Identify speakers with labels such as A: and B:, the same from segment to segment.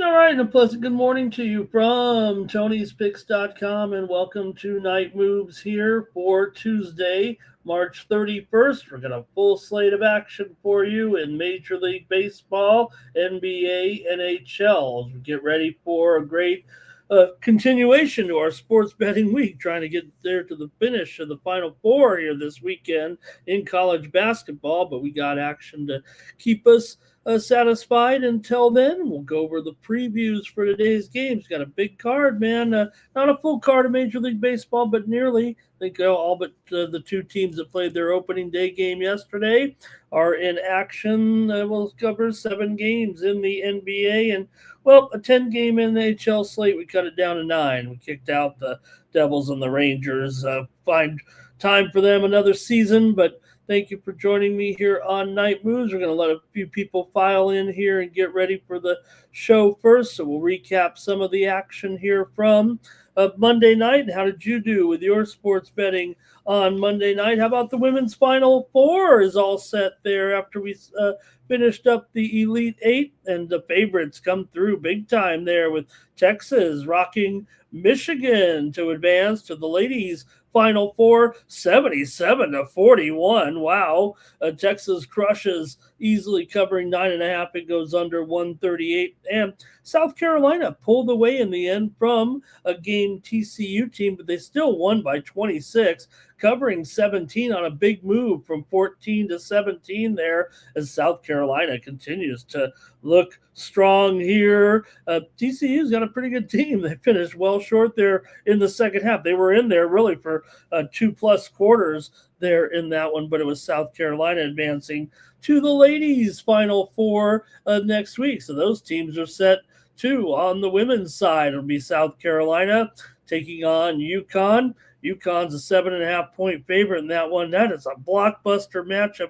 A: All right, and a pleasant good morning to you from Tony'sPicks.com, and welcome to Night Moves here for Tuesday, March 31st. We're got a full slate of action for you in Major League Baseball, NBA, NHL. As we get ready for a great continuation to our sports betting week, trying to get there to the finish of the Final Four here this weekend in college basketball, but we got action to keep us satisfied. Until then, we'll go over the previews for today's games. Got a big card, man. Not a full card of Major League Baseball, but nearly. I think all but the two teams that played their opening day game yesterday are in action. We'll cover 7 games in the NBA and, well, a 10-game NHL slate. We cut it down to 9. We kicked out the Devils and the Rangers. Find time for them another season, but thank you for joining me here on Night Moves. We're going to let a few people file in here and get ready for the show first. So we'll recap some of the action here from Monday night. How did you do with your sports betting on Monday night? How about the women's Final Four is all set there after we finished up the Elite Eight, and the favorites come through big time there with Texas rocking Michigan to advance to the ladies' Final Four, 77-41. Wow. Texas crushes, easily covering 9.5. It goes under 138. And South Carolina pulled away in the end from a game TCU team, but they still won by 26, covering 17 on a big move from 14 to 17 there, as South Carolina continues to look strong here. TCU's got a pretty good team. They finished well short there in the second half. They were in there really for 2+ quarters there in that one, but it was South Carolina advancing to the ladies' Final Four next week. So those teams are set too. On the women's side, it'll be South Carolina taking on UConn. UConn's a 7.5-point favorite in that one. That is a blockbuster matchup.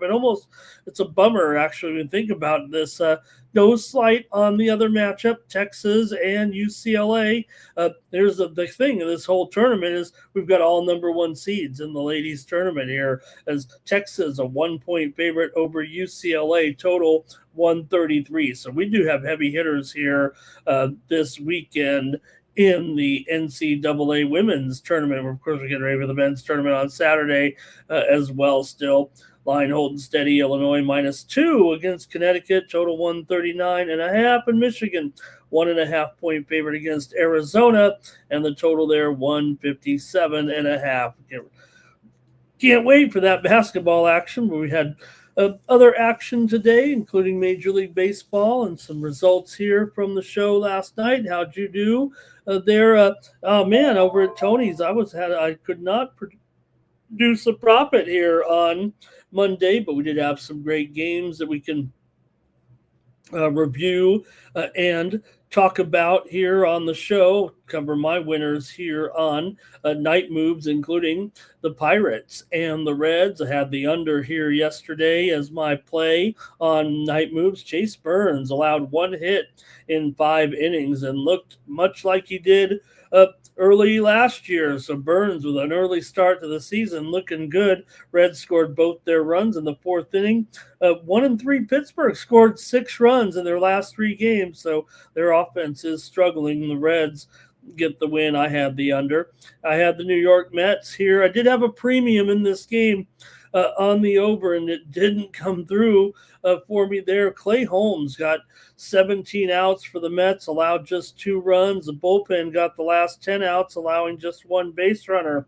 A: It's a bummer, actually, when you think about this. No slight on the other matchup, Texas and UCLA. There's the thing of this whole tournament is we've got all number 1 seeds in the ladies tournament here, as Texas a 1-point favorite over UCLA, total 133. So we do have heavy hitters here this weekend in the NCAA women's tournament. Of course, we're getting ready for the men's tournament on Saturday as well still. Line holding steady, Illinois -2 against Connecticut, total 139.5, and Michigan 1.5-point favorite against Arizona, and the total there 157.5. Can't wait for that basketball action, where we had other action today, including Major League Baseball and some results here from the show last night. How'd you do there? Oh man, over at Tony's, I could not produce a profit here on Monday, but we did have some great games that we can review and talk about here on the show. Cover my winners here on Night Moves, including the Pirates and the Reds. I had the under here yesterday as my play on Night Moves. Chase Burns allowed 1 hit in 5 innings and looked much like he did early last year. So Burns with an early start to the season, looking good. Reds scored both their runs in the 4th inning. 1-3 Pittsburgh scored 6 runs in their last 3 games, so their offense is struggling. The Reds get the win. I had the under. I had the New York Mets here. I did have a premium in this game on the over, and it didn't come through for me there. Clay Holmes got 17 outs for the Mets, allowed just 2 runs. The bullpen got the last 10 outs, allowing just 1 base runner.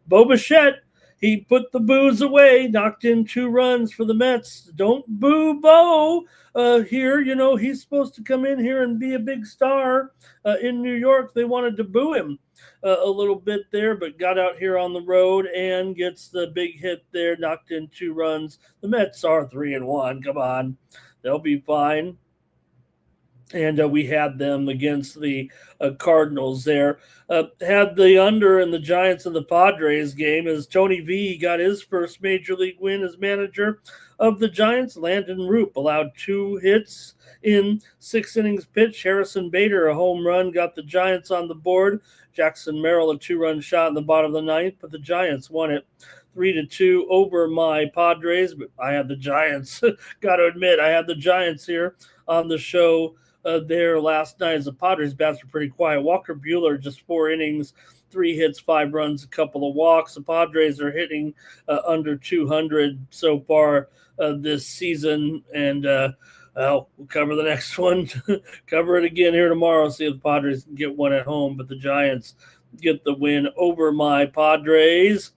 A: Bo Bichette, he put the boos away, knocked in 2 runs for the Mets. Don't boo Bo here. You know, he's supposed to come in here and be a big star in New York. They wanted to boo him a little bit there, but got out here on the road and gets the big hit there, knocked in 2 runs. The Mets are 3-1. Come on. They'll be fine. And we had them against the Cardinals there. Had the under in the Giants and the Padres game, as Tony V got his first major league win as manager of the Giants. Landon Roop allowed 2 hits in 6 innings pitched. Harrison Bader, a home run, got the Giants on the board. Jackson Merrill, a 2-run shot in the bottom of the 9th, but the Giants won it 3-2 over my Padres. But I had the Giants. Got to admit, I had the Giants here on the show there last night as the Padres bats were pretty quiet. Walker Buehler, just 4 innings, 3 hits, 5 runs, a couple of walks. The Padres are hitting under 200 so far this season, and we'll cover the next one. Cover it again here tomorrow. See if the Padres can get one at home, but the Giants get the win over my Padres.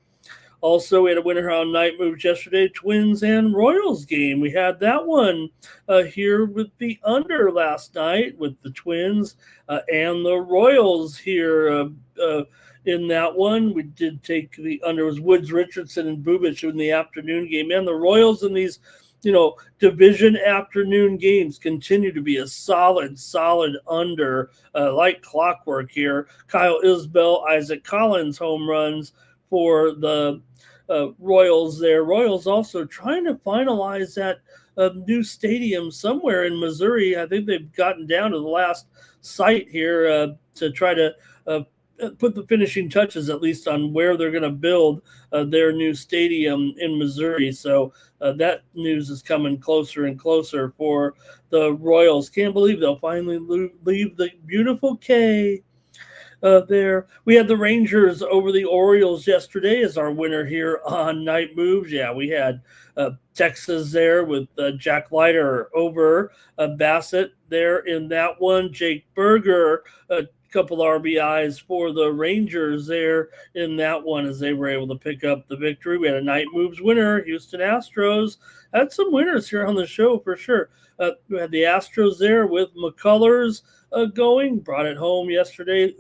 A: Also, we had a winner on night moves yesterday, Twins and Royals game. We had that one here with the under last night with the Twins and the Royals here in that one. We did take the under. It was Woods, Richardson, and Bubic in the afternoon game. And the Royals in these, division afternoon games continue to be a solid under, like clockwork here. Kyle Isbell, Isaac Collins home runs for the Royals there. Royals also trying to finalize that new stadium somewhere in Missouri. I think they've gotten down to the last site here to try to put the finishing touches, at least on where they're going to build their new stadium in Missouri. So that news is coming closer and closer for the Royals. Can't believe they'll finally leave the beautiful K there. We had the Rangers over the Orioles yesterday as our winner here on Night Moves. Yeah, we had Texas there with Jack Leiter over Bassett there in that one. Jake Berger, a couple RBIs for the Rangers there in that one as they were able to pick up the victory. We had a Night Moves winner, Houston Astros. Had some winners here on the show for sure. We had the Astros there with McCullers going, brought it home yesterday,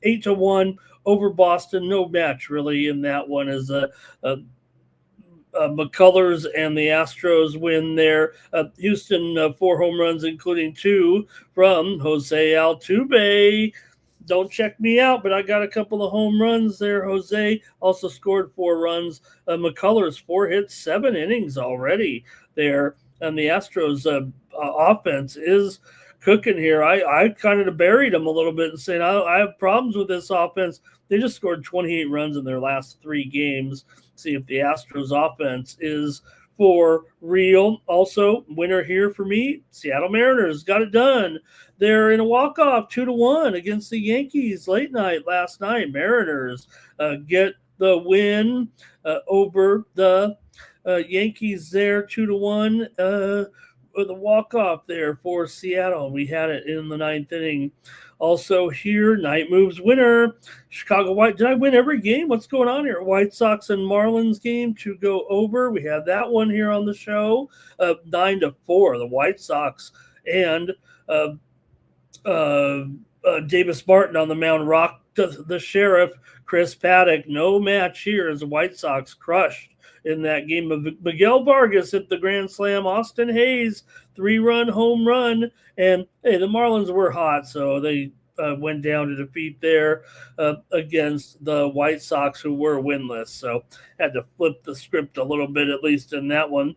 A: 8-1 over Boston. No match really in that one as McCullers and the Astros win there. Houston, 4 home runs, including 2 from Jose Altuve. Don't check me out, but I got a couple of home runs there. Jose also scored 4 runs. McCullers, 4 hits, 7 innings already there. And the Astros offense is cooking here. I kind of buried them a little bit and saying I have problems with this offense. They just scored 28 runs in their last 3 games. See if the Astros offense is for real. Also, winner here for me, Seattle Mariners got it done. They're in a walk-off 2-1 against the Yankees late night last night. Mariners get the win over the Yankees there 2-1 with a walk-off there for Seattle. We had it in the 9th inning. Also here, Night Moves winner, Chicago White. Did I win every game? What's going on here? White Sox and Marlins game to go over. We had that one here on the show, 9-4. The White Sox and Davis Martin on the mound rocked the Sheriff, Chris Paddock. No match here as the White Sox crushed in that game. Of Miguel Vargas hit the grand slam. Austin Hayes, 3-run home run. And, hey, the Marlins were hot, so they went down to defeat there against the White Sox, who were winless. So had to flip the script a little bit, at least in that one.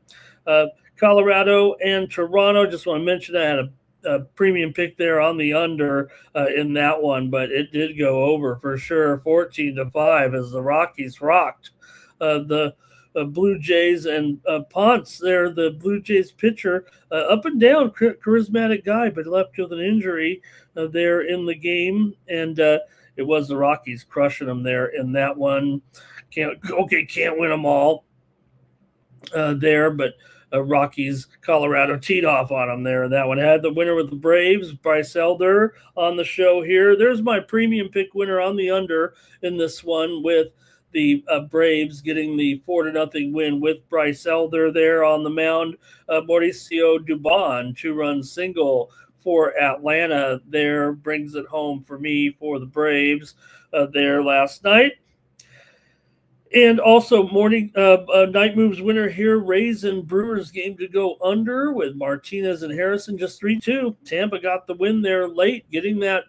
A: Colorado and Toronto, just want to mention I had a premium pick there on the under in that one, but it did go over for sure, 14-5 as the Rockies rocked the Blue Jays. And Ponce there, the Blue Jays pitcher, up and down, charismatic guy, but left with an injury there in the game. And it was the Rockies crushing them there in that one. Can't win them all there, but Rockies, Colorado teed off on them there. That one had the winner with the Braves, Bryce Elder, on the show here. There's my premium pick winner on the under in this one with the Braves getting the 4-0 win with Bryce Elder there on the mound. Mauricio Dubon, 2-run single for Atlanta there, brings it home for me for the Braves there last night. And also Night Moves winner here, Rays and Brewers game to go under with Martinez and Harrison, just 3-2. Tampa got the win there late, getting that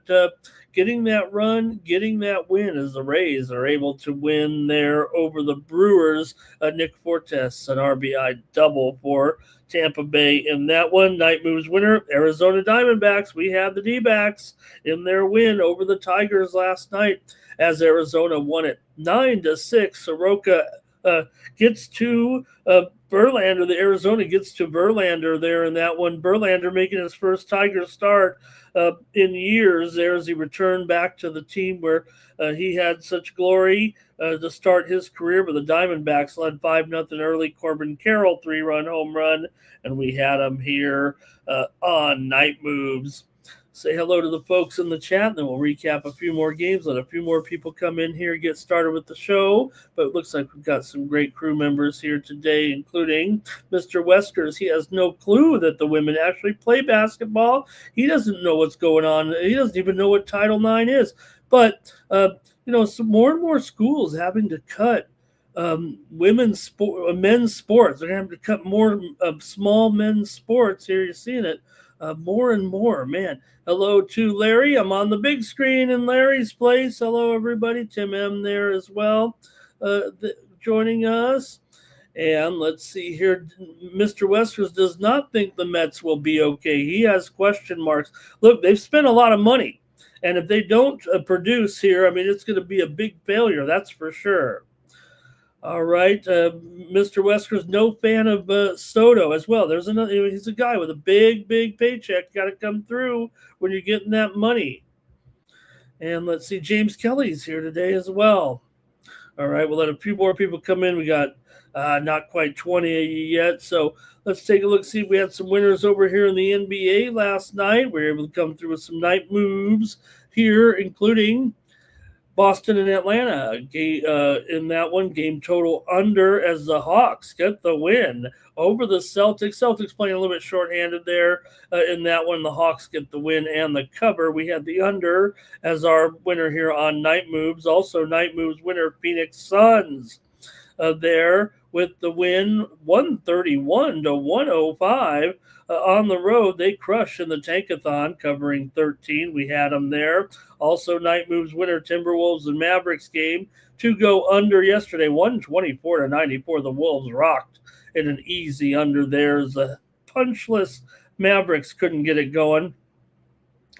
A: run, getting that win as the Rays are able to win there over the Brewers. Nick Fortes, an RBI double for Tampa Bay in that one. Night Moves winner, Arizona Diamondbacks. We had the D-backs in their win over the Tigers last night as Arizona won it 9-6. Soroka gets to Verlander. The Arizona gets to Verlander there in that one. Verlander making his first Tiger start in years there as he returned back to the team where he had such glory to start his career. But the Diamondbacks led 5-0 early. Corbin Carroll 3-run home run, and we had him here on Night Moves. Say hello to the folks in the chat, and then we'll recap a few more games. Let a few more people come in here, get started with the show. But it looks like we've got some great crew members here today, including Mr. Weskers. He has no clue that the women actually play basketball. He doesn't know what's going on. He doesn't even know what Title IX is. But, some more and more schools having to cut men's sports. They're going to have to cut more small men's sports. Here you're seeing it. More and more, man. Hello to Larry. I'm on the big screen in Larry's place. Hello, everybody. Tim M there as well, joining us. And let's see here. Mr. Westers does not think the Mets will be okay. He has question marks. Look, they've spent a lot of money. And if they don't produce here, I mean, it's going to be a big failure. That's for sure. All right, Mr. Wesker's no fan of Soto as well. There's another. He's a guy with a big paycheck. Got to come through when you're getting that money. And let's see, James Kelly's here today as well. All right, we'll let a few more people come in. We got not quite 20 yet, so let's take a look. See, we had some winners over here in the NBA last night. We were able to come through with some night moves here, including Boston and Atlanta in that one, game total under as the Hawks get the win over the Celtics. Celtics playing a little bit shorthanded there in that one. The Hawks get the win and the cover. We had the under as our winner here on Night Moves. Also, Night Moves winner Phoenix Suns there with the win, 131-105. On the road, they crush in the Tankathon, covering 13. We had them there. Also, Night Moves winner Timberwolves and Mavericks game to go under yesterday, 124-94. The Wolves rocked in an easy under there. The punchless Mavericks couldn't get it going.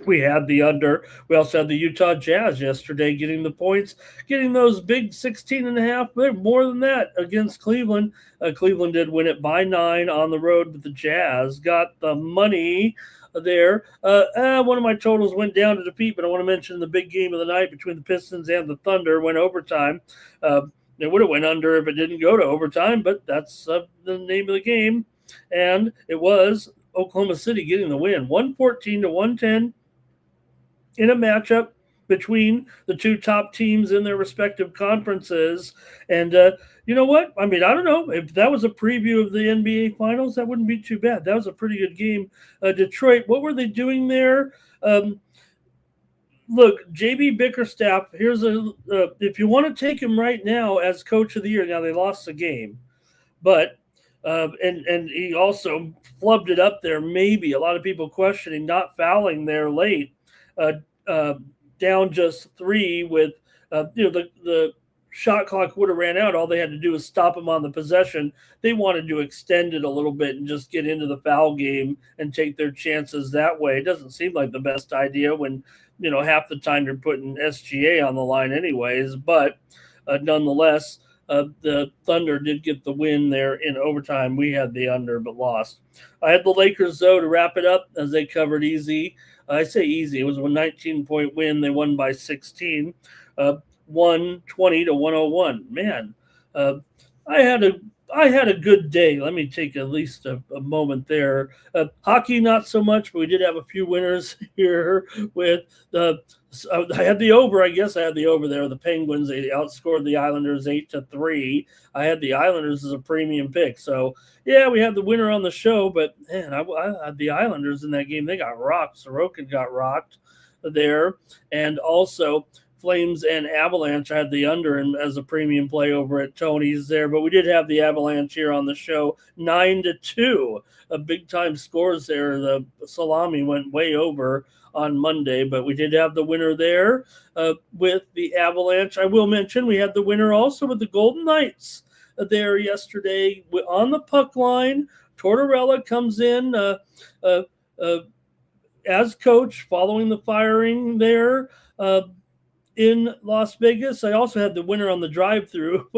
A: We had the under. We also had the Utah Jazz yesterday getting the points, getting those big 16.5, more than that against Cleveland. Cleveland did win it by 9 on the road, but the Jazz got the money there. One of my totals went down to defeat, but I want to mention the big game of the night between the Pistons and the Thunder went overtime. It would have went under if it didn't go to overtime, but that's the name of the game. And it was Oklahoma City getting the win, 114-110. In a matchup between the two top teams in their respective conferences. And you know what? I mean, I don't know. If that was a preview of the NBA Finals, that wouldn't be too bad. That was a pretty good game. Detroit, what were they doing there? Look, JB Bickerstaff, if you want to take him right now as coach of the year, now they lost the game, but and he also flubbed it up there, maybe. A lot of people questioning not fouling there late. Down just 3 with, the shot clock would have ran out. All they had to do was stop them on the possession. They wanted to extend it a little bit and just get into the foul game and take their chances that way. It doesn't seem like the best idea when, half the time you're putting SGA on the line anyways. But nonetheless, the Thunder did get the win there in overtime. We had the under but lost. I had the Lakers, though, to wrap it up as they covered easy. I say easy. It was a 19-point win. They won by 16, 120-101. Man, I had a good day. Let me take at least a moment there. Hockey, not so much, but we did have a few winners here with I had the over. I guess I had the over there. The Penguins, they outscored the Islanders 8-3. I had the Islanders as a premium pick. So, yeah, we had the winner on the show, but, man, I had the Islanders in that game. They got rocked. Sorokin got rocked there. And also Flames and Avalanche, I had the under as a premium play over at Tony's there. But we did have the Avalanche here on the show, 9-2. Big-time scores there. The salami went way over on Monday, but we did have the winner there with the Avalanche. I will mention we had the winner also with the Golden Knights there yesterday on the puck line. Tortorella comes in as coach following the firing there in Las Vegas. I also had the winner on the drive-through,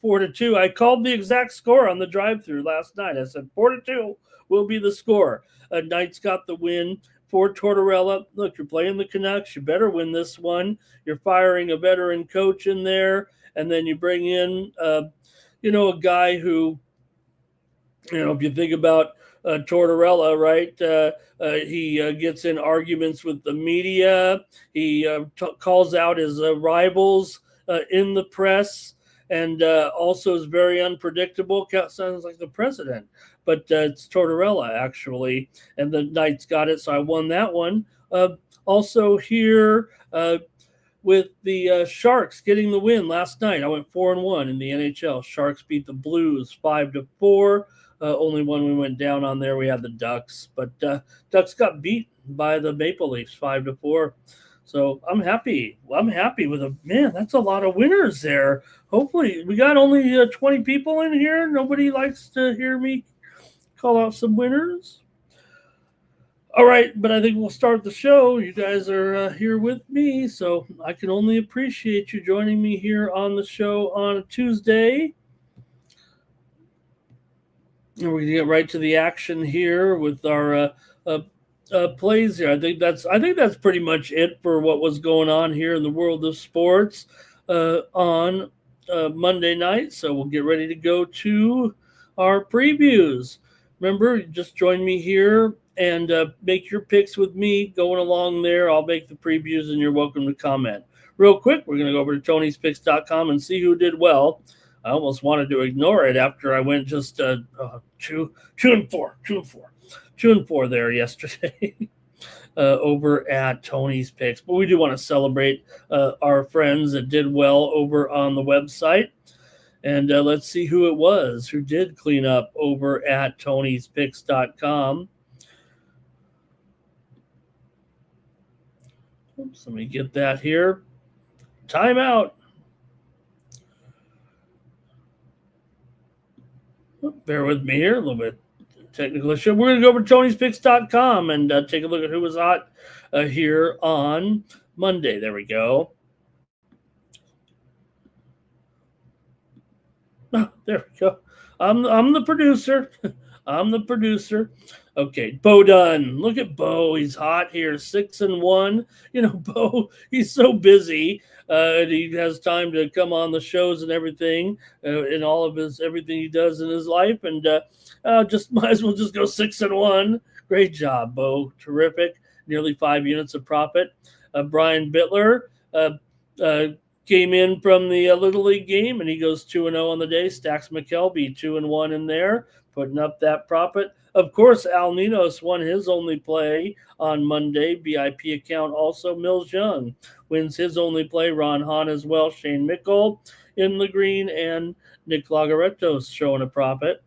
A: 4-2. I called the exact score on the drive-through last night. I said 4-2 will be the score. Knights got the win for Tortorella. Look, you're playing the Canucks. You better win this one. You're firing a veteran coach in there, and then you bring in, a guy who, if you think about Tortorella, right? He gets in arguments with the media. He calls out his rivals in the press, and also is very unpredictable. Sounds like the president, but it's Tortorella actually, and the Knights got it, so I won that one. Also here with the Sharks getting the win last night. I went 4-1 in the NHL. Sharks beat the Blues 5-4. Only one we went down on there. We had the Ducks, but Ducks got beat by the Maple Leafs 5-4. So I'm happy. I'm happy with that's a lot of winners there. Hopefully, we got only 20 people in here. Nobody likes to hear me call out some winners. All right, but I think we'll start the show. You guys are here with me, so I can only appreciate you joining me here on the show on a Tuesday. And we're going to get right to the action here with our plays here. I think that's pretty much it for what was going on here in the world of sports on Monday night. So we'll get ready to go to our previews. Remember, just join me here and make your picks with me going along there. I'll make the previews, and you're welcome to comment. Real quick, we're going to go over to Tony'sPicks.com and see who did well. I almost wanted to ignore it after I went just 2-4 there yesterday over at Tony's Picks. But we do want to celebrate our friends that did well over on the website. And let's see who it was who did clean up over at Tony'sPicks.com. Oops, let me get that here. Timeout. Bear with me here, a little bit technical issue. We're going to go over to Tony'sPicks.com and take a look at who was hot here on Monday. There we go. Oh, there we go. I'm the producer. I'm the producer. Okay, Bo Dunn. Look at Bo. He's hot here, 6-1. Bo, he's so busy. And he has time to come on the shows and everything, in all of everything he does in his life. And just might as well just go 6-1. Great job, Bo. Terrific. Nearly 5 units of profit. Brian Bittler came in from the Little League game, and he goes 2-0 on the day. Stax McKelvey, 2-1 in there, putting up that profit. Of course, Al Ninos won his only play on Monday. VIP account also. Mills Young wins his only play. Ron Hahn as well. Shane Mickle in the green, and Nick Lagaretto's showing a profit.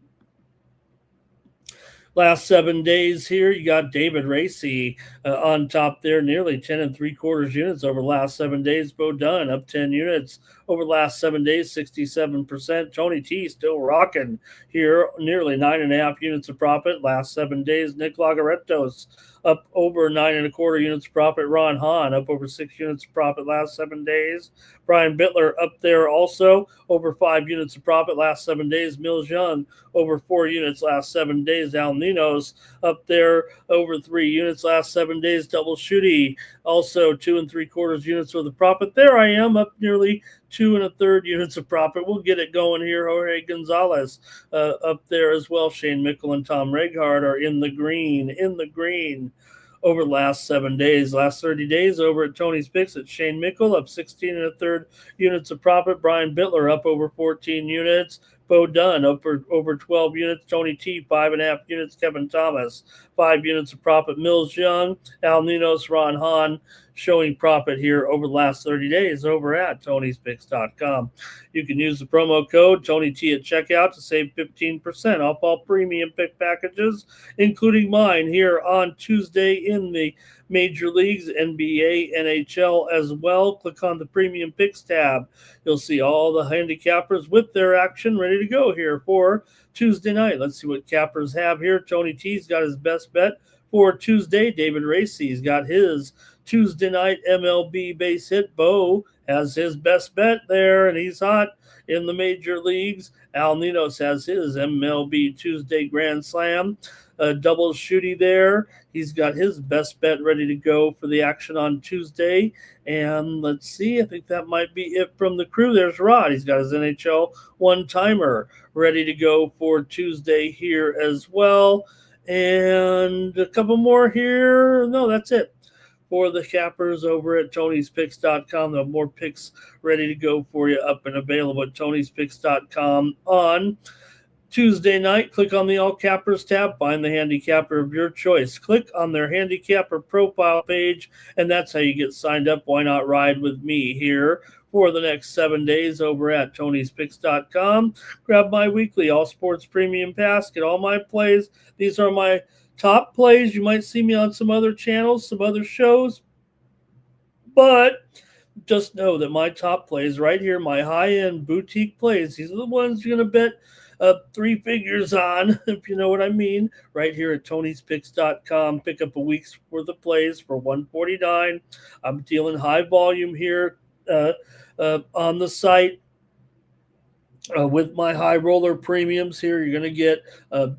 A: Last 7 days here, you got David Racy on top there, nearly 10 3/4 units over the last 7 days. Bo Dunn up 10 units over the last 7 days, 67%. Tony T still rocking here, nearly 9.5 units of profit last 7 days. Nick Lagaretto's up over 9 1/4 units of profit. Ron Hahn up over 6 units of profit last 7 days. Brian Bittler up there also over 5 units of profit last 7 days. Mills Young over 4 units last 7 days. Al Ninos up there over 3 units last 7 days. Double Shooty also 2 3/4 units with a profit. There I am up nearly 2 1/3 units of profit. We'll get it going here. Jorge Gonzalez up there as well. Shane Mickle and Tom Reghard are in the green over the last 7 days. Last 30 days over at Tony's Picks, it's Shane Mickle up 16 1/3 units of profit. Brian Bittler up over 14 units. Bo Dunn up over 12 units. Tony T, 5.5 units. Kevin Thomas, 5 units of profit. Mills Young, Al Ninos, Ron Hahn showing profit here over the last 30 days over at Tony'sPicks.com. You can use the promo code Tony T at checkout to save 15% off all premium pick packages, including mine here on Tuesday in the Major Leagues, NBA, NHL as well. Click on the Premium Picks tab. You'll see all the handicappers with their action ready to go here for Tuesday night. Let's see what cappers have here. Tony T's got his best bet for Tuesday. David Racy's got his Tuesday night MLB base hit. Bo has his best bet there, and he's hot in the major leagues. Al Ninos has his MLB Tuesday Grand Slam. Double shooty there. He's got his best bet ready to go for the action on Tuesday. And let's see, I think that might be it from the crew. There's Rod. He's got his NHL one-timer ready to go for Tuesday here as well. And a couple more here. No, that's it for the cappers over at Tony'sPicks.com. They'll have more picks ready to go for you up and available at Tony'sPicks.com on Tuesday night. Click on the All Cappers tab, find the handicapper of your choice. Click on their handicapper profile page, and that's how you get signed up. Why not ride with me here for the next 7 days over at Tony'sPicks.com? Grab my weekly All Sports Premium Pass, get all my plays. These are my top plays. You might see me on some other channels, some other shows, but just know that my top plays right here, my high-end boutique plays, these are the ones you're going to bet three figures on, if you know what I mean, right here at Tony'sPicks.com. Pick up a week's worth of plays for $149. I'm dealing high volume here on the site. With my high roller premiums here, you're going to get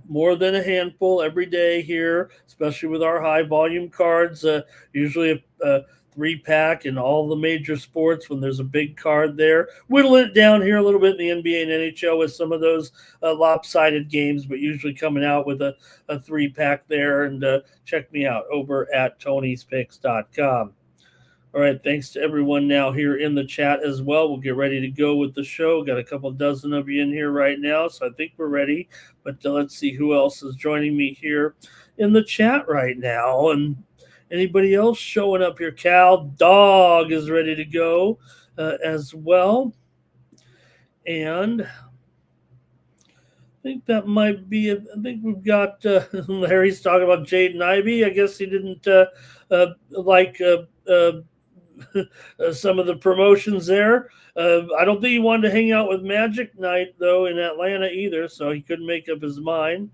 A: more than a handful every day here, especially with our high volume cards. Usually a 3-pack in all the major sports when there's a big card there. Whittle it down here a little bit in the NBA and NHL with some of those lopsided games, but usually coming out with a 3-pack there. And check me out over at Tony'sPicks.com. All right, thanks to everyone now here in the chat as well. We'll get ready to go with the show. Got a couple dozen of you in here right now, so I think we're ready. But let's see who else is joining me here in the chat right now. And anybody else showing up here? Cal Dog is ready to go as well. And I think that might be it. I think we've got Larry's talking about Jaden Ivey. I guess he didn't like some of the promotions there. I don't think he wanted to hang out with Magic Night, though, in Atlanta either, so he couldn't make up his mind.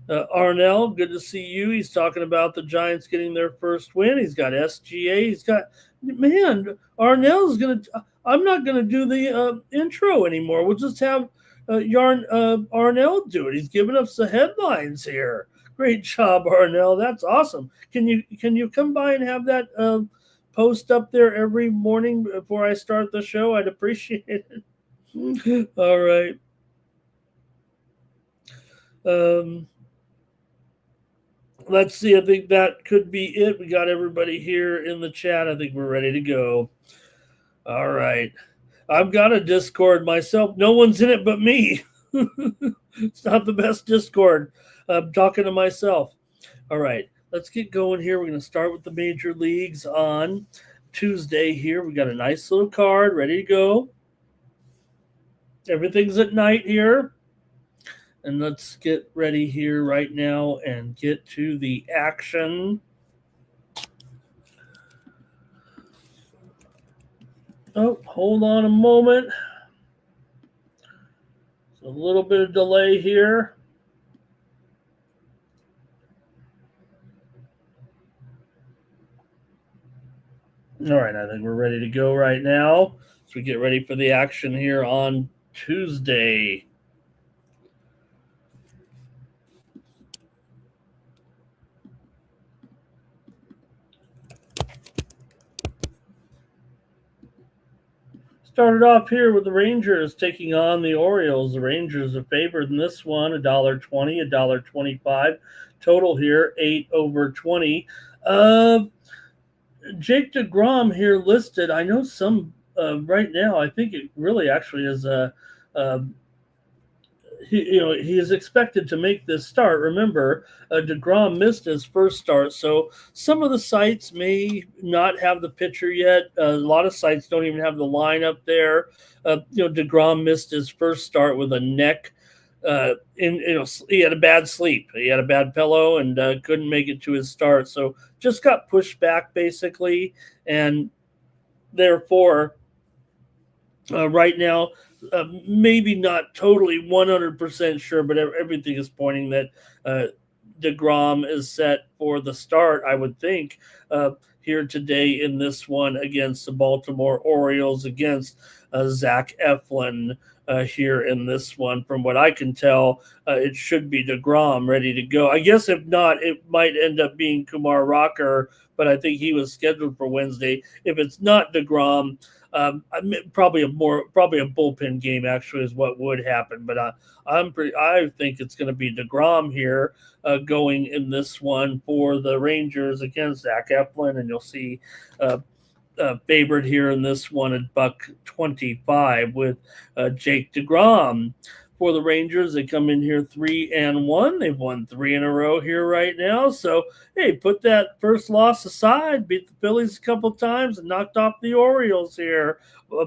A: Arnell, good to see you. He's talking about the Giants getting their first win. He's got SGA. He's got, man, Arnell's going to, I'm not going to do the intro anymore. We'll just have Arnell do it. He's giving us the headlines here. Great job, Arnell. That's awesome. Can you come by and have that post up there every morning before I start the show? I'd appreciate it. All right. Let's see. I think that could be it. We got everybody here in the chat. I think we're ready to go. All right. I've got a Discord myself. No one's in it but me. It's not the best Discord. I'm talking to myself. All right. Let's get going here. We're going to start with the major leagues on Tuesday here. We got a nice little card ready to go. Everything's at night here. And let's get ready here right now and get to the action. Oh, hold on a moment. It's a little bit of delay here. All right, I think we're ready to go right now. So we get ready for the action here on Tuesday. Started off here with the Rangers taking on the Orioles. The Rangers are favored in this one, $1.20, $1.25. Total here, 8/20. Jake DeGrom here listed. I know some right now. I think it really actually is he is expected to make this start. Remember, DeGrom missed his first start, so some of the sites may not have the pitcher yet. A lot of sites don't even have the lineup there. DeGrom missed his first start with a neck. He had a bad sleep. He had a bad pillow and couldn't make it to his start. So just got pushed back basically, and therefore, right now. Maybe not totally 100% sure, but everything is pointing that DeGrom is set for the start, I would think, here today in this one against the Baltimore Orioles, against Zach Eflin. Here in this one, from what I can tell, it should be DeGrom ready to go. I guess if not, it might end up being Kumar Rocker, but I think he was scheduled for Wednesday. If it's not DeGrom, probably a bullpen game actually is what would happen. But I think it's going to be DeGrom here going in this one for the Rangers against Zach Eflin, and you'll see favored here in this one at $1.25 with Jake DeGrom. For the Rangers, they come in here 3-1. They've won 3 in a row here right now. So, hey, put that first loss aside. Beat the Phillies a couple times and knocked off the Orioles here.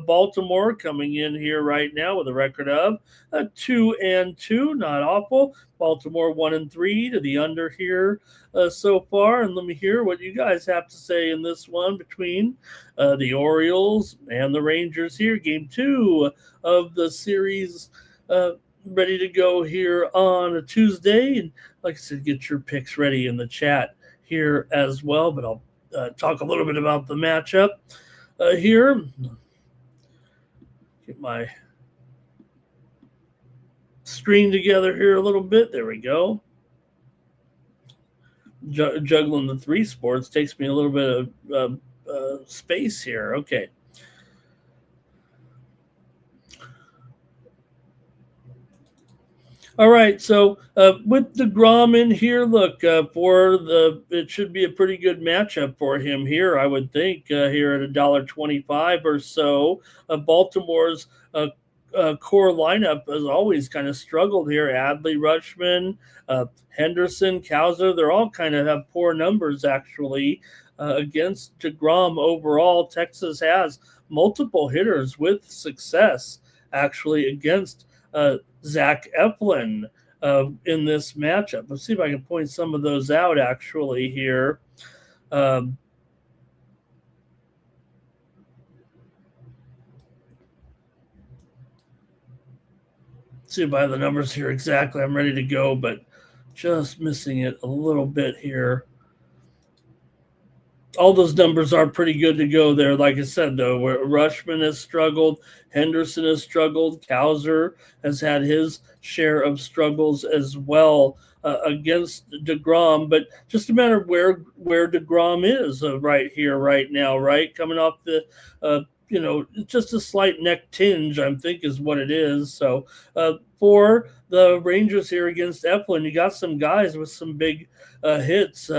A: Baltimore coming in here right now with a record of 2-2. Not awful. Baltimore 1-3 to the under here so far. And let me hear what you guys have to say in this one between the Orioles and the Rangers here. Game 2 of the series. Ready to go here on a Tuesday. And like I said, get your picks ready in the chat here as well. But I'll talk a little bit about the matchup here. Get my screen together here a little bit. There we go. Juggling the 3 sports takes me a little bit of space here. Okay. All right, so with DeGrom in here, look, it should be a pretty good matchup for him here, I would think, here at $1.25 or so. Baltimore's core lineup has always kind of struggled here. Adley Rutschman, Henderson, Kauser, they're all kind of have poor numbers, actually, against DeGrom overall. Texas has multiple hitters with success, actually, against Zach Eflin in this matchup. Let's see if I can point some of those out actually here. See if I have the numbers here exactly. I'm ready to go, but just missing it a little bit here. All those numbers are pretty good to go there. Like I said, though, where Rutschman has struggled, Henderson has struggled, Kauser has had his share of struggles as well against DeGrom. But just a matter of where DeGrom is right here, right now, right? Coming off the, just a slight neck tinge, I think is what it is. So for the Rangers here against Eflin, you got some guys with some big hits.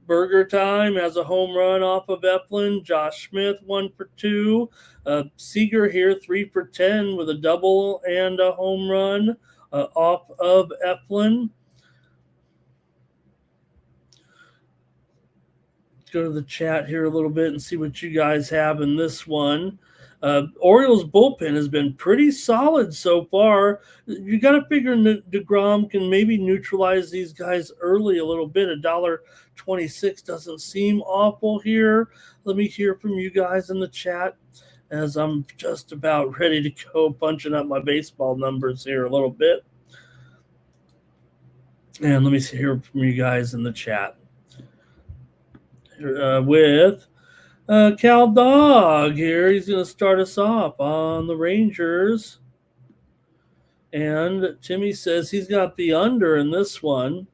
A: Burger Time has a home run off of Eflin. Josh Smith 1 for 2. Seager here 3 for 10 with a double and a home run off of Eflin. Let's go to the chat here a little bit and see what you guys have in this one. Orioles bullpen has been pretty solid so far. You got to figure DeGrom can maybe neutralize these guys early a little bit. $1.26 doesn't seem awful here. Let me hear from you guys in the chat as I'm just about ready to go punching up my baseball numbers here a little bit. And let me hear from you guys in the chat with Cal Dog here. He's going to start us off on the Rangers. And Timmy says he's got the under in this one.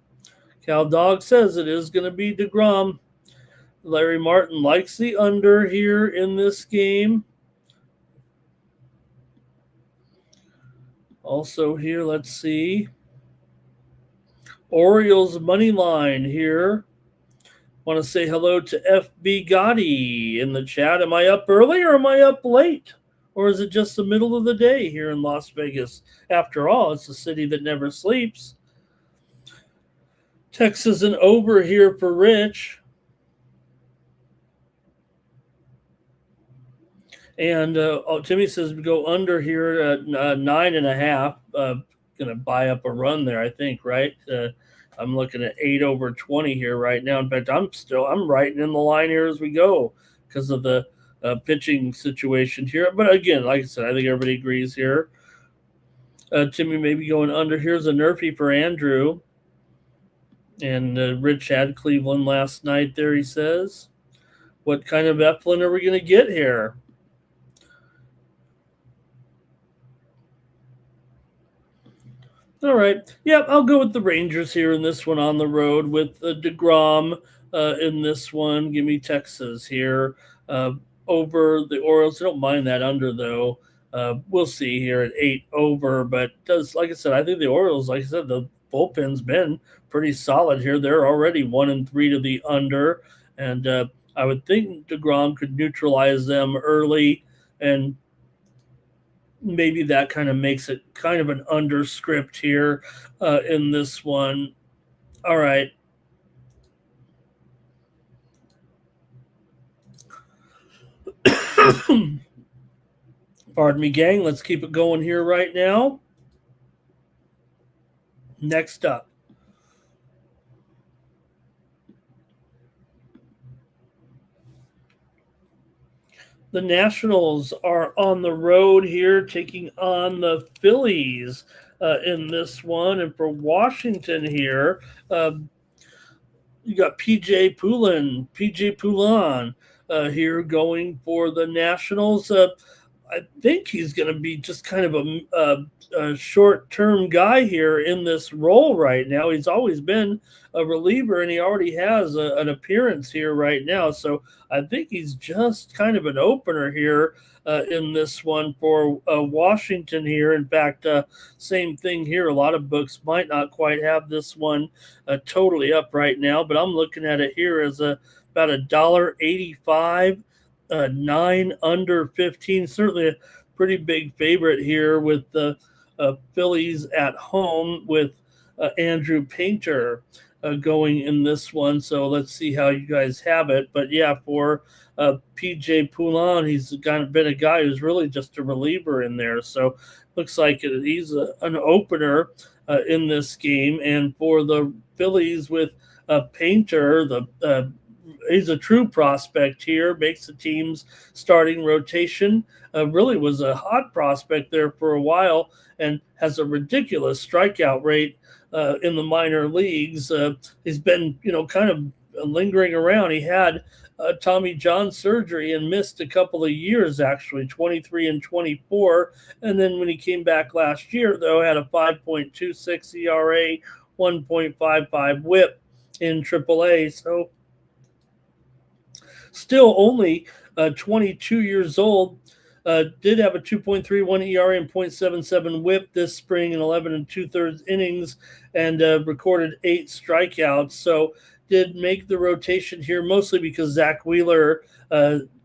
A: Cal Dog says it is going to be DeGrom. Larry Martin likes the under here in this game. Also here, let's see. Orioles money line here. Want to say hello to FB Gotti in the chat. Am I up early or am I up late? Or is it just the middle of the day here in Las Vegas? After all, it's a city that never sleeps. Texas and over here for Rich. And Timmy says we go under here at 9.5. Going to buy up a run there, I think, right? I'm looking at 8 over 20 here right now. In fact, I'm writing in the line here as we go because of the pitching situation here. But again, like I said, I think everybody agrees here. Timmy maybe going under. Here's a Nerfy for Andrew. And Rich had Cleveland last night there, he says. What kind of Eflin are we going to get here? All right. Yeah, I'll go with the Rangers here in this one on the road with DeGrom in this one. Give me Texas here over the Orioles. I don't mind that under, though. We'll see here at 8 over. But does like I said, I think the Orioles, like I said, the bullpen's been pretty solid here. They're already 1-3 to the under. And I would think DeGrom could neutralize them early and maybe that kind of makes it kind of an underscript here in this one. All right. Pardon me, gang. Let's keep it going here right now. Next up, the Nationals are on the road here taking on the Phillies in this one. And for Washington here, you got PJ Poulin here going for the Nationals. I think he's going to be just kind of a short-term guy here in this role right now. He's always been a reliever, and he already has an appearance here right now. So I think he's just kind of an opener here in this one for Washington here. In fact, same thing here. A lot of books might not quite have this one totally up right now, but I'm looking at it here as about $1.85. 9 under 15. Certainly a pretty big favorite here with the Phillies at home with Andrew Painter going in this one. So let's see how you guys have it. But yeah, for PJ Poulin, he's kind of been a guy who's really just a reliever in there. So looks like he's an opener in this game. And for the Phillies with Painter, he's a true prospect here, makes the team's starting rotation. Really was a hot prospect there for a while and has a ridiculous strikeout rate in the minor leagues. He's been, kind of lingering around. He had Tommy John surgery and missed a couple of years, actually, 23 and 24. And then when he came back last year, though, had a 5.26 ERA, 1.55 whip in AAA. So still only 22 years old. Did have a 2.31 ERA and 0.77 whip this spring in 11 and 2/3 innings and recorded 8 strikeouts. So did make the rotation here mostly because Zach Wheeler,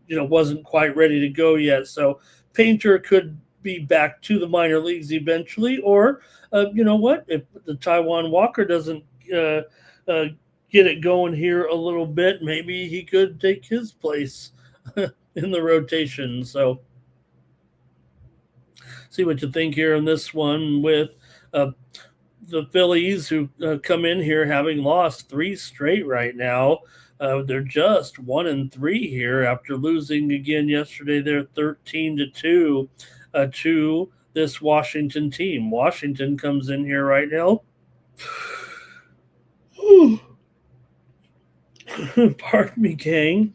A: wasn't quite ready to go yet. So Painter could be back to the minor leagues eventually, or you know what? If the Taiwan Walker doesn't get it going here a little bit, maybe he could take his place in the rotation. So see what you think here in this one with the Phillies, who come in here having lost 3 straight right now. They're just 1-3 here after losing again yesterday. They're 13-2 to this Washington team. Washington comes in here right now. Pardon me, gang.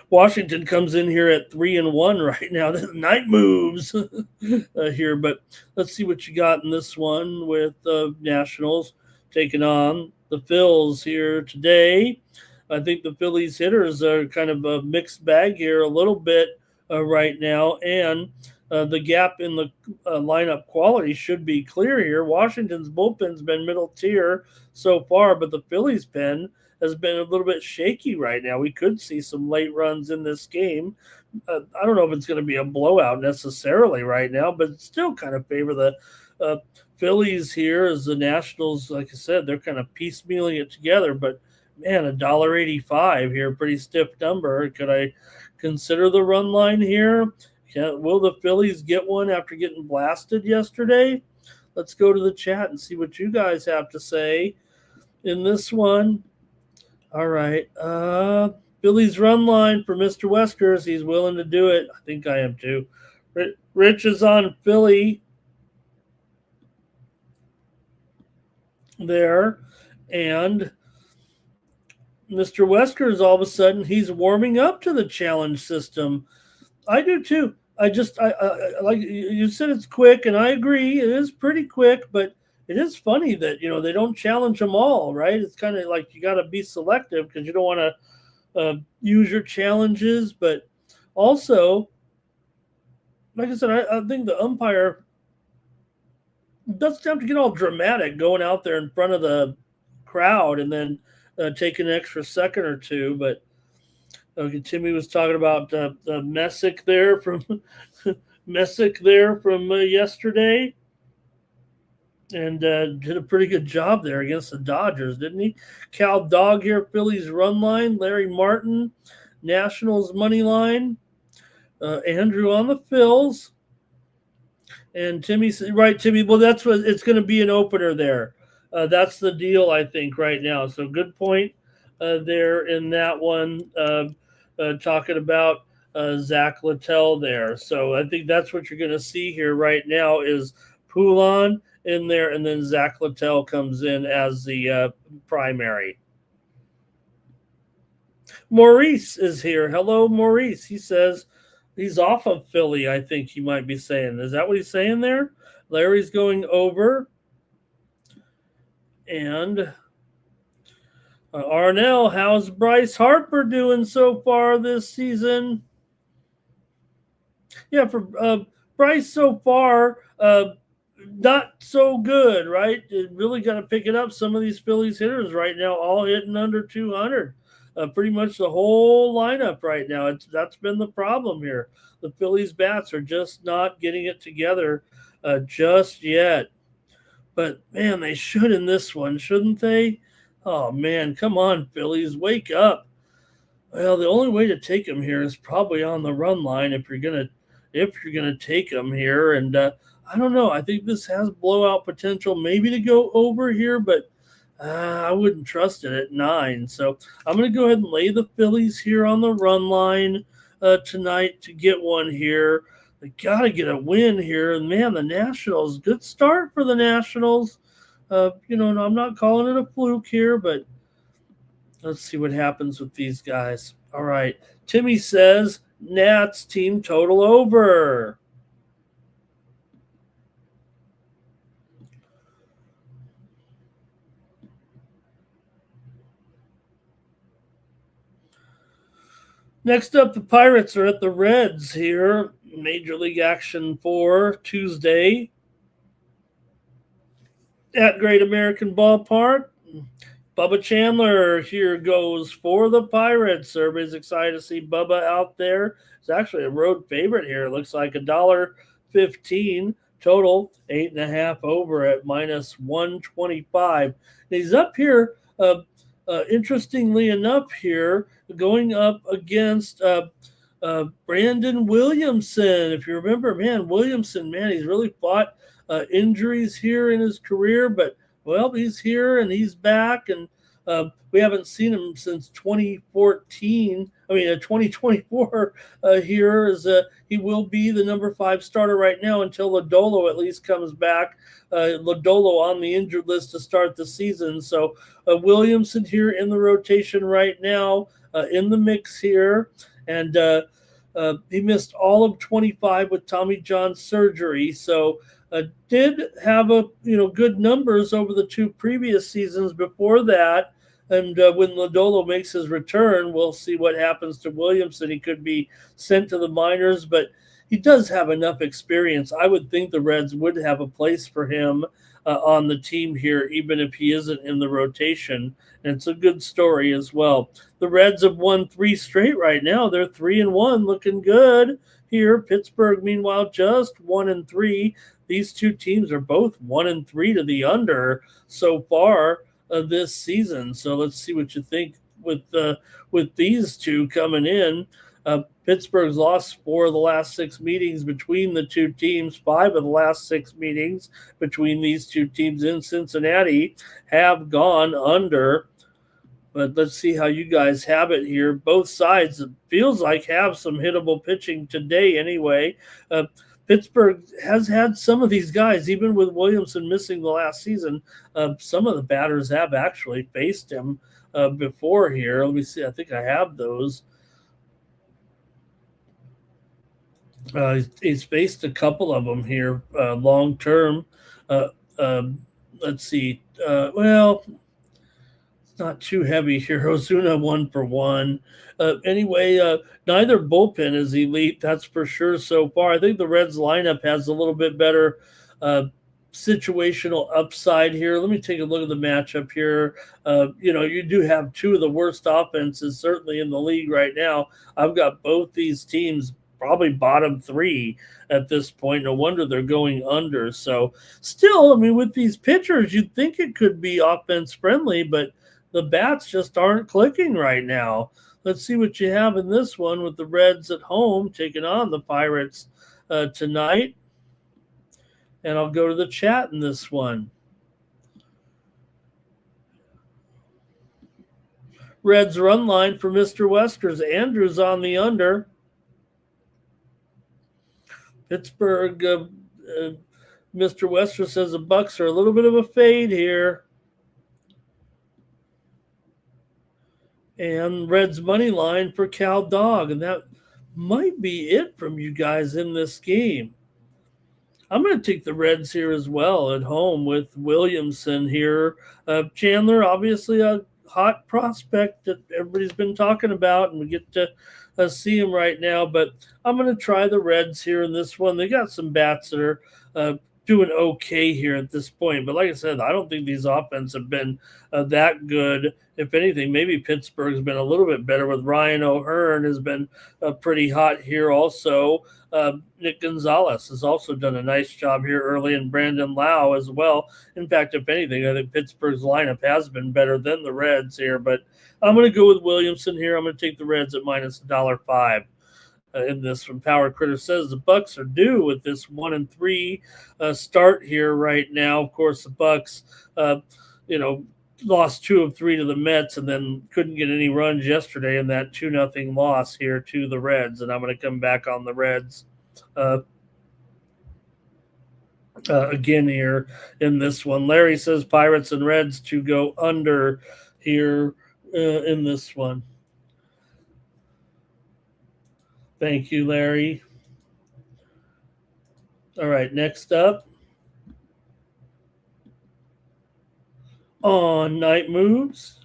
A: Washington comes in here at 3-1 right now. The night moves here, but let's see what you got in this one with the Nationals taking on the Phils here today. I think the Phillies hitters are kind of a mixed bag here a little bit right now, and the gap in the lineup quality should be clear here. Washington's bullpen's been middle tier so far, but the Phillies pen has been a little bit shaky right now. We could see some late runs in this game. I don't know if it's going to be a blowout necessarily right now, but still kind of favor the Phillies here as the Nationals. Like I said, they're kind of piecemealing it together, but man, $1.85 here, pretty stiff number. Could I consider the run line here? Will the Phillies get one after getting blasted yesterday? Let's go to the chat and see what you guys have to say in this one. All right. Phillies run line for Mr. Weskers. He's willing to do it. I think I am too. Rich is on Philly there. And Mr. Weskers, all of a sudden, he's warming up to the challenge system. I do too. I like you said, it's quick, and I agree. It is pretty quick, but it is funny that they don't challenge them all, right? It's kind of like you got to be selective because you don't want to use your challenges, but also, like I said, I think the umpire doesn't have to get all dramatic going out there in front of the crowd and then take an extra second or two. But Timmy was talking about Messick there from yesterday, and did a pretty good job there against the Dodgers, didn't he? Cal Dog here, Phillies run line, Larry Martin, Nationals money line, Andrew on the Phils, and Timmy said, right, Timmy, well, that's what it's going to be, an opener there. That's the deal, I think, right now. So good point there in that one, talking about Zach Littell there. So I think that's what you're going to see here right now is Poulin in there, and then Zach Littell comes in as the primary. Maurice is here. Hello, Maurice. He says he's off of Philly, I think he might be saying. Is that what he's saying there? Larry's going over. And Arnell, how's Bryce Harper doing so far this season? Yeah, for Bryce so far, not so good, right? You really got to pick it up. Some of these Phillies hitters right now all hitting under 200. Pretty much the whole lineup right now. That's been the problem here. The Phillies bats are just not getting it together just yet. But, man, they should in this one, shouldn't they? Oh, man, come on, Phillies, wake up. Well, the only way to take them here is probably on the run line if you're gonna take them here. And I don't know. I think this has blowout potential maybe to go over here, but I wouldn't trust it at 9. So I'm going to go ahead and lay the Phillies here on the run line tonight to get one here. They got to get a win here. And, man, the Nationals, good start for the Nationals. I'm not calling it a fluke here, but let's see what happens with these guys. All right. Timmy says Nats team total over. Next up, the Pirates are at the Reds here. Major League Action for Tuesday at Great American Ballpark. Bubba Chandler here goes for the Pirates. Everybody's excited to see Bubba out there. It's actually a road favorite here. It looks like $1.15 total, 8.5 over at -125. He's up here. Interestingly enough, here going up against Brandon Williamson. If you remember, Williamson, he's really fought injuries here in his career, but he's here and he's back, and we haven't seen him since 2014. 2024 here is he will be the number 5 starter right now until Lodolo at least comes back. Lodolo on the injured list to start the season. So Williamson here in the rotation right now, in the mix here, and he missed all of 25 with Tommy John surgery. So did have good numbers over the 2 previous seasons before that. And when Lodolo makes his return, we'll see what happens to Williamson. He could be sent to the minors, but he does have enough experience. I would think the Reds would have a place for him on the team here, even if he isn't in the rotation. And it's a good story as well. The Reds have won 3 straight right now. They're 3-1, looking good here. Pittsburgh, meanwhile, just 1-3. These 2 teams are both 1-3 to the under so far this season. So let's see what you think with these 2 coming in. Pittsburgh's lost 4 of the last 6 meetings between the 2 teams. 5 of the last 6 meetings between these 2 teams in Cincinnati have gone under. But let's see how you guys have it here. Both sides, it feels like, have some hittable pitching today anyway. Pittsburgh has had some of these guys, even with Williamson missing the last season. Some of the batters have actually faced him before here. Let me see. I think I have those. He's faced a couple of them here long term. Uh, let's see. Well, it's not too heavy here. Ozuna 1 for 1. Anyway, neither bullpen is elite. That's for sure so far. I think the Reds lineup has a little bit better situational upside here. Let me take a look at the matchup here. You do have two of the worst offenses certainly in the league right now. I've got both these teams probably bottom three at this point. No wonder they're going under. So still, I mean, with these pitchers, you'd think it could be offense friendly, but the bats just aren't clicking right now. Let's see what you have in this one with the Reds at home taking on the Pirates tonight. And I'll go to the chat in this one. Reds run line for Mr. Westers. Andrews on the under. Pittsburgh, Mr. Wester says the Bucks are a little bit of a fade here. And Reds money line for Cal Dog. And that might be it from you guys in this game. I'm going to take the Reds here as well at home with Williamson here. Chandler, obviously a hot prospect that everybody's been talking about, and we get to see him right now. But I'm going to try the Reds here in this one. They got some bats that are doing okay here at this point. But like I said, I don't think these offenses have been that good. If anything, maybe Pittsburgh's been a little bit better with Ryan O'Hearn has been pretty hot here also. Nick Gonzalez has also done a nice job here early, and Brandon Lau as well. In fact, if anything, I think Pittsburgh's lineup has been better than the Reds here. But I'm going to go with Williamson here. I'm going to take the Reds at minus $1.05. In this from Power Critter says the Bucks are due with this 1-3 start here right now. Of course, the Bucks, lost 2 of 3 to the Mets and then couldn't get any runs yesterday in that 2-0 loss here to the Reds. And I'm going to come back on the Reds again here in this one. Larry says Pirates and Reds to go under here in this one. Thank you, Larry. All right, next up on Night Moves.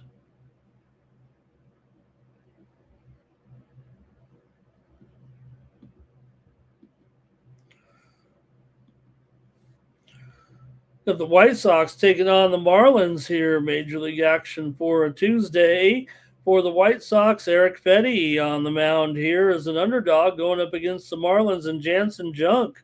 A: Got the White Sox taking on the Marlins here, Major League action for a Tuesday. For the White Sox, Eric Fetty on the mound here as an underdog going up against the Marlins and Jansen Junk.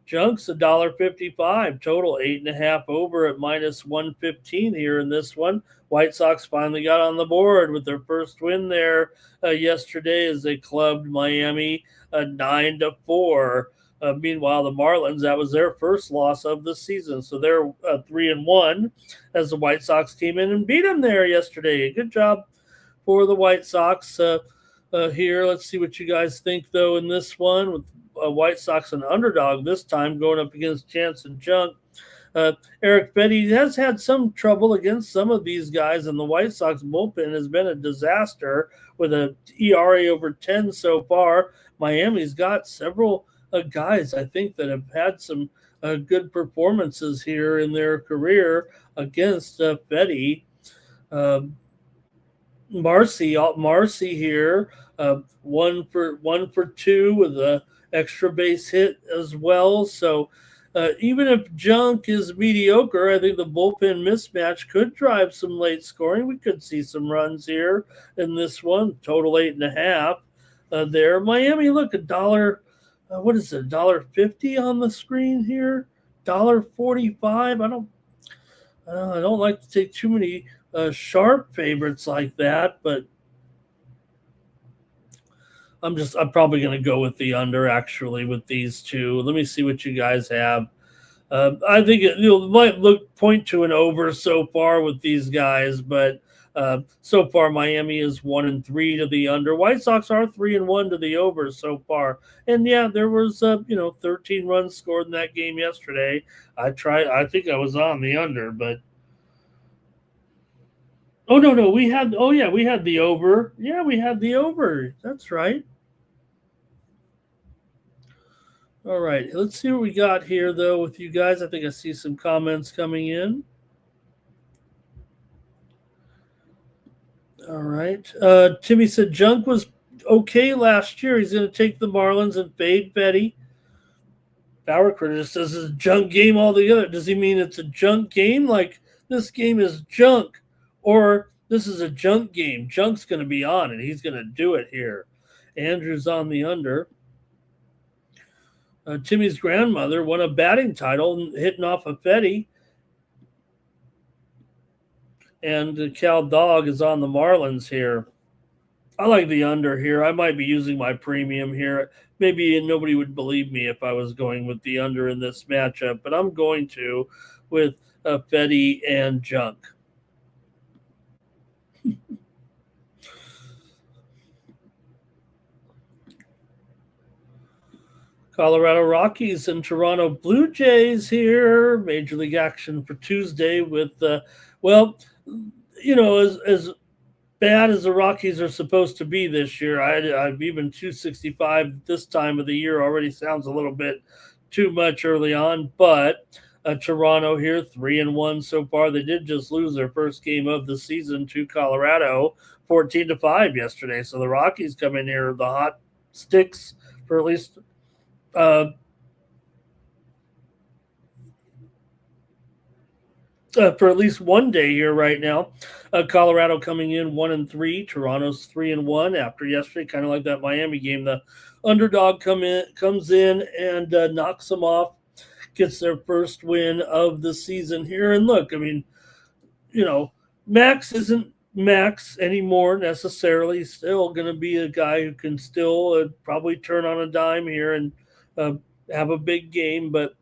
A: Junk's $1.55, total 8.5 over at minus 115 here in this one. White Sox finally got on the board with their first win there yesterday as they clubbed Miami 9-4. Meanwhile, the Marlins, that was their first loss of the season. So they're 3-1 as the White Sox came in and beat them there yesterday. Good job for the White Sox here. Let's see what you guys think, though, in this one with White Sox an underdog this time going up against Jansen Junk. Eric Betty has had some trouble against some of these guys, and the White Sox bullpen has been a disaster with an ERA over 10 so far. Miami's got several guys, I think, that have had some good performances here in their career against Betty. Marcy here, 1 for 2 with a extra base hit as well. So even if Junk is mediocre, I think the bullpen mismatch could drive some late scoring. We could see some runs here in this one. Total 8.5 there. Miami, look, $1. What is it? $1.50 on the screen here. $1.45. I don't like to take too many sharp favorites like that, but I'm probably going to go with the under actually with these two. Let me see what you guys have. I think it might point to an over so far with these guys, but So far, Miami is 1-3 to the under. White Sox are 3-1 to the over so far. And yeah, there was 13 runs scored in that game yesterday. I think I was on the under, but oh no, we had the over. Yeah, we had the over. That's right. All right, let's see what we got here though with you guys. I think I see some comments coming in. All right. Timmy said Junk was okay last year. He's going to take the Marlins and fade Betty. Power Critter says it's a junk game altogether. Does he mean it's a junk game? Like this game is junk, or this is a junk game? Junk's going to be on and he's going to do it here. Andrew's on the under. Timmy's grandmother won a batting title hitting off a Fetty. And Cal Dog is on the Marlins here. I like the under here. I might be using my premium here. Maybe nobody would believe me if I was going with the under in this matchup, but I'm going to with Fetty and Junk. Colorado Rockies and Toronto Blue Jays here. Major League action for Tuesday with, as bad as the Rockies are supposed to be this year, I've even 265 this time of the year already sounds a little bit too much early on. But Toronto here, 3-1 so far. They did just lose their first game of the season to Colorado, 14-5 yesterday. So the Rockies come in here the hot sticks for at least for at least one day here right now. Colorado coming in 1-3. Toronto's 3-1 after yesterday, kind of like that Miami game. The underdog comes in and knocks them off, gets their first win of the season here. And look, I mean, Max isn't Max anymore necessarily. He's still going to be a guy who can still probably turn on a dime here and have a big game. But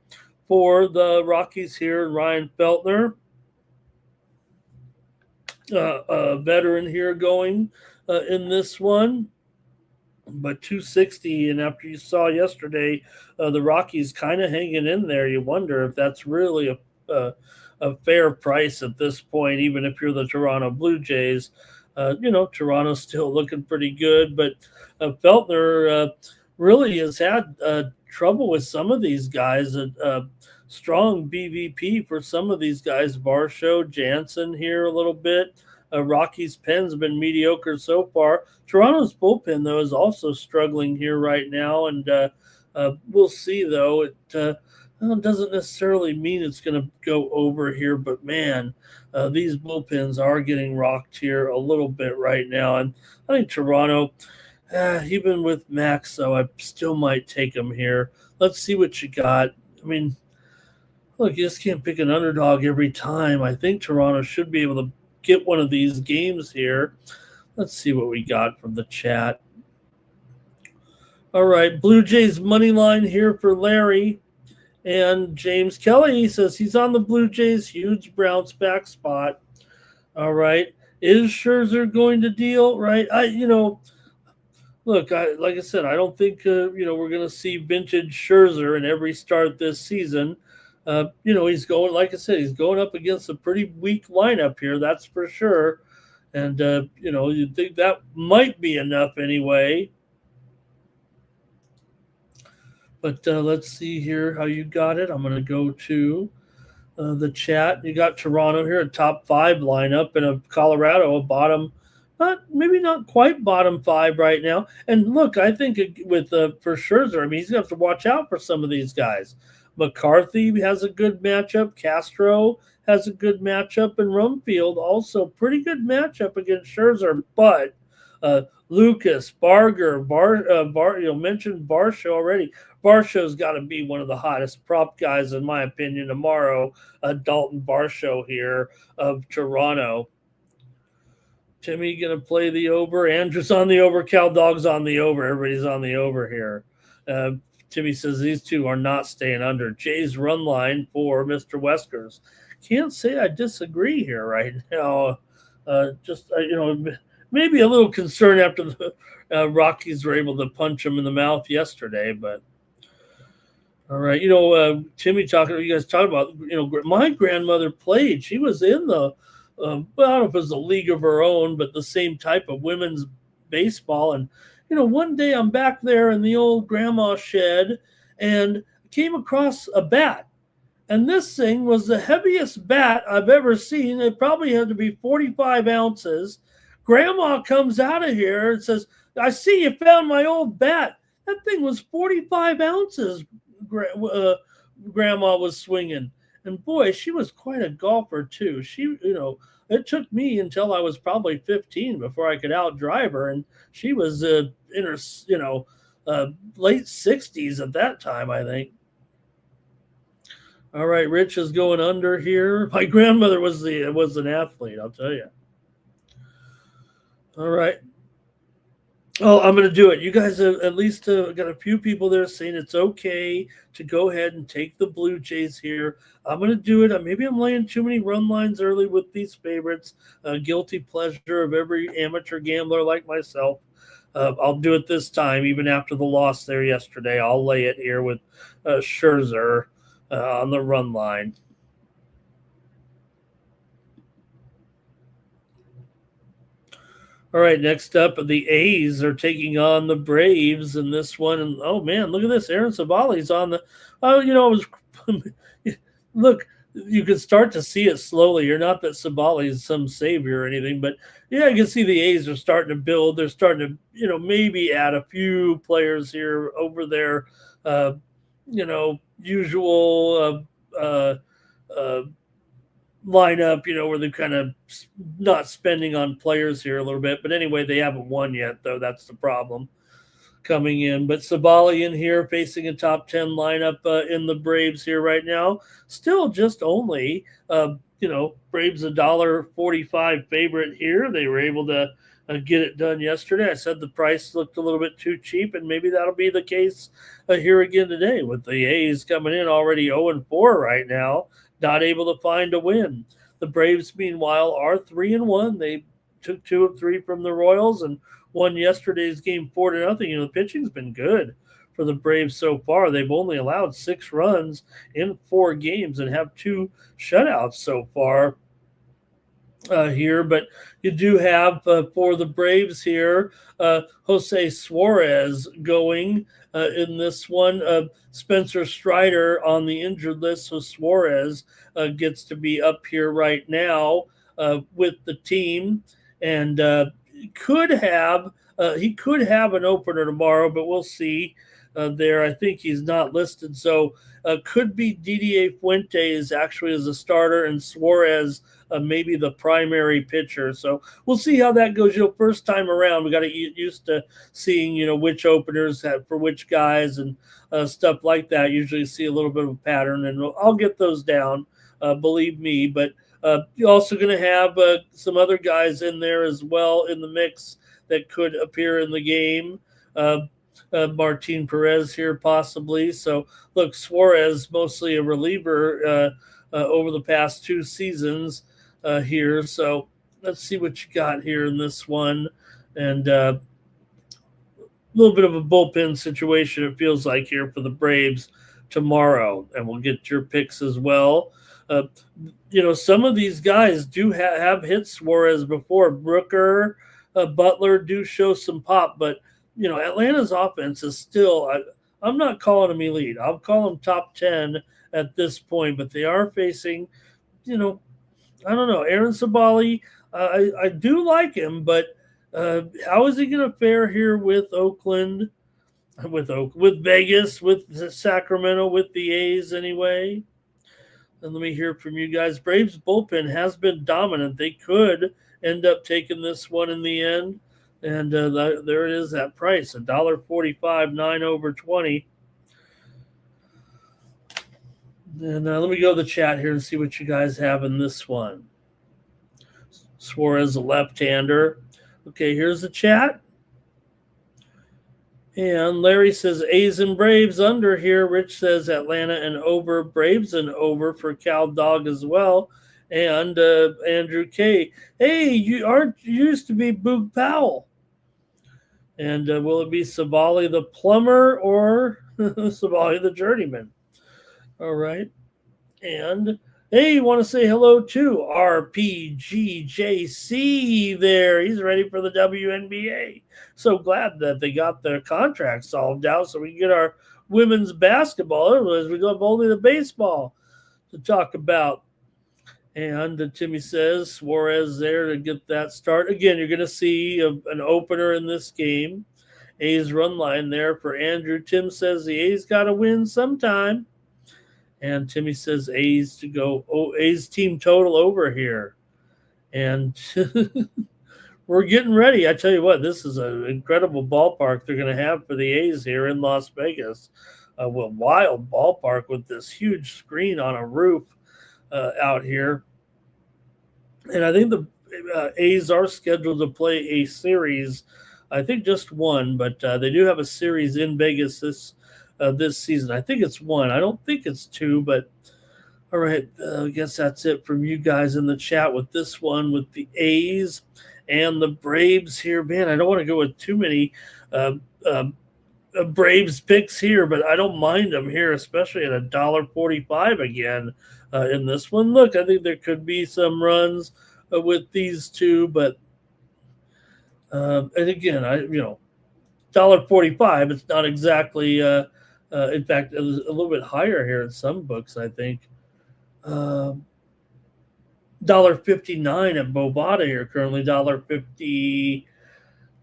A: for the Rockies here, Ryan Feltner, a veteran here going in this one, but 260. And after you saw yesterday, the Rockies kind of hanging in there, you wonder if that's really a fair price at this point, even if you're the Toronto Blue Jays. Toronto's still looking pretty good, but Feltner really has had trouble with some of these guys. Strong BVP for some of these guys. Varsho, Jansen here a little bit. Rockies' pen's been mediocre so far. Toronto's bullpen, though, is also struggling here right now, and we'll see, though. It doesn't necessarily mean it's going to go over here, but, man, these bullpens are getting rocked here a little bit right now. And I think Toronto, even with Max, though, I still might take them here. Let's see what you got. I mean, look, you just can't pick an underdog every time. I think Toronto should be able to get one of these games here. Let's see what we got from the chat. All right, Blue Jays money line here for Larry. And James Kelly says he's on the Blue Jays, huge bounce back spot. All right. Is Scherzer going to deal? Right. Look, like I said, I don't think, we're going to see vintage Scherzer in every start this season. He's going, like I said, he's going up against a pretty weak lineup here. That's for sure. And, you'd think that might be enough anyway. But let's see here how you got it. I'm going to go to the chat. You got Toronto here, a top 5 lineup, and a Colorado, a bottom, maybe not quite bottom 5 right now. And look, I think with for Scherzer, I mean, he's going to have to watch out for some of these guys. McCarthy has a good matchup. Castro has a good matchup. And Rumfield also pretty good matchup against Scherzer. But Lucas, Barger, mentioned Varsho already. Varsho's got to be one of the hottest prop guys, in my opinion, tomorrow. Dalton Varsho here of Toronto. Timmy going to play the over. Andrew's on the over. Cal Dog's on the over. Everybody's on the over here. Timmy says these two are not staying under. Jay's run line for Mr. Weskers. Can't say I disagree here right now. Maybe a little concern after the Rockies were able to punch him in the mouth yesterday. But all right, Timmy you guys talking about, my grandmother played. She was in well, I don't know if it was a league of her own, but the same type of women's baseball. And, one day I'm back there in the old grandma shed and came across a bat. And this thing was the heaviest bat I've ever seen. It probably had to be 45 ounces. Grandma comes out of here and says, I see you found my old bat. That thing was 45 ounces, Grandma was swinging. And boy, she was quite a golfer, too. It took me until I was probably 15 before I could outdrive her. And she was in her, late 60s at that time, I think. All right, Rich is going under here. My grandmother was an athlete, I'll tell you. All right. Oh, I'm going to do it. You guys have at least got a few people there saying it's okay to go ahead and take the Blue Jays here. I'm going to do it. Maybe I'm laying too many run lines early with these favorites. Guilty pleasure of every amateur gambler like myself. I'll do it this time, even after the loss there yesterday. I'll lay it here with Scherzer on the run line. All right, next up, the A's are taking on the Braves in this one. And, oh, man, look at this. Aaron Savali's on the look, you can start to see it slowly. You're not that Savali is some savior or anything, but, yeah, you can see the A's are starting to build. They're starting to, maybe add a few players here over their, usual lineup, where they're kind of not spending on players here a little bit. But anyway, they haven't won yet, though. That's the problem coming in. But Savali in here facing a top 10 lineup in the Braves here right now. Still just only, Braves $1.45 favorite here. They were able to get it done yesterday. I said the price looked a little bit too cheap, and maybe that'll be the case here again today with the A's coming in already 0-4 right now, not able to find a win. The Braves, meanwhile, are 3-1. They took 2 of 3 from the Royals and won yesterday's game 4-0. The pitching's been good for the Braves so far. They've only allowed 6 runs in 4 games and have 2 shutouts so far here. But you do have for the Braves here Jose Suarez going in this one. Spencer Strider on the injured list, so Suarez gets to be up here right now with the team, and he could have an opener tomorrow, but we'll see. There, I think he's not listed, so could be Didier Fuentes actually as a starter, and Suarez maybe the primary pitcher. So we'll see how that goes. First time around, we got to get used to seeing which openers have for which guys and stuff like that. Usually see a little bit of a pattern, and I'll get those down, believe me. But you're also going to have some other guys in there as well in the mix that could appear in the game. Martin Perez here possibly. So look, Suarez mostly a reliever over the past 2 seasons here. So let's see what you got here in this one. And a little bit of a bullpen situation it feels like here for the Braves tomorrow. And we'll get your picks as well. Some of these guys do have hit Suarez before. Brooker, Butler do show some pop, but Atlanta's offense is still, I'm not calling them elite. I'll call them top 10 at this point, but they are facing, I don't know, Aaron Savali. I do like him, but how is he going to fare here with Oakland, with Vegas, with Sacramento, with the A's anyway? And let me hear from you guys. Braves bullpen has been dominant. They could end up taking this one in the end. And there it is, that price, $1.45, 9 over 20. And let me go to the chat here and see what you guys have in this one. Suarez, a left-hander. Okay, here's the chat. And Larry says A's and Braves under here. Rich says Atlanta and over. Braves and over for Cal Dog as well. And Andrew K. Hey, you used to be Boog Powell. And will it be Savali the plumber or Savali the journeyman? All right. And hey, you want to say hello to RPGJC there. He's ready for the WNBA. So glad that they got their contract solved out so we can get our women's basketball. Otherwise, we got only the baseball to talk about. And Timmy says Suarez there to get that start. Again, you're going to see an opener in this game. A's run line there for Andrew. Tim says the A's got to win sometime. And Timmy says A's to go. Oh, A's team total over here. And we're getting ready. I tell you what, this is an incredible ballpark they're going to have for the A's here in Las Vegas. A wild ballpark with this huge screen on a roof out here. And I think the A's are scheduled to play a series. I think just one, but they do have a series in Vegas this season. I think it's one. I don't think it's two, but all right. I guess that's it from you guys in the chat with this one with the A's and the Braves here. Man, I don't want to go with too many Braves picks here, but I don't mind them here, especially at $1.45 again in this one. Look, I think there could be some runs with these two, but and again, $1.45. It's not exactly. In fact, it was a little bit higher here in some books. I think $1.59 at Bovada here currently. $1.50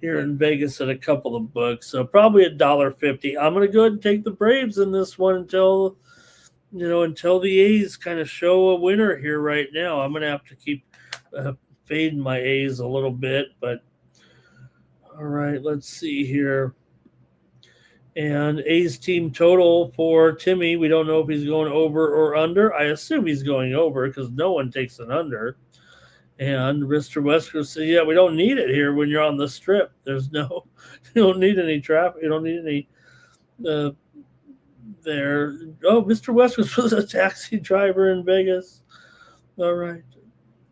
A: here in Vegas at a couple of books. So probably $1.50. I'm going to go ahead and take the Braves in this one until the A's kind of show a winner here right now. I'm going to have to keep fading my A's a little bit, but all right, let's see here. And A's team total for Timmy, we don't know if he's going over or under. I assume he's going over because no one takes an under. And Mr. Wesker said, yeah, we don't need it here when you're on the strip. You don't need any traffic. You don't need any there. Oh, Mr. Wesker was a taxi driver in Vegas. All right.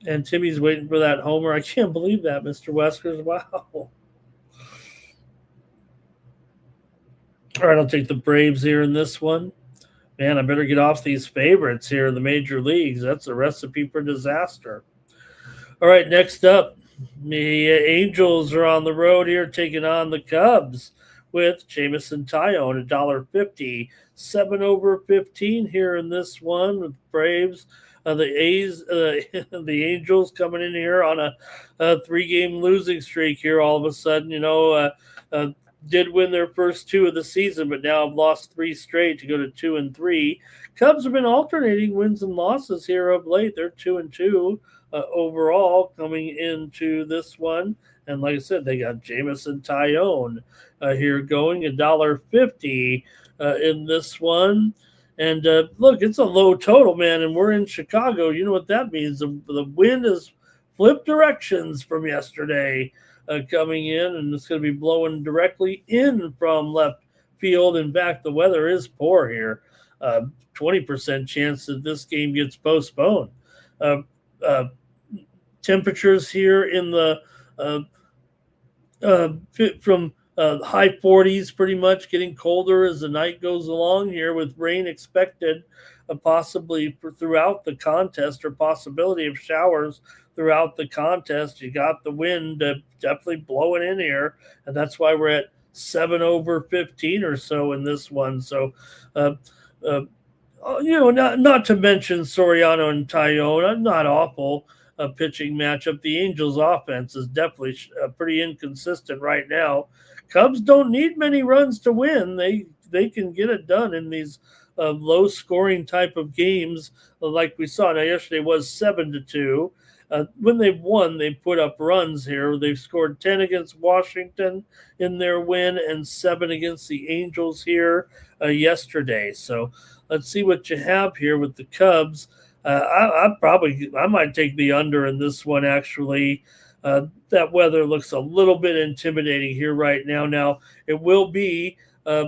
A: And Timmy's waiting for that homer. I can't believe that, Mr. Weskers. Wow. All right, I'll take the Braves here in this one. Man, I better get off these favorites here in the major leagues. That's a recipe for disaster. All right, next up, the Angels are on the road here taking on the Cubs with Jamison Tyone, $1.50. 7 over 15 here in this one with Braves. The A's, the Angels coming in here on a 3-game losing streak here all of a sudden, did win their first 2 of the season, but now have lost 3 straight to go to 2-3. Cubs have been alternating wins and losses here of late. They're 2-2 overall coming into this one. And like I said, they got Jamison Tyone here going $1.50 in this one. And look, it's a low total, man, and we're in Chicago. You know what that means. The wind has flipped directions from yesterday. Coming in, and it's going to be blowing directly in from left field. In fact, the weather is poor here. 20% chance that this game gets postponed. Temperatures here in the from high 40s, pretty much getting colder as the night goes along here, with rain expected possibly throughout the contest, or possibility of showers throughout the contest. You got the wind definitely blowing in here, and that's why we're at 7 over 15 or so in this one. So, not to mention Soriano and Tyone, not awful pitching matchup. The Angels' offense is definitely pretty inconsistent right now. Cubs don't need many runs to win. They can get it done in these low-scoring type of games, like we saw. Now, yesterday was 7-2. When they've won, they put up runs here. They've scored 10 against Washington in their win and 7 against the Angels here yesterday. So let's see what you have here with the Cubs. I might take the under in this one, actually. That weather looks a little bit intimidating here right now. Now, it will be a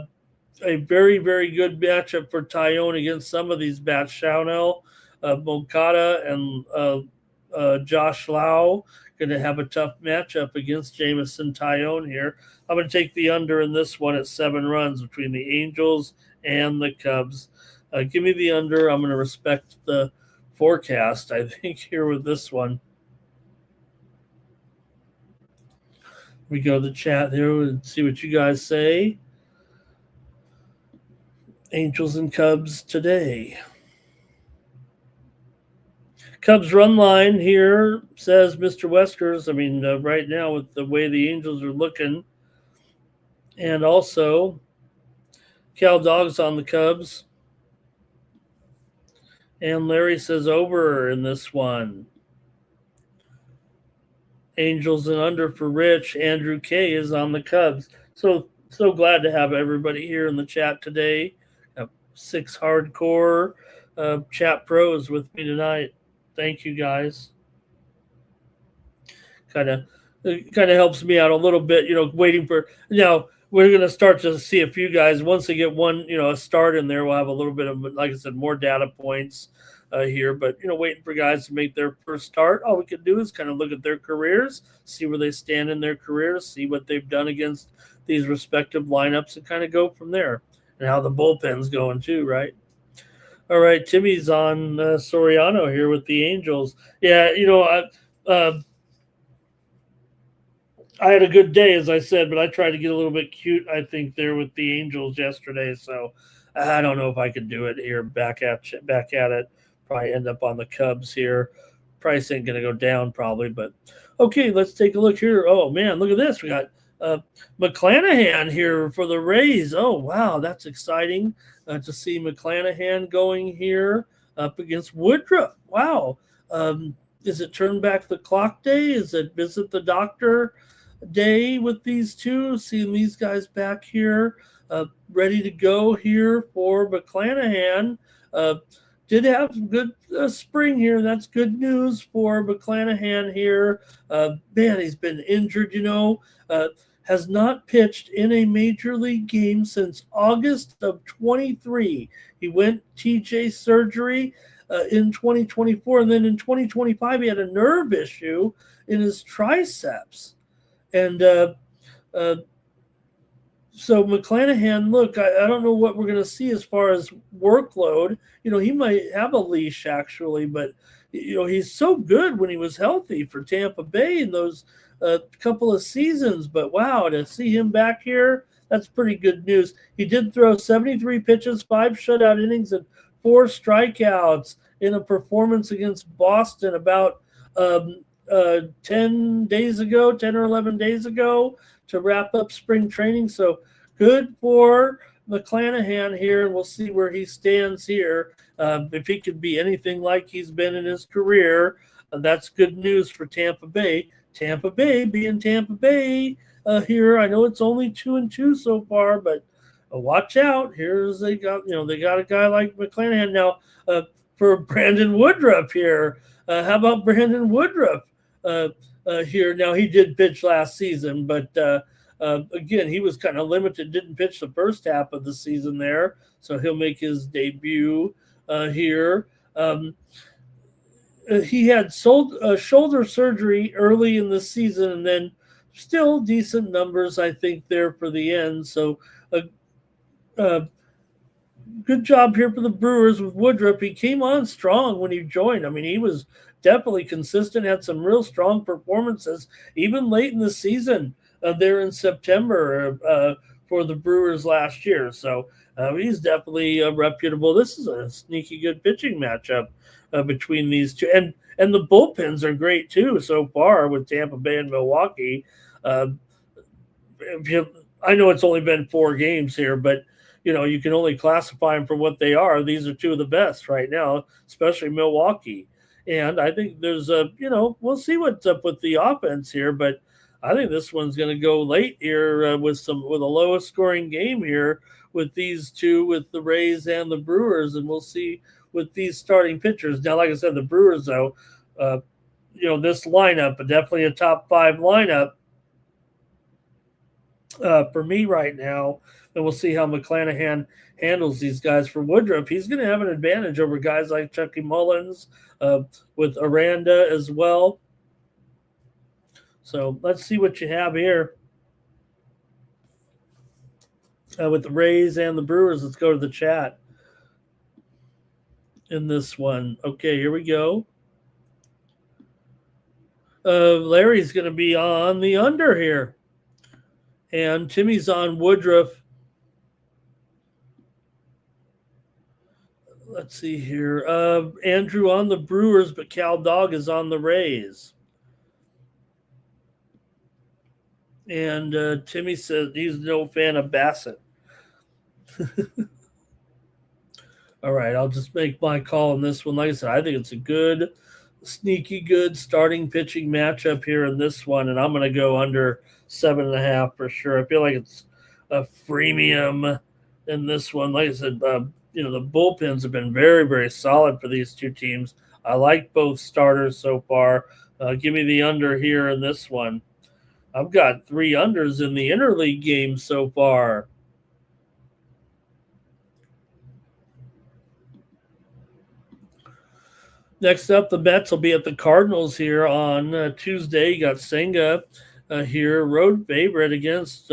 A: very, very good matchup for Tyone against some of these bats. Shawnell Moncada and Josh Lau going to have a tough matchup against Jamison Tyone here. I'm going to take the under in this one at 7 runs between the Angels and the Cubs. Give me the under. I'm going to respect the forecast, I think, here with this one. We go to the chat there and see what you guys say. Angels and Cubs today. Cubs run line here, says Mr. Weskers. I mean, right now with the way the Angels are looking, and also Cal Dog's on the Cubs. And Larry says over in this one. Angels and under for Rich. Andrew K is on the Cubs. So glad to have everybody here in the chat today. 6 hardcore chat pros with me tonight. Thank you guys. Kind of helps me out a little bit, waiting for now. We're going to start to see a few guys once they get one, a start in there. We'll have a little bit of, like I said, more data points here, but waiting for guys to make their first start. All we can do is kind of look at their careers, see where they stand in their careers, see what they've done against these respective lineups, and kind of go from there. And how the bullpen's going too, right? All right, Timmy's on Soriano here with the Angels. Yeah, I had a good day, as I said, but I tried to get a little bit cute, I think, there with the Angels yesterday. So I don't know if I could do it here. Back at it. Probably end up on the Cubs here. Price ain't going to go down probably, but okay, let's take a look here. Oh, man, look at this. We got McClanahan here for the Rays. Oh, wow, that's exciting to see McClanahan going here up against Woodruff. Wow. Is it turn back the clock day? Is it visit the doctor day with these two? Seeing these guys back here ready to go here for McClanahan. Did have some good spring here. That's good news for McClanahan here. Man, he's been injured, has not pitched in a major league game since August of 23. He went TJ surgery in 2024, and then in 2025 he had a nerve issue in his triceps. And so McClanahan, look, I don't know what we're going to see as far as workload. He might have a leash actually, but he's so good when he was healthy for Tampa Bay in those couple of seasons. But wow, to see him back here, that's pretty good news. He did throw 73 pitches, 5 shutout innings, and 4 strikeouts in a performance against Boston about 10 or 11 days ago to wrap up spring training. So good for McClanahan here, and we'll see where he stands here. If he could be anything like he's been in his career, that's good news for Tampa Bay. Tampa Bay being Tampa Bay here. I know it's only 2-2 so far, but watch out. They got a guy like McClanahan now for Brandon Woodruff here. How about Brandon Woodruff here? Now he did pitch last season, but again, he was kind of limited. Didn't pitch the first half of the season there, so he'll make his debut here. He had shoulder surgery early in the season, and then still decent numbers, I think, there for the end. So good job here for the Brewers with Woodruff. He came on strong when he joined. I mean, he was definitely consistent, had some real strong performances, even late in the season there in September for the Brewers last year. So he's definitely reputable. This is a sneaky good pitching matchup between these two. And the bullpens are great, too, so far with Tampa Bay and Milwaukee. I know it's only been 4 games here, but you can only classify them for what they are. These are 2 of the bbest right now, especially Milwaukee. And I think there's we'll see what's up with the offense here, but I think this one's going to go late here with a lowest scoring game here with these 2, with the Rays and the Brewers, and we'll see with these starting pitchers. Now, like I said, the Brewers, though, this lineup, definitely a top 5 lineup. For me right now, and we'll see how McClanahan handles these guys. For Woodruff, he's going to have an advantage over guys like Chucky Mullins, uh, with Aranda as well. So let's see what you have here with the Rays and the Brewers. Let's go to the chat in this one. Okay, here we go. Larry's going to be on the under here, and Timmy's on Woodruff. Let's see here. Andrew on the Brewers, but Cal Dog is on the Rays. And Timmy says he's no fan of Bassett. All right, I'll just make my call on this one. Like I said, I think it's a good, sneaky good starting pitching matchup here in this one, and I'm going to go under 7.5 for sure. I feel like it's a freemium in this one. Like I said, the bullpens have been very, very solid for these two teams. I like both starters so far. Give me the under here in this one. I've got 3 unders in the interleague game so far. Next up, the Mets will be at the Cardinals here on Tuesday. You got Senga here, road favorite against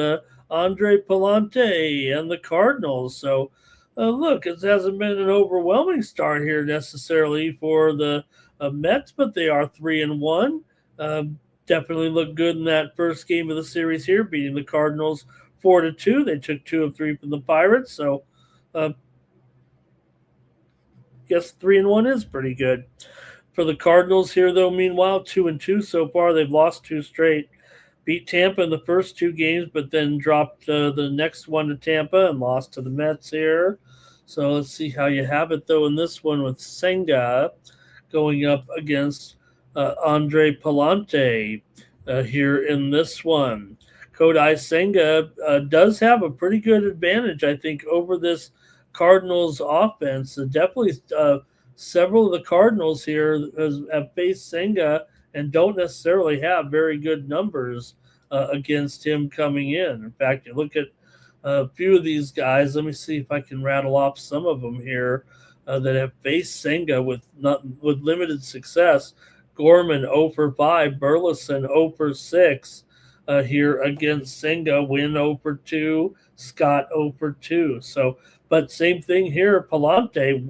A: Andre Palante and the Cardinals. So, look, it hasn't been an overwhelming start here necessarily for the Mets, but they are 3-1. Definitely looked good in that first game of the series here, beating the Cardinals 4-2. They took 2 of 3 from the Pirates. So, guess 3-1 is pretty good. For the Cardinals here, though, meanwhile, 2-2 so far. They've lost 2 straight. Beat Tampa in the first 2 games, but then dropped the next one to Tampa and lost to the Mets here. So let's see how you have it, though, in this one with Senga going up against Andre Palante here in this one. Kodai Senga does have a pretty good advantage, I think, over this Cardinals offense. Definitely several of the Cardinals here have faced Senga and don't necessarily have very good numbers against him coming in. In fact, you look at a few of these guys. Let me see if I can rattle off some of them here that have faced Senga with limited success. Gorman 0 for 5, Burleson 0 for 6 here against Senga, Win 0 for 2, Scott 0 for 2. So, but same thing here, Palante,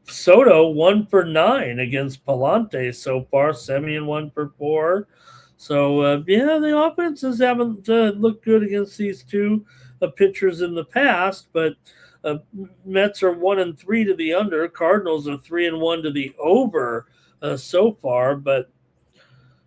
A: Soto 1 for 9 against Palante so far, Semien 1 for 4. So, the offenses haven't looked good against these two pitchers in the past, but Mets are 1-3 to the under. Cardinals are 3-1 to the over so far, but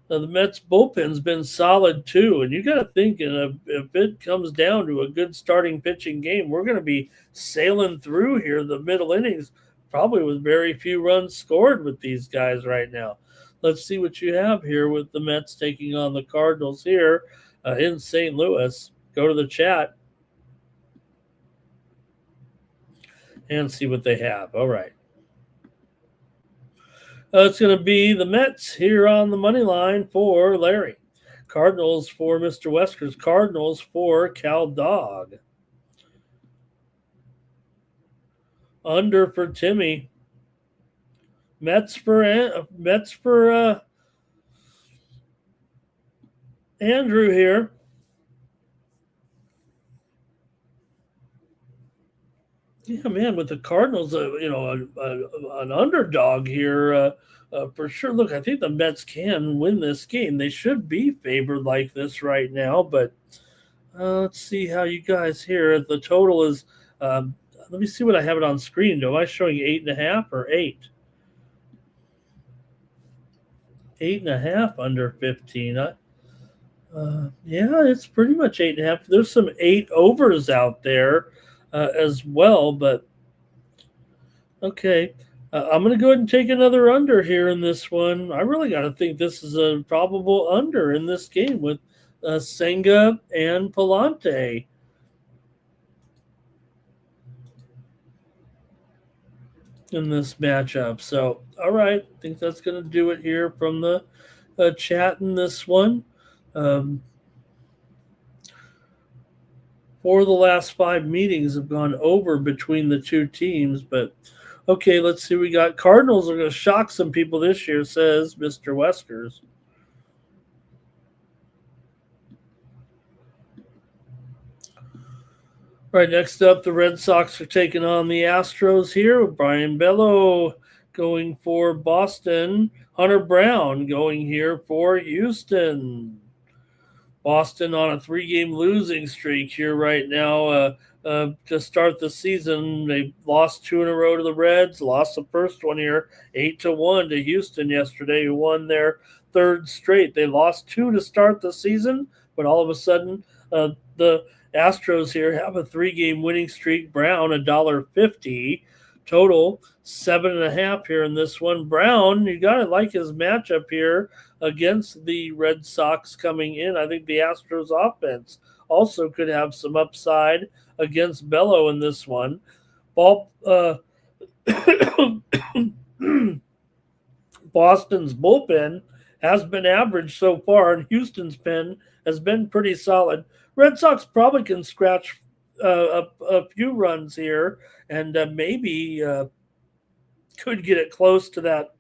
A: the Mets bullpen's been solid too. And you got to think, if it comes down to a good starting pitching game, we're going to be sailing through here the middle innings, probably with very few runs scored with these guys right now. Let's see what you have here with the Mets taking on the Cardinals here in St. Louis. Go to the chat and see what they have. All right. It's going to be the Mets here on the money line for Larry. Cardinals for Mr. Weskers. Cardinals for Cal Dog. Under for Timmy. Mets for Andrew here. Yeah, man, with the Cardinals, an underdog here for sure. Look, I think the Mets can win this game. They should be favored like this right now, but let's see how you guys here. The total is, let me see what I have it on screen. Am I showing 8.5 or 8? 8.5 under 15. Yeah, it's pretty much 8.5. There's some 8 overs out there as well, but okay. I'm going to go ahead and take another under here in this one. I really got to think this is a probable under in this game with Senga and Palante. In this matchup. So, all right. I think that's going to do it here from the chat in this one. 4 of the last 5 meetings have gone over between the two teams. But okay, let's see. We got Cardinals are going to shock some people this year, says Mr. Westers. Right, next up, the Red Sox are taking on the Astros here with Brian Bello going for Boston. Hunter Brown going here for Houston. Boston on a 3-game losing streak here right now to start the season. They lost 2 in a row to the Reds, lost the first one here 8-1 to Houston yesterday, who won their third straight. They lost 2 to start the season, but all of a sudden the Astros here have a 3-game winning streak. Brown $1.50 total, 7.5 here in this one. Brown, you gotta like his matchup here against the Red Sox coming in. I think the Astros offense also could have some upside against Bello in this one. Boston's bullpen has been average so far, and Houston's pen has been pretty solid. Red Sox probably can scratch a few runs here, and maybe could get it close to that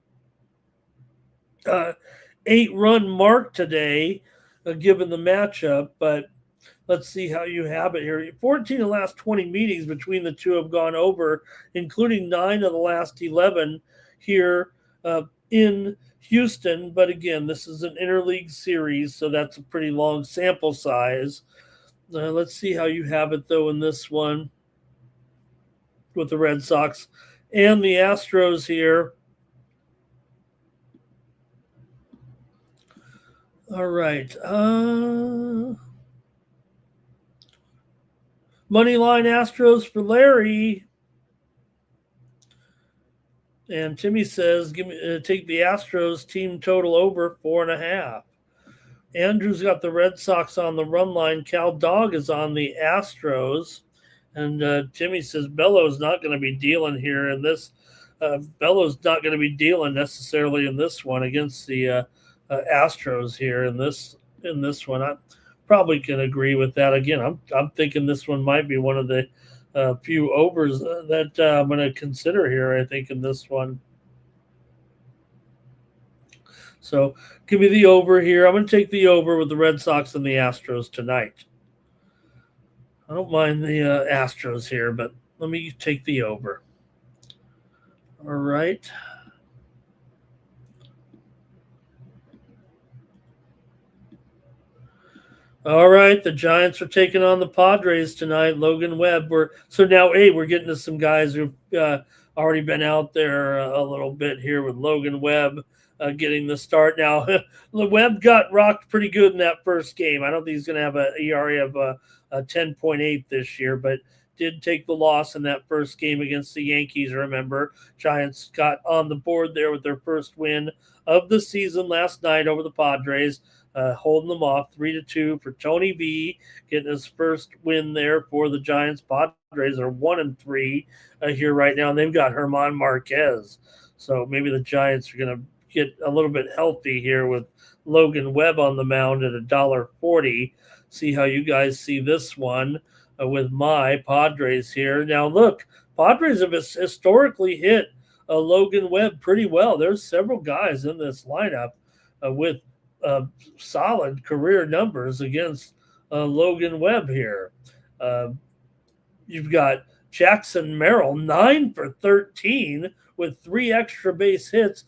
A: 8-run mark today, given the matchup. But let's see how you have it here. 14 of the last 20 meetings between the two have gone over, including 9 of the last 11 here in Houston. But again, this is an interleague series, so that's a pretty long sample size. Let's see how you have it, though, in this one with the Red Sox and the Astros here. All right. Moneyline Astros for Larry. And Timmy says, "Give me take the Astros team total over 4.5." Andrew's got the Red Sox on the run line. Cal Dog is on the Astros. And Timmy says Bello's not going to be dealing here in this. Bello's not going to be dealing necessarily in this one against the Astros here in this one. I probably can agree with that. Again, I'm thinking this one might be one of the few overs that I'm going to consider here, I think, in this one. So give me the over here. I'm going to take the over with the Red Sox and the Astros tonight. I don't mind the Astros here, but let me take the over. All right. All right, the Giants are taking on the Padres tonight. Logan Webb. We're getting to some guys who've already been out there a little bit here with Logan Webb getting the start. Now, Webb got rocked pretty good in that first game. I don't think he's going to have an ERA of a 10.8 this year, but did take the loss in that first game against the Yankees. Remember, Giants got on the board there with their first win of the season last night over the Padres. Holding them off 3-2 for Tony V, getting his first win there for the Giants. Padres are 1-3 here right now, and they've got German Marquez. So maybe the Giants are going to get a little bit healthy here with Logan Webb on the mound at $1.40. See how you guys see this one with my Padres here. Now, look, Padres have historically hit Logan Webb pretty well. There's several guys in this lineup with solid career numbers against Logan Webb here. You've got Jackson Merrill, 9 for 13 with 3 extra base hits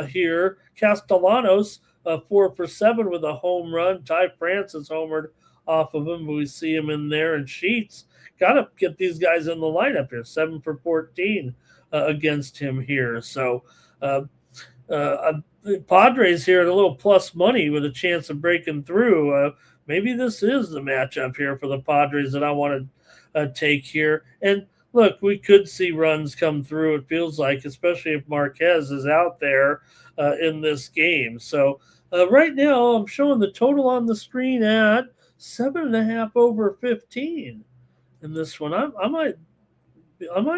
A: here. Castellanos, 4 for 7 with a home run. Ty Francis homered off of him. We see him in there. And Sheets, got to get these guys in the lineup here. 7 for 14 against him here. So the Padres here at a little plus money with a chance of breaking through. Maybe this is the matchup here for the Padres that I want to take here. And look, we could see runs come through, it feels like, especially if Marquez is out there in this game. So right now I'm showing the total on the screen at 7.5 over 15 in this one. I might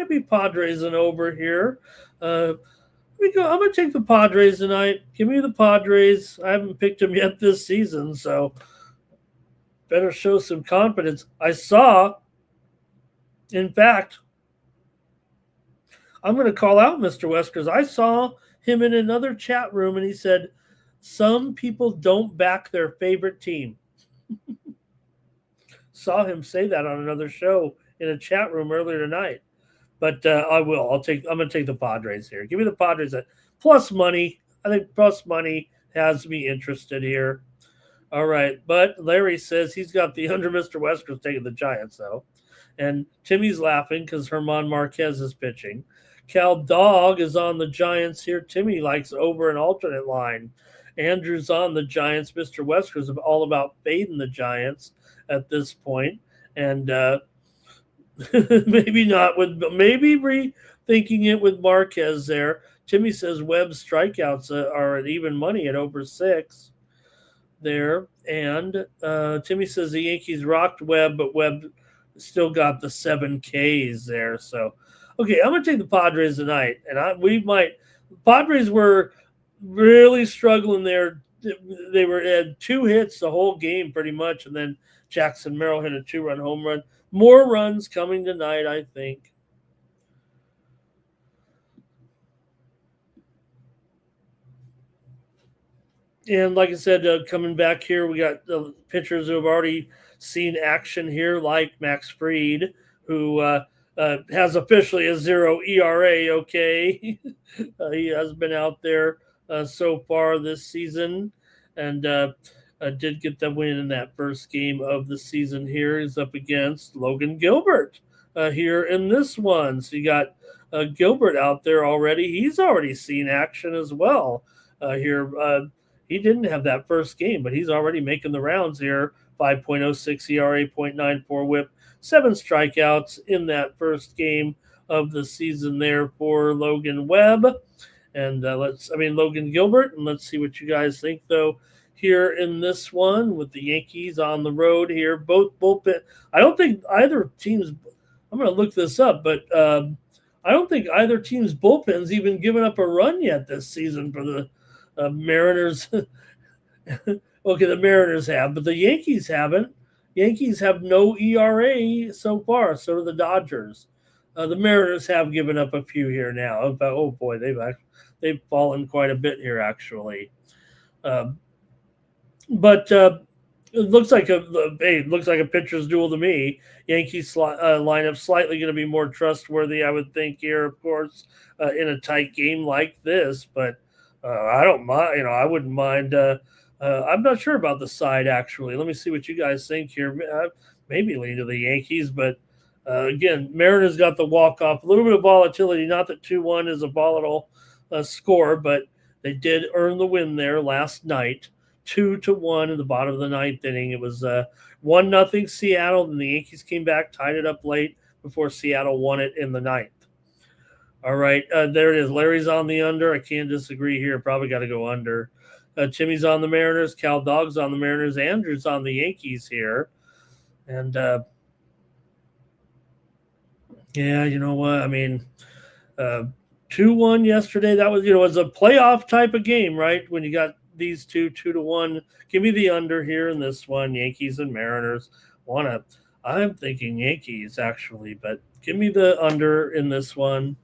A: be Padres and over here. I'm going to take the Padres tonight. Give me the Padres. I haven't picked them yet this season, so Better show some confidence. I saw, in fact, I'm going to call out Mr. West because I saw him in another chat room and he said, some people don't back their favorite team. Saw him say that on another show in a chat room earlier tonight. But I will. I'm going to take the Padres here. Give me the Padres at plus money. I think plus money has me interested here. All right. But Larry says he's got the under. Mr. Wesker's taking the Giants, though. And Timmy's laughing because Herman Marquez is pitching. Cal Dog is on the Giants here. Timmy likes over an alternate line. Andrew's on the Giants. Mr. Wesker's all about fading the Giants at this point. And maybe not with, maybe rethinking it with Marquez there. Timmy says Webb's strikeouts are at even money at over 6 there. And Timmy says the Yankees rocked Webb, but Webb still got the 7 Ks there. So, okay, I'm going to take the Padres tonight. And we might – Padres were really struggling there. They had 2 hits the whole game pretty much, and then Jackson Merrill hit a 2-run home run. More runs coming tonight, I think. And like I said, coming back here, we got the pitchers who have already seen action here, like Max Fried, who has officially a 0 ERA, okay? He has been out there so far this season and did get the win in that first game of the season here. He's up against Logan Gilbert here in this one. So you got Gilbert out there already. He's already seen action as well here. He didn't have that first game, but he's already making the rounds here. 5.06 ERA, 0.94 whip, 7 strikeouts in that first game of the season there for Logan Webb. And Logan Gilbert. And let's see what you guys think, though, here in this one with the Yankees on the road here. Both bullpen. I don't think either team's – I'm going to look this up, but I don't think either team's bullpen's even given up a run yet this season for the Mariners. Okay, the Mariners have, but the Yankees haven't. Yankees have no ERA so far. So do the Dodgers. The Mariners have given up a few here now. But oh boy, they've fallen quite a bit here actually. But it looks like a pitcher's duel to me. Yankees lineup slightly going to be more trustworthy, I would think here, of course, in a tight game like this. But I don't mind. I wouldn't mind. I'm not sure about the side actually. Let me see what you guys think here. Maybe lean to the Yankees, but again, Mariners got the walk off. A little bit of volatility. Not that 2-1 is a volatile score, but they did earn the win there last night. 2-1 in the bottom of the 9th inning. It was 1-0 Seattle, and the Yankees came back, tied it up late before Seattle won it in the 9th. All right, there it is. Larry's on the under. I can't disagree here. Probably got to go under. Timmy's on the Mariners. Cal Dog's on the Mariners. Andrew's on the Yankees here. And, yeah, you know what? I mean, 2-1 yesterday. That was, was a playoff type of game, right? When you got these 2-1. Give me the under here in this one. Yankees and Mariners. I'm thinking Yankees, actually, but give me the under in this one.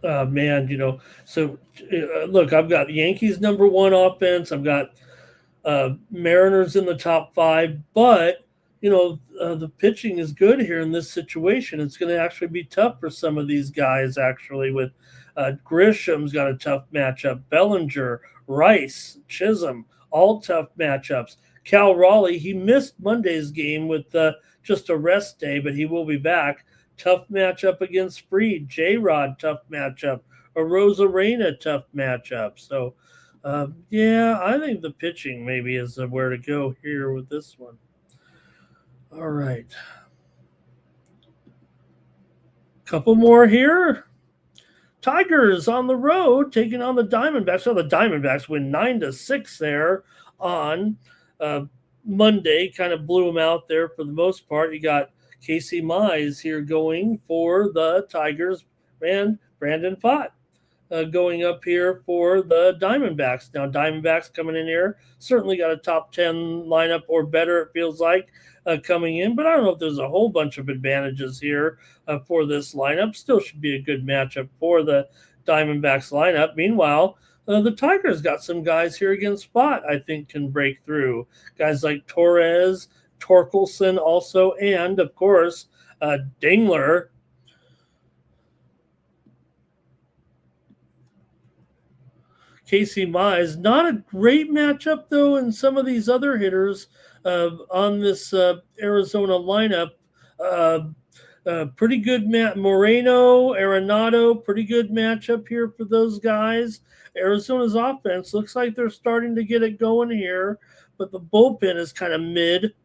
A: Man, so look, I've got Yankees number 1 offense. I've got Mariners in the top 5, but the pitching is good here in this situation. It's going to actually be tough for some of these guys, actually, with Grisham's got a tough matchup. Bellinger, Rice, Chisholm, all tough matchups. Cal Raleigh, he missed Monday's game with just a rest day, but he will be back. Tough matchup against Fried. J-Rod, tough matchup. Arozarena, tough matchup. So, I think the pitching maybe is where to go here with this one. All right. Couple more here. Tigers on the road taking on the Diamondbacks. So the Diamondbacks win 9-6 there on Monday. Kind of blew them out there for the most part. You got Casey Mize here going for the Tigers and Brandon Pfaadt. going up here for the Diamondbacks. Now, Diamondbacks coming in here certainly got a top 10 lineup or better, it feels like, coming in. But I don't know if there's a whole bunch of advantages here for this lineup. Still should be a good matchup for the Diamondbacks lineup. Meanwhile, the Tigers got some guys here against Spot I think can break through. Guys like Torres, Torkelson also, and, of course, Dingler. Casey Mize. Not a great matchup, though, in some of these other hitters on this Arizona lineup. Pretty good Moreno, Arenado, pretty good matchup here for those guys. Arizona's offense looks like they're starting to get it going here, but the bullpen is kind of mid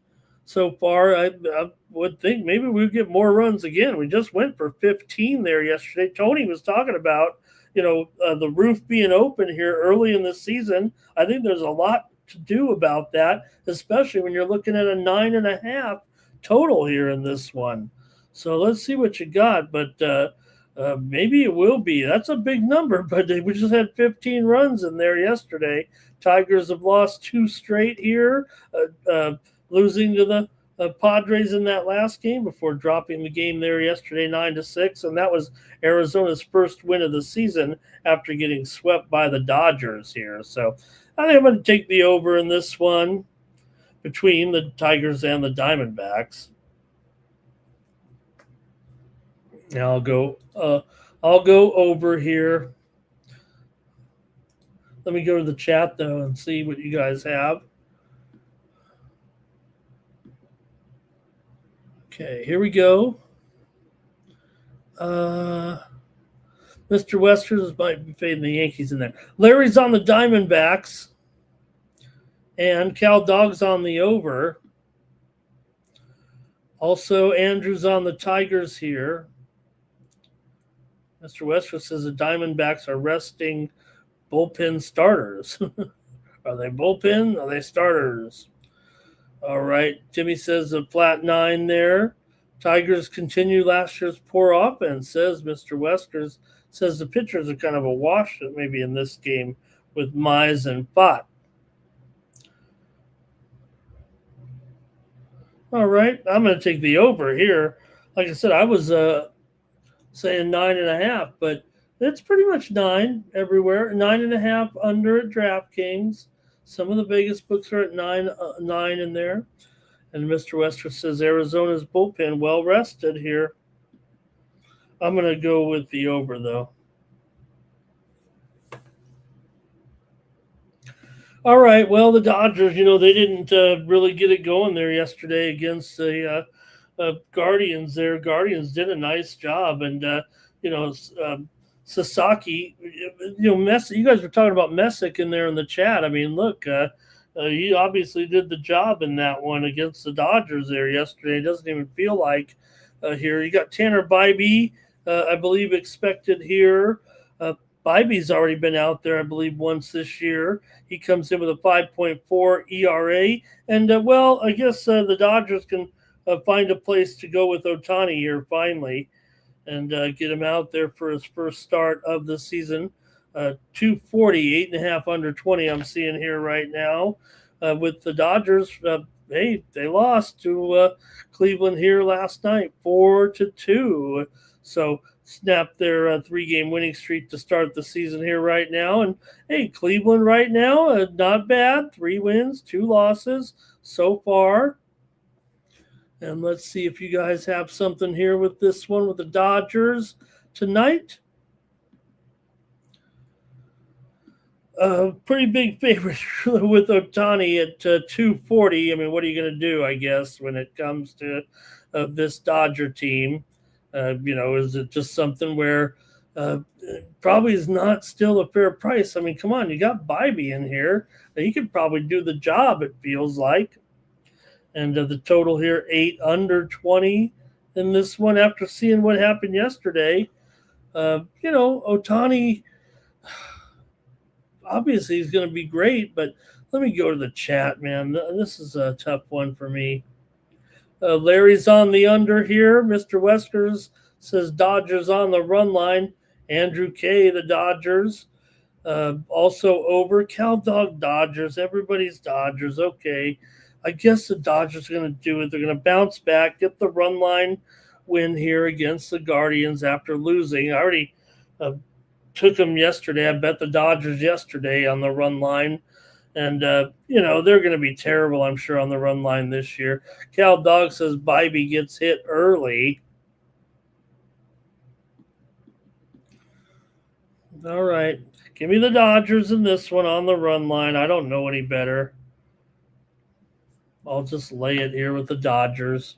A: so far. I would think maybe we'll get more runs again. We just went for 15 there yesterday. Tony was talking about the roof being open here early in the season. I think there's a lot to do about that, especially when you're looking at a 9.5 total here in this one. So let's see what you got, but maybe it will be. That's a big number, but we just had 15 runs in there yesterday. Tigers have lost 2 straight here, losing to the Padres in that last game before dropping the game there yesterday 9-6, and that was Arizona's first win of the season after getting swept by the Dodgers here. So I think I'm going to take the over in this one between the Tigers and the Diamondbacks. Now I'll go over here. Let me go to the chat though and see what you guys have. Okay, here we go. Mr. Westers might be fading the Yankees in there. Larry's on the Diamondbacks. And Cal Dog's on the over. Also, Andrew's on the Tigers here. Mr. Westers says the Diamondbacks are resting bullpen starters. Are they bullpen? Are they starters? All right. Jimmy says a flat 9 there. Tigers continue last year's poor offense, says Mr. Westers. Says the pitchers are kind of a wash maybe in this game with Mize and Fott. All right. I'm going to take the over here. Like I said, I was saying 9.5, but it's pretty much 9 everywhere. 9.5 under at DraftKings. Some of the Vegas books are at 9 in there. And Mr. Wester says Arizona's bullpen well rested here. I'm going to go with the over, though. All right, well, the Dodgers, they didn't really get it going there yesterday against the Guardians there. Guardians did a nice job, and, Sasaki, you guys were talking about Messick in there in the chat. I mean, look, he obviously did the job in that one against the Dodgers there yesterday. It doesn't even feel like here. You got Tanner Bybee, I believe, expected here. Bybee's already been out there, I believe, once this year. He comes in with a 5.4 ERA. And, I guess the Dodgers can find a place to go with Ohtani here finally and get him out there for his first start of the season. 240, 8.5 under 20 I'm seeing here right now. With the Dodgers, they lost to Cleveland here last night, 4-2. So snapped their 3-game winning streak to start the season here right now. And, hey, Cleveland right now, not bad. 3 wins, 2 losses so far. And let's see if you guys have something here with this one with the Dodgers tonight. Pretty big favorite with Ohtani at 240. I mean, what are you going to do, I guess, when it comes to this Dodger team? Is it just something where probably is not still a fair price? I mean, come on, you got Bybee in here. He could probably do the job, it feels like. And the total here, 8 under 20 in this one after seeing what happened yesterday. Ohtani, obviously he's going to be great, but let me go to the chat, man. This is a tough one for me. Larry's on the under here. Mr. Weskers says Dodgers on the run line. Andrew K., the Dodgers. Also over Cal Dog Dodgers. Everybody's Dodgers. Okay. I guess the Dodgers are going to do it. They're going to bounce back, get the run line win here against the Guardians after losing. I already uh, took them yesterday. I bet the Dodgers yesterday on the run line. And, they're going to be terrible, I'm sure, on the run line this year. Cal Dog says Bybee gets hit early. All right. Give me the Dodgers in this one on the run line. I don't know any better. I'll just lay it here with the Dodgers.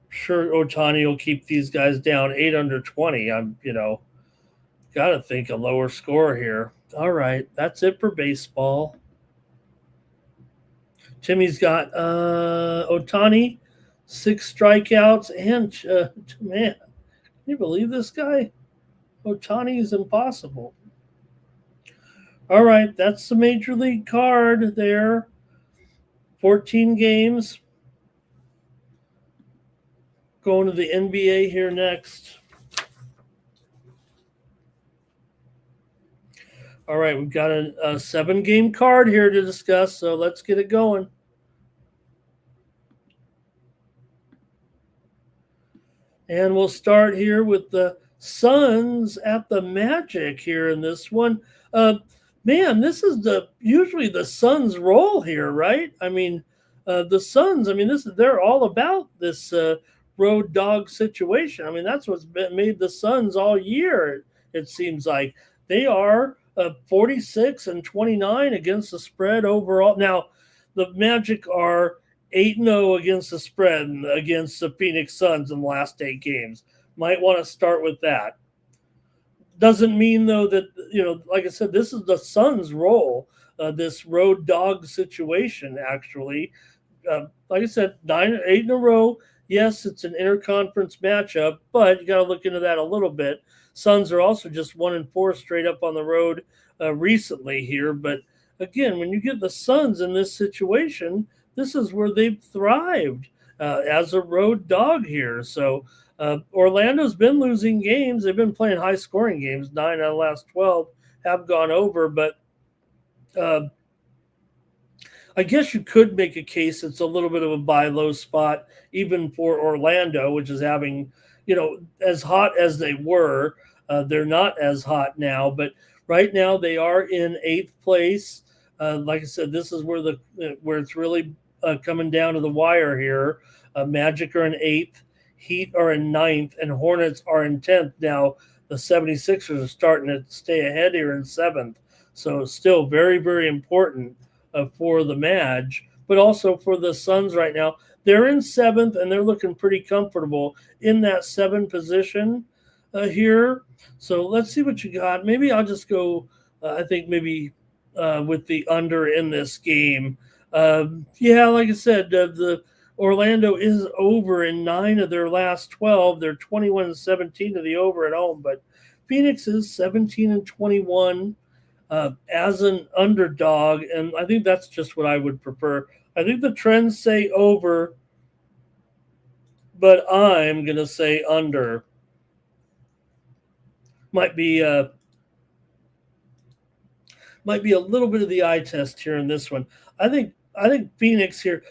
A: Sure, Ohtani will keep these guys down 8 under 20. Got to think a lower score here. All right. That's it for baseball. Timmy's got Ohtani, 6 strikeouts, and man, can you believe this guy? Ohtani is impossible. All right, that's the Major League card there. 14 games. Going to the NBA here next. All right, we've got a 7-game card here to discuss, so let's get it going. And we'll start here with the Suns at the Magic here in this one. Man, this is usually the Suns' role here, right? I mean, the Suns. I mean, they're all about this road dog situation. I mean, that's what's made the Suns all year. It seems like they are 46 and 29 against the spread overall. Now, the Magic are 8-0 against the spread against the Phoenix Suns in the last 8 games. Might want to start with that. Doesn't mean, though, that, like I said, this is the Suns' role, this road dog situation, actually. Like I said, 8 in a row. Yes, it's an interconference matchup, but you got to look into that a little bit. Suns are also just 1-4 straight up on the road recently here. But again, when you get the Suns in this situation, this is where they've thrived as a road dog here. So Orlando's been losing games. They've been playing high-scoring games. 9 out of the last 12 have gone over. But I guess you could make a case it's a little bit of a buy low spot, even for Orlando, which is having, as hot as they were. They're not as hot now. But right now they are in 8th place. Like I said, this is where it's really coming down to the wire here. Magic are in 8th. Heat are in 9th, and Hornets are in 10th. Now, the 76ers are starting to stay ahead here in 7th. So still very, very important for the Maj, but also for the Suns right now. They're in 7th, and they're looking pretty comfortable in that 7 position here. So let's see what you got. Maybe I'll just go, I think maybe with the under in this game. Like I said, the Orlando is over in 9 of their last 12. They're 21-17 to the over at home, but Phoenix is 17-21 as an underdog, and I think that's just what I would prefer. I think the trends say over, but I'm going to say under. Might be a little bit of the eye test here in this one. I think Phoenix here.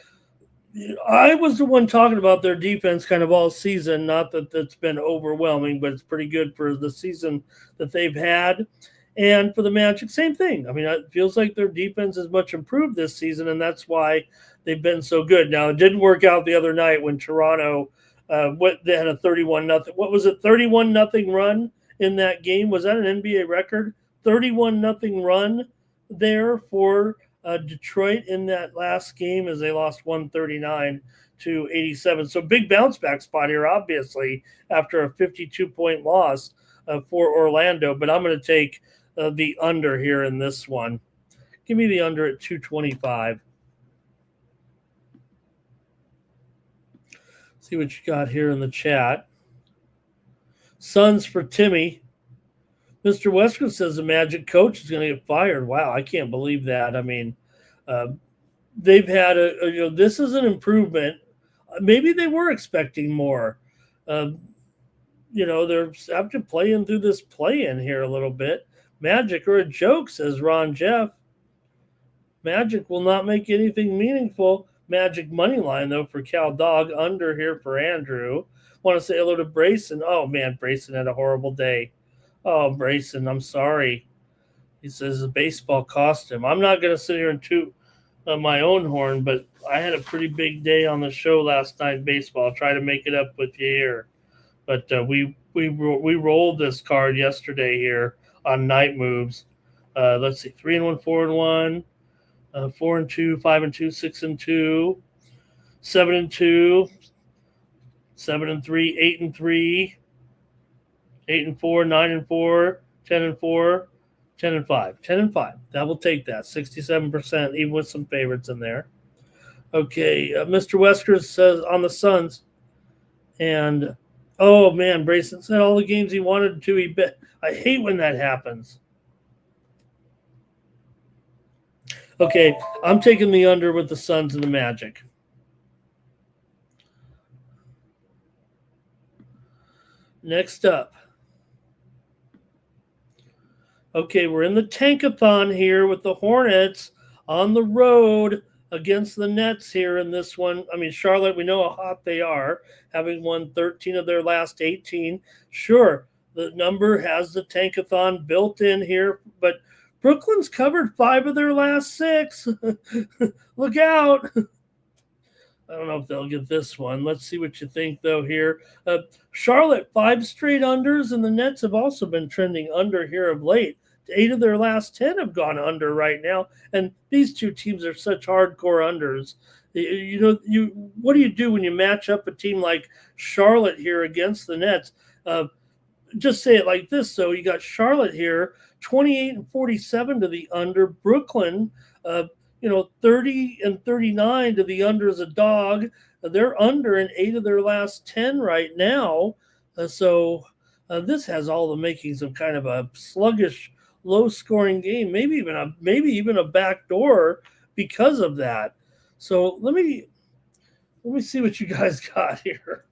A: I was the one talking about their defense kind of all season. Not that that's been overwhelming, but it's pretty good for the season that they've had. And for the Magic, same thing. I mean, it feels like their defense is much improved this season, and that's why they've been so good. Now, it didn't work out the other night when Toronto they had a 31-0. What was it, 31-0 run in that game? Was that an NBA record? 31-0 run there for Detroit in that last game as they lost 139-87. So big bounce back spot here, obviously, after a 52-point loss for Orlando. But I'm going to take the under here in this one. Give me the under at 225. See what you got here in the chat. Suns for Timmy. Mr. Westwood says the Magic coach is going to get fired. Wow, I can't believe that. I mean, they've had this is an improvement. Maybe they were expecting more. they're after playing through this play-in here a little bit. Magic or a joke, says Ron Jeff. Magic will not make anything meaningful. Magic money line, though, for Cal Dog. Under here for Andrew. Want to say hello to Brayson. Oh, man, Brayson had a horrible day. Oh, Brayson, I'm sorry. He says the baseball cost him. I'm not going to sit here and toot my own horn, but I had a pretty big day on the show last night in baseball. I'll try to make it up with you here. But we rolled this card yesterday here on Night Moves. Let's see, 3-1, 4-1, 4-2, 5-2, 6-2, 7-2, 7-3, 8-3, 8-4, 9-4, 10-4, 10-5, 10-5. That will take that 67%, even with some favorites in there. Okay, Mr. Wesker says on the Suns, and oh man, Brayson said all the games he wanted to. He bet. I hate when that happens. Okay, I'm taking the under with the Suns and the Magic. Next up. Okay, we're in the tankathon here with the Hornets on the road against the Nets here in this one. I mean, Charlotte, we know how hot they are, having won 13 of their last 18. Sure, the number has the tankathon built in here, but Brooklyn's covered 5 of their last 6. Look out. I don't know if they'll get this one. Let's see what you think, though, here. Charlotte, 5 straight unders, and the Nets have also been trending under here of late. 8 of their last 10 have gone under right now, and these two teams are such hardcore unders. What do you do when you match up a team like Charlotte here against the Nets? Just say it like this, though. You got Charlotte here, 28-47 to the under. Brooklyn, 30-39 to the under as a dog. They're under in 8 of their last 10 right now. So this has all the makings of kind of a sluggish, low-scoring game, maybe even a backdoor because of that. So let me see what you guys got here.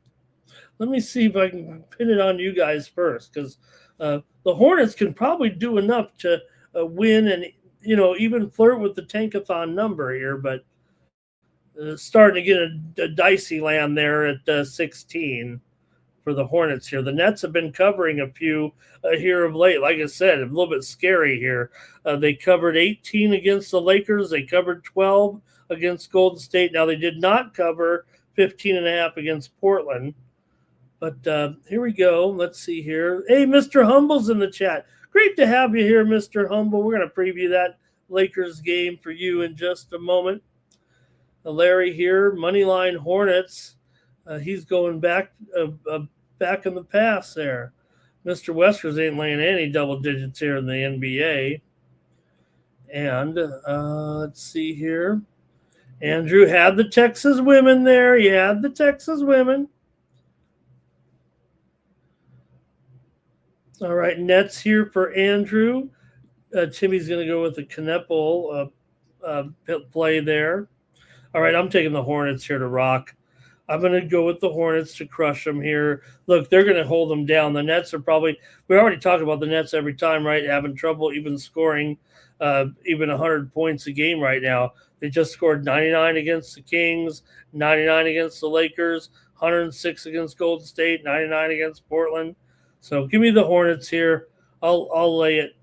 A: Let me see if I can pin it on you guys first, because the Hornets can probably do enough to win and even flirt with the tankathon number here, but starting to get a dicey land there at 16 for the Hornets here. The Nets have been covering a few here of late. Like I said, a little bit scary here. They covered 18 against the Lakers. They covered 12 against Golden State. Now, they did not cover 15.5 against Portland. But here we go. Let's see here. Hey, Mr. Humble's in the chat. Great to have you here, Mr. Humble. We're going to preview that Lakers game for you in just a moment. Larry here, Moneyline Hornets. He's going back in the past there. Mr. Weskers ain't laying any double digits here in the NBA. And let's see here. Andrew had the Texas women there. He had the Texas women. All right, Nets here for Andrew. Timmy's going to go with the Kneppel play there. All right, I'm taking the Hornets here to rock. I'm going to go with the Hornets to crush them here. Look, they're going to hold them down. The Nets are probably – we already talk about the Nets every time, right, having trouble even scoring even 100 points a game right now. They just scored 99 against the Kings, 99 against the Lakers, 106 against Golden State, 99 against Portland. So give me the Hornets here. I'll lay it.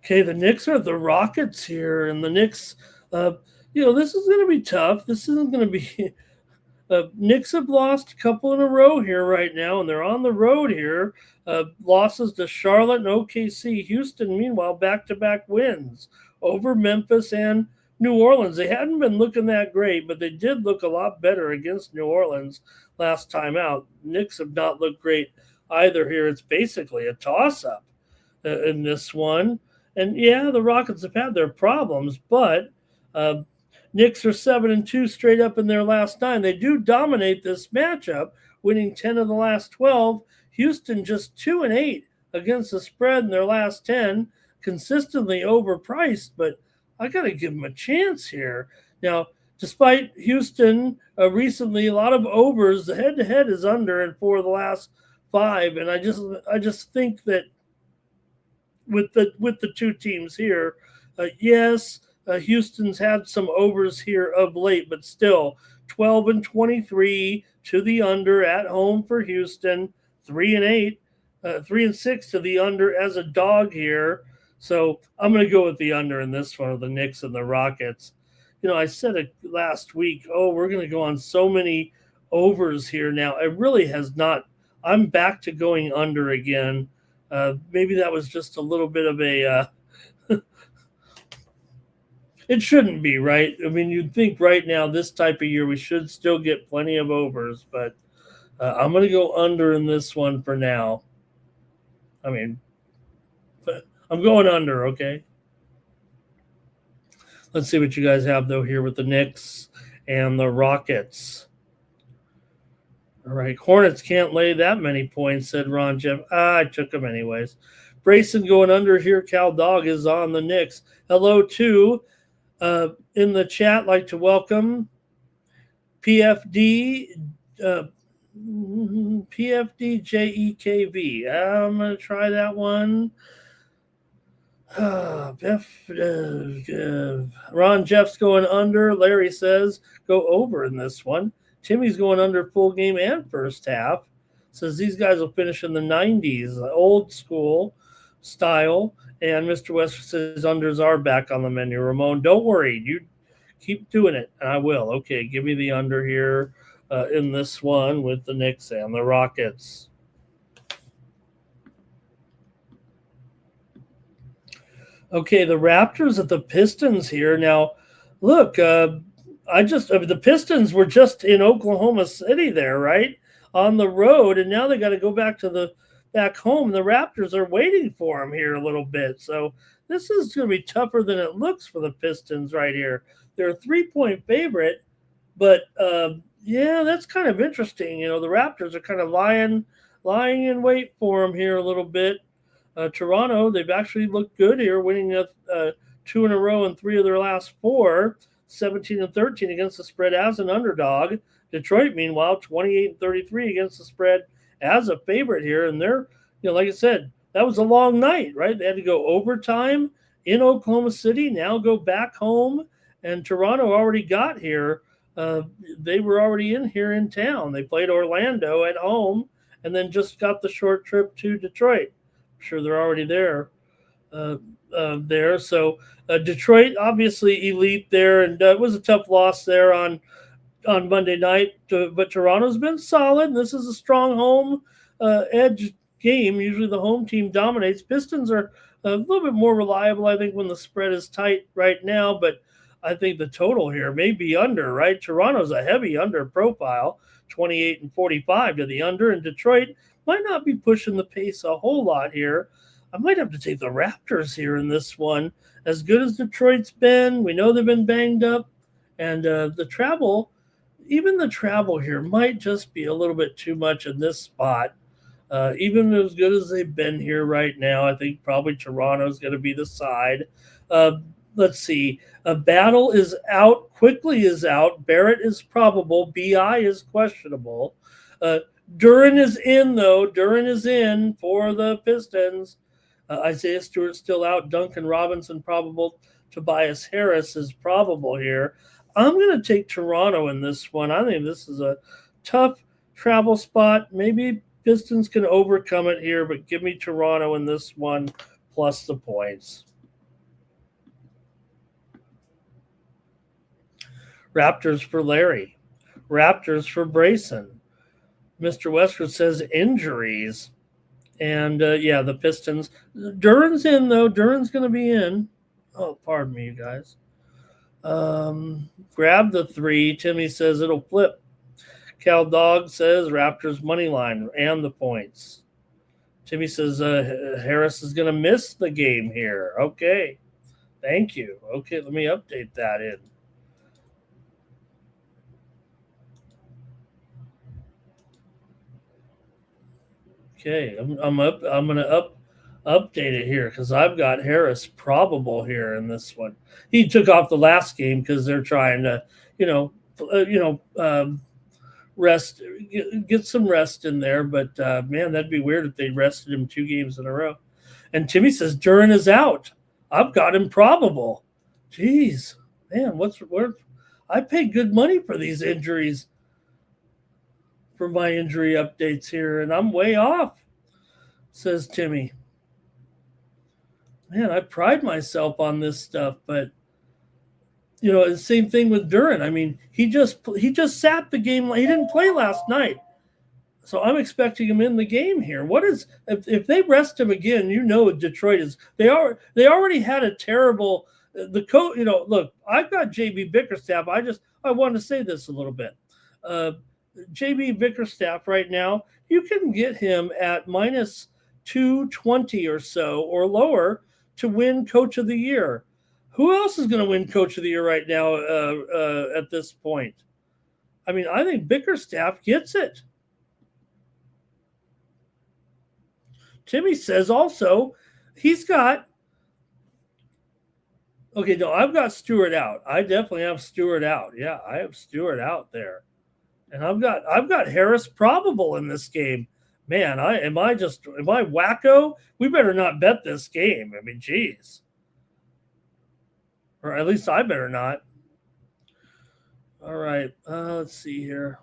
A: Okay, the Knicks are the Rockets here, and the Knicks, this is going to be tough. This isn't going to be Knicks have lost a couple in a row here right now, and they're on the road here. Losses to Charlotte and OKC. Houston, meanwhile, back-to-back wins over Memphis and New Orleans. They hadn't been looking that great, but they did look a lot better against New Orleans last time out. Knicks have not looked great either here. It's basically a toss-up in this one. And, yeah, the Rockets have had their problems, but Knicks are 7-2 straight up in their last 9. They do dominate this matchup, winning 10 of the last 12. Houston just 2-8 against the spread in their last 10, consistently overpriced, but I got to give them a chance here. Now, despite Houston recently, a lot of overs. The head-to-head is under in 4 of the last 5, and I just think that with the two teams here, yes, Houston's had some overs here of late, but still 12 and 23 to the under at home for Houston, 3 and 8, 3 and 6 to the under as a dog here. So I'm going to go with the under in this one of the Knicks and the Rockets. I said it last week. Oh, we're going to go on so many overs here now. It really has not. I'm back to going under again. Maybe that was just a little bit of a. It shouldn't be, right? I mean, you'd think right now, this type of year, we should still get plenty of overs, but I'm going to go under in this one for now. I mean, I'm going under, okay? Let's see what you guys have, though, here with the Knicks and the Rockets. All right, Hornets can't lay that many points, said Ron Jeff. I took them anyways. Brayson going under here. Cal Dog is on the Knicks. Hello to in the chat. Like to welcome PFD PFDJEKV. I'm gonna try that one. Ron Jeff's going under. Larry says go over in this one. Timmy's going under full game and first half. Says these guys will finish in the 90s, old school style. And Mr. West says unders are back on the menu. Ramon, don't worry. You keep doing it, and I will. Okay, give me the under here in this one with the Knicks and the Rockets. Okay, the Raptors at the Pistons here. Now, look, the Pistons were just in Oklahoma City there, right? On the road, and now they got to go back home. The Raptors are waiting for them here a little bit. So this is going to be tougher than it looks for the Pistons right here. They're a 3-point favorite, but that's kind of interesting. The Raptors are kind of lying in wait for them here a little bit. Toronto, they've actually looked good here, winning 2 in a row in 3 of their last 4, 17 and 13 against the spread as an underdog. Detroit, meanwhile, 28 and 33 against the spread as a favorite here. And they're, like I said, that was a long night, right? They had to go overtime in Oklahoma City, now go back home. And Toronto already got here. They were already in town. They played Orlando at home and then just got the short trip to Detroit. Sure they're already there. So Detroit, obviously elite there, and it was a tough loss there on Monday night. But Toronto's been solid. This is a strong home edge game. Usually the home team dominates. Pistons are a little bit more reliable, I think, when the spread is tight right now. But I think the total here may be under, right? Toronto's a heavy under profile, 28 and 45 to the under, and Detroit might not be pushing the pace a whole lot here. I might have to take the Raptors here in this one. As good as Detroit's been, we know they've been banged up, and the travel here might just be a little bit too much in this spot. Even as good as they've been here right now, I think probably Toronto's going to be the side. Let's see. Battle is out. Quickly is out. Barrett is probable. BI is questionable. Duran is in, though. Duran is in for the Pistons. Isaiah Stewart's still out. Duncan Robinson probable. Tobias Harris is probable here. I'm going to take Toronto in this one. I think this is a tough travel spot. Maybe Pistons can overcome it here, but give me Toronto in this one plus the points. Raptors for Larry. Raptors for Brayson. Mr. Westwood says injuries. And, the Pistons. Duran's in, though. Duran's going to be in. Oh, pardon me, you guys. Grab the 3. Timmy says it'll flip. Cal Dog says Raptors money line and the points. Timmy says Harris is going to miss the game here. Okay. Thank you. Okay, let me update that in. Okay, I'm up. I'm going to update it here because I've got Harris probable here in this one. He took off the last game because they're trying to, you know, rest, get some rest in there. But man, that'd be weird if they rested him 2 games in a row. And Timmy says Duran is out. I've got him probable. Jeez, man, where? I pay good money for these injuries, for my injury updates here, and I'm way off, says Timmy. Man, I pride myself on this stuff, but the same thing with Duran. I mean, he just sat the game. He didn't play last night, so I'm expecting him in the game here. What is if they rest him again? Detroit is they already had a terrible the coach. Look, I've got JB Bickerstaff. I want to say this a little bit. JB Bickerstaff right now, you can get him at minus 220 or so or lower to win Coach of the Year. Who else is going to win Coach of the Year right now at this point? I mean, I think Bickerstaff gets it. Timmy says also he's got. Okay, no, I've got Stewart out. I definitely have Stewart out. Yeah, I have Stewart out there, and I've got Harris probable in this game. Man, am I wacko? We better not bet this game. I mean, geez. Or at least I better not. All right, let's see here.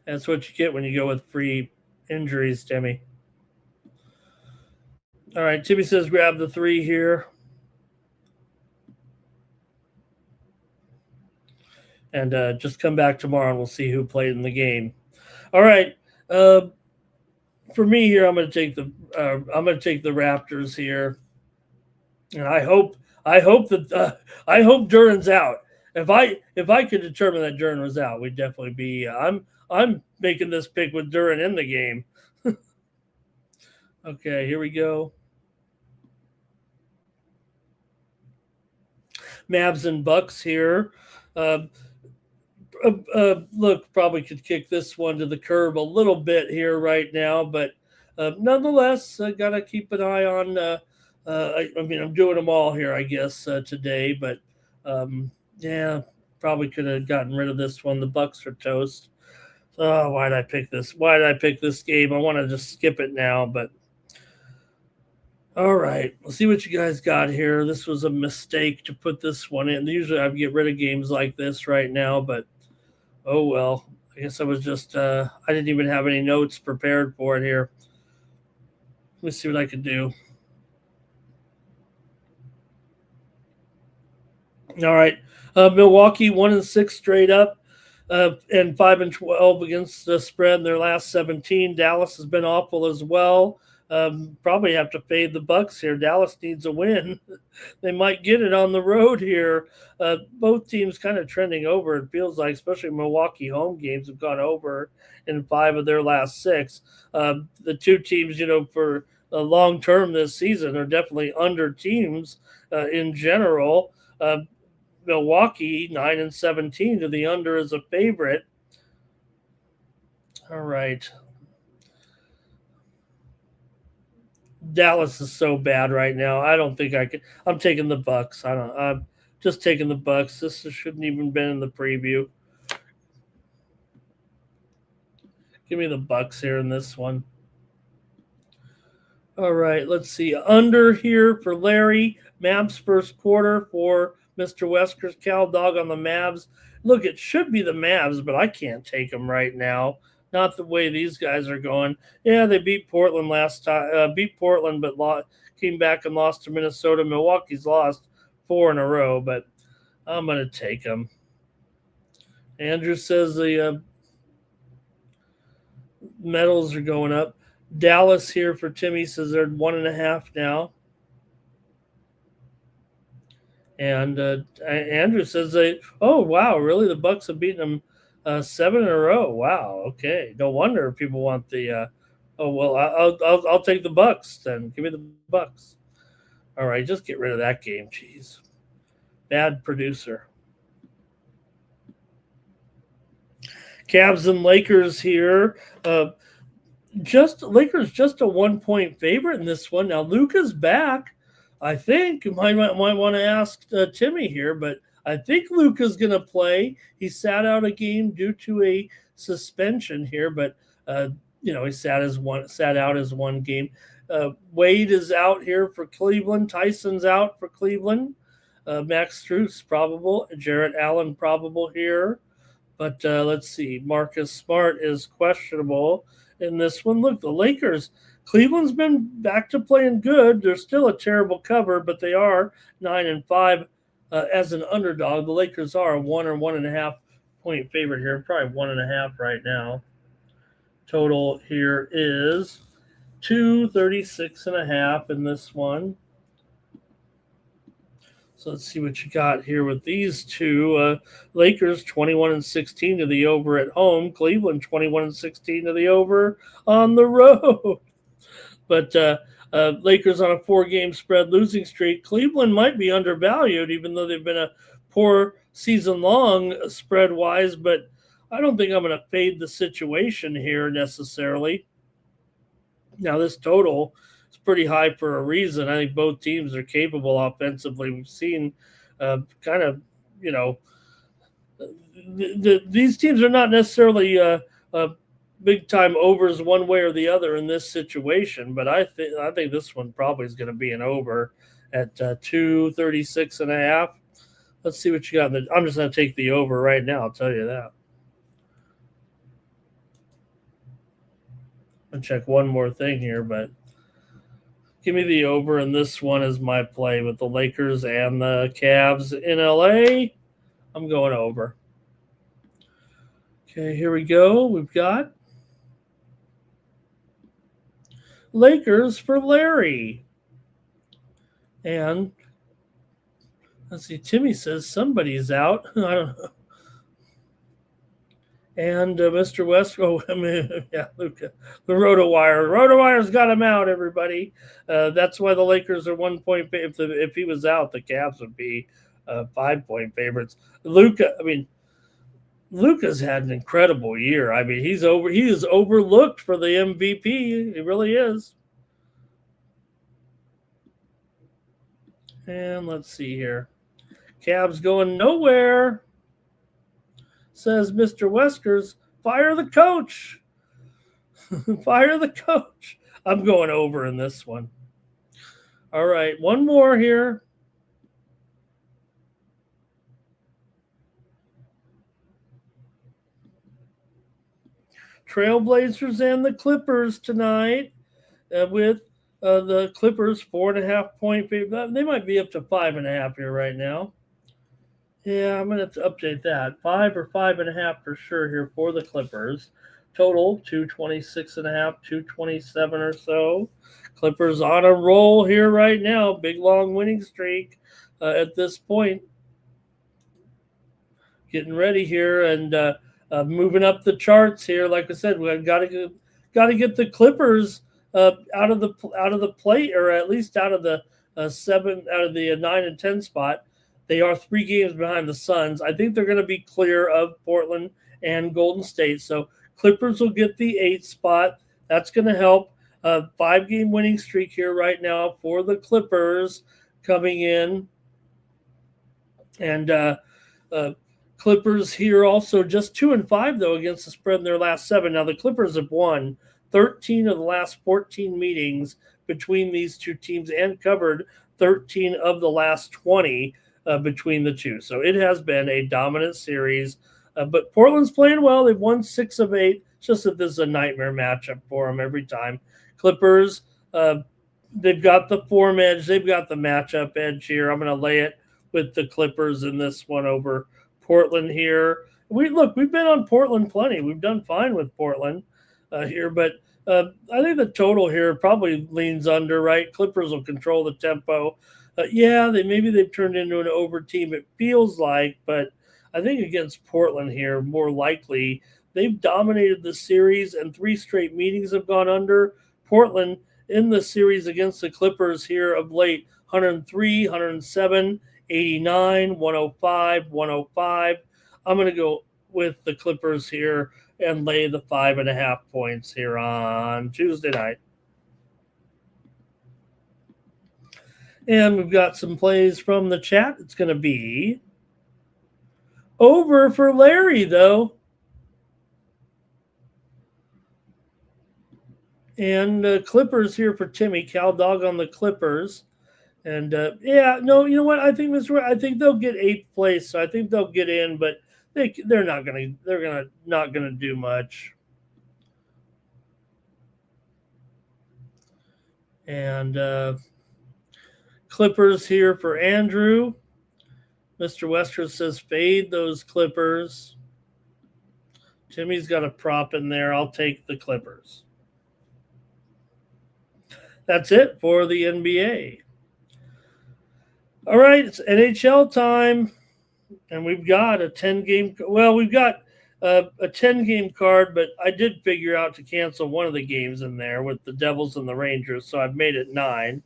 A: That's what you get when you go with free injuries, Timmy. All right, Timmy says grab the 3 here. And just come back tomorrow and we'll see who played in the game. All right. For me here, I'm going to take the Raptors here, and I hope Duran's out. If I could determine that Duran was out, we'd definitely be. I'm making this pick with Duran in the game. Okay, here we go. Mavs and Bucks here. Look, probably could kick this one to the curb a little bit here right now, but nonetheless, I got to keep an eye on. I'm doing them all here, I guess, today, but yeah, probably could have gotten rid of this one. The Bucks are toast. Oh, why did I pick this? Why did I pick this game? I want to just skip it now, but all right. We'll see what you guys got here. This was a mistake to put this one in. Usually I get rid of games like this right now, but oh well. I guess I was just I didn't even have any notes prepared for it here. Let me see what I can do. All right. Milwaukee 1-6 straight up, and 5-12 against the spread in their last 17. Dallas has been awful as well. Probably have to fade the Bucks here. Dallas needs a win. They might get it on the road here. Both teams kind of trending over. It feels like, especially Milwaukee home games have gone over in 5 of their last 6. The two teams, for long term this season are definitely under teams in general. Milwaukee 9-17 to the under as a favorite. All right. Dallas is so bad right now. I don't think I could. I'm taking the Bucks. I'm just taking the Bucks. This shouldn't even been in the preview. Give me the Bucks here in this one. All right, let's see. Under here for Larry. Mavs first quarter for Mr. Wesker's Cal Dog on the Mavs. Look, it should be the Mavs, but I can't take them right now. Not the way these guys are going. Yeah, they beat Portland last time. Beat Portland, but came back and lost to Minnesota. Milwaukee's lost 4 in a row, but I'm going to take them. Andrew says the medals are going up. Dallas here for Timmy says they're 1.5 now. And Andrew says oh wow, really? The Bucks have beaten them 7 in a row. Wow. Okay. No wonder people want the. Oh well, I'll take the Bucks then. Give me the Bucks. All right, just get rid of that game. Jeez, bad producer. Cavs and Lakers here. Lakers just a 1 point favorite in this one. Now Luka's back. I think you might want to ask Timmy here, but I think Luka's going to play. He sat out a game due to a suspension here, but he sat out as one game. Wade is out here for Cleveland. Tyson's out for Cleveland. Max Strus probable. Jarrett Allen probable here. But let's see. Marcus Smart is questionable in this one. Look, the Lakers. Cleveland's been back to playing good. They're still a terrible cover, but they are 9-5 as an underdog. The Lakers are a 1 or 1.5 point favorite here. Probably 1.5 right now. Total here is 236.5 in this one. So let's see what you got here with these two. Lakers 21-16 to the over at home. Cleveland 21-16 to the over on the road. But Lakers on a 4-game spread losing streak. Cleveland might be undervalued, even though they've been a poor season long spread wise. But I don't think I'm going to fade the situation here necessarily. Now this total is pretty high for a reason. I think both teams are capable offensively. We've seen these teams are not necessarily big time overs one way or the other in this situation, but I think this one probably is going to be an over at 236.5. Let's see what you got. I'm just going to take the over right now. I'll tell you that. I'll check one more thing here, but give me the over, and this one is my play with the Lakers and the Cavs in LA. I'm going over. Okay, here we go. We've got Lakers for Larry. And let's see, Timmy says somebody's out. I don't know. And Mr. West, Luka, the RotoWire's got him out, everybody. That's why the Lakers are 1 point. If he was out, the Cavs would be 5-point favorites. Luka's had an incredible year. I mean, he is overlooked for the MVP. He really is. And let's see here. Cavs going nowhere. Says Mr. Weskers, fire the coach. Fire the coach. I'm going over in this one. All right, one more here. Trailblazers and the Clippers tonight with the Clippers 4.5 point favorite. They might be up to 5.5 here right now. Yeah, I'm going to have to update that. 5 or 5.5 for sure here for the Clippers. Total 226.5, 227 or so. Clippers on a roll here right now. Big long winning streak at this point. Getting ready here and moving up the charts here. Like I said, we've got to get the Clippers out of the plate, or at least out of the 9 and 10 spot. They are 3 games behind the Suns. I think they're going to be clear of Portland and Golden State. So Clippers will get the 8th spot. That's going to help. 5-game winning streak here right now for the Clippers coming in. And Clippers here also just 2-5, though, against the spread in their last 7. Now, the Clippers have won 13 of the last 14 meetings between these two teams and covered 13 of the last 20 between the two. So it has been a dominant series. But Portland's playing well. They've won 6 of 8. It's just that this is a nightmare matchup for them every time. Clippers, they've got the form edge. They've got the matchup edge here. I'm going to lay it with the Clippers in this one over Portland here. We've been on Portland plenty. We've done fine with Portland here, but I think the total here probably leans under, right? Clippers will control the tempo. They've turned into an over team, it feels like, but I think against Portland here, more likely, they've dominated the series and 3 straight meetings have gone under. Portland in the series against the Clippers here of late, 103, 107, 89, 105, 105. I'm going to go with the Clippers here and lay the 5.5 points here on Tuesday night. And we've got some plays from the chat. It's going to be over for Larry, though. And Clippers here for Timmy. Cal Dog on the Clippers. And yeah, no, you know what? I think I think they'll get 8th place, so I think they'll get in, but they're not gonna do much. And Clippers here for Andrew. Mr. Wester says fade those Clippers. Timmy's got a prop in there. I'll take the Clippers. That's it for the NBA. All right, it's NHL time, and we've got a 10-game. Well, we've got a 10-game card, but I did figure out to cancel one of the games in there with the Devils and the Rangers, so I've made it 9.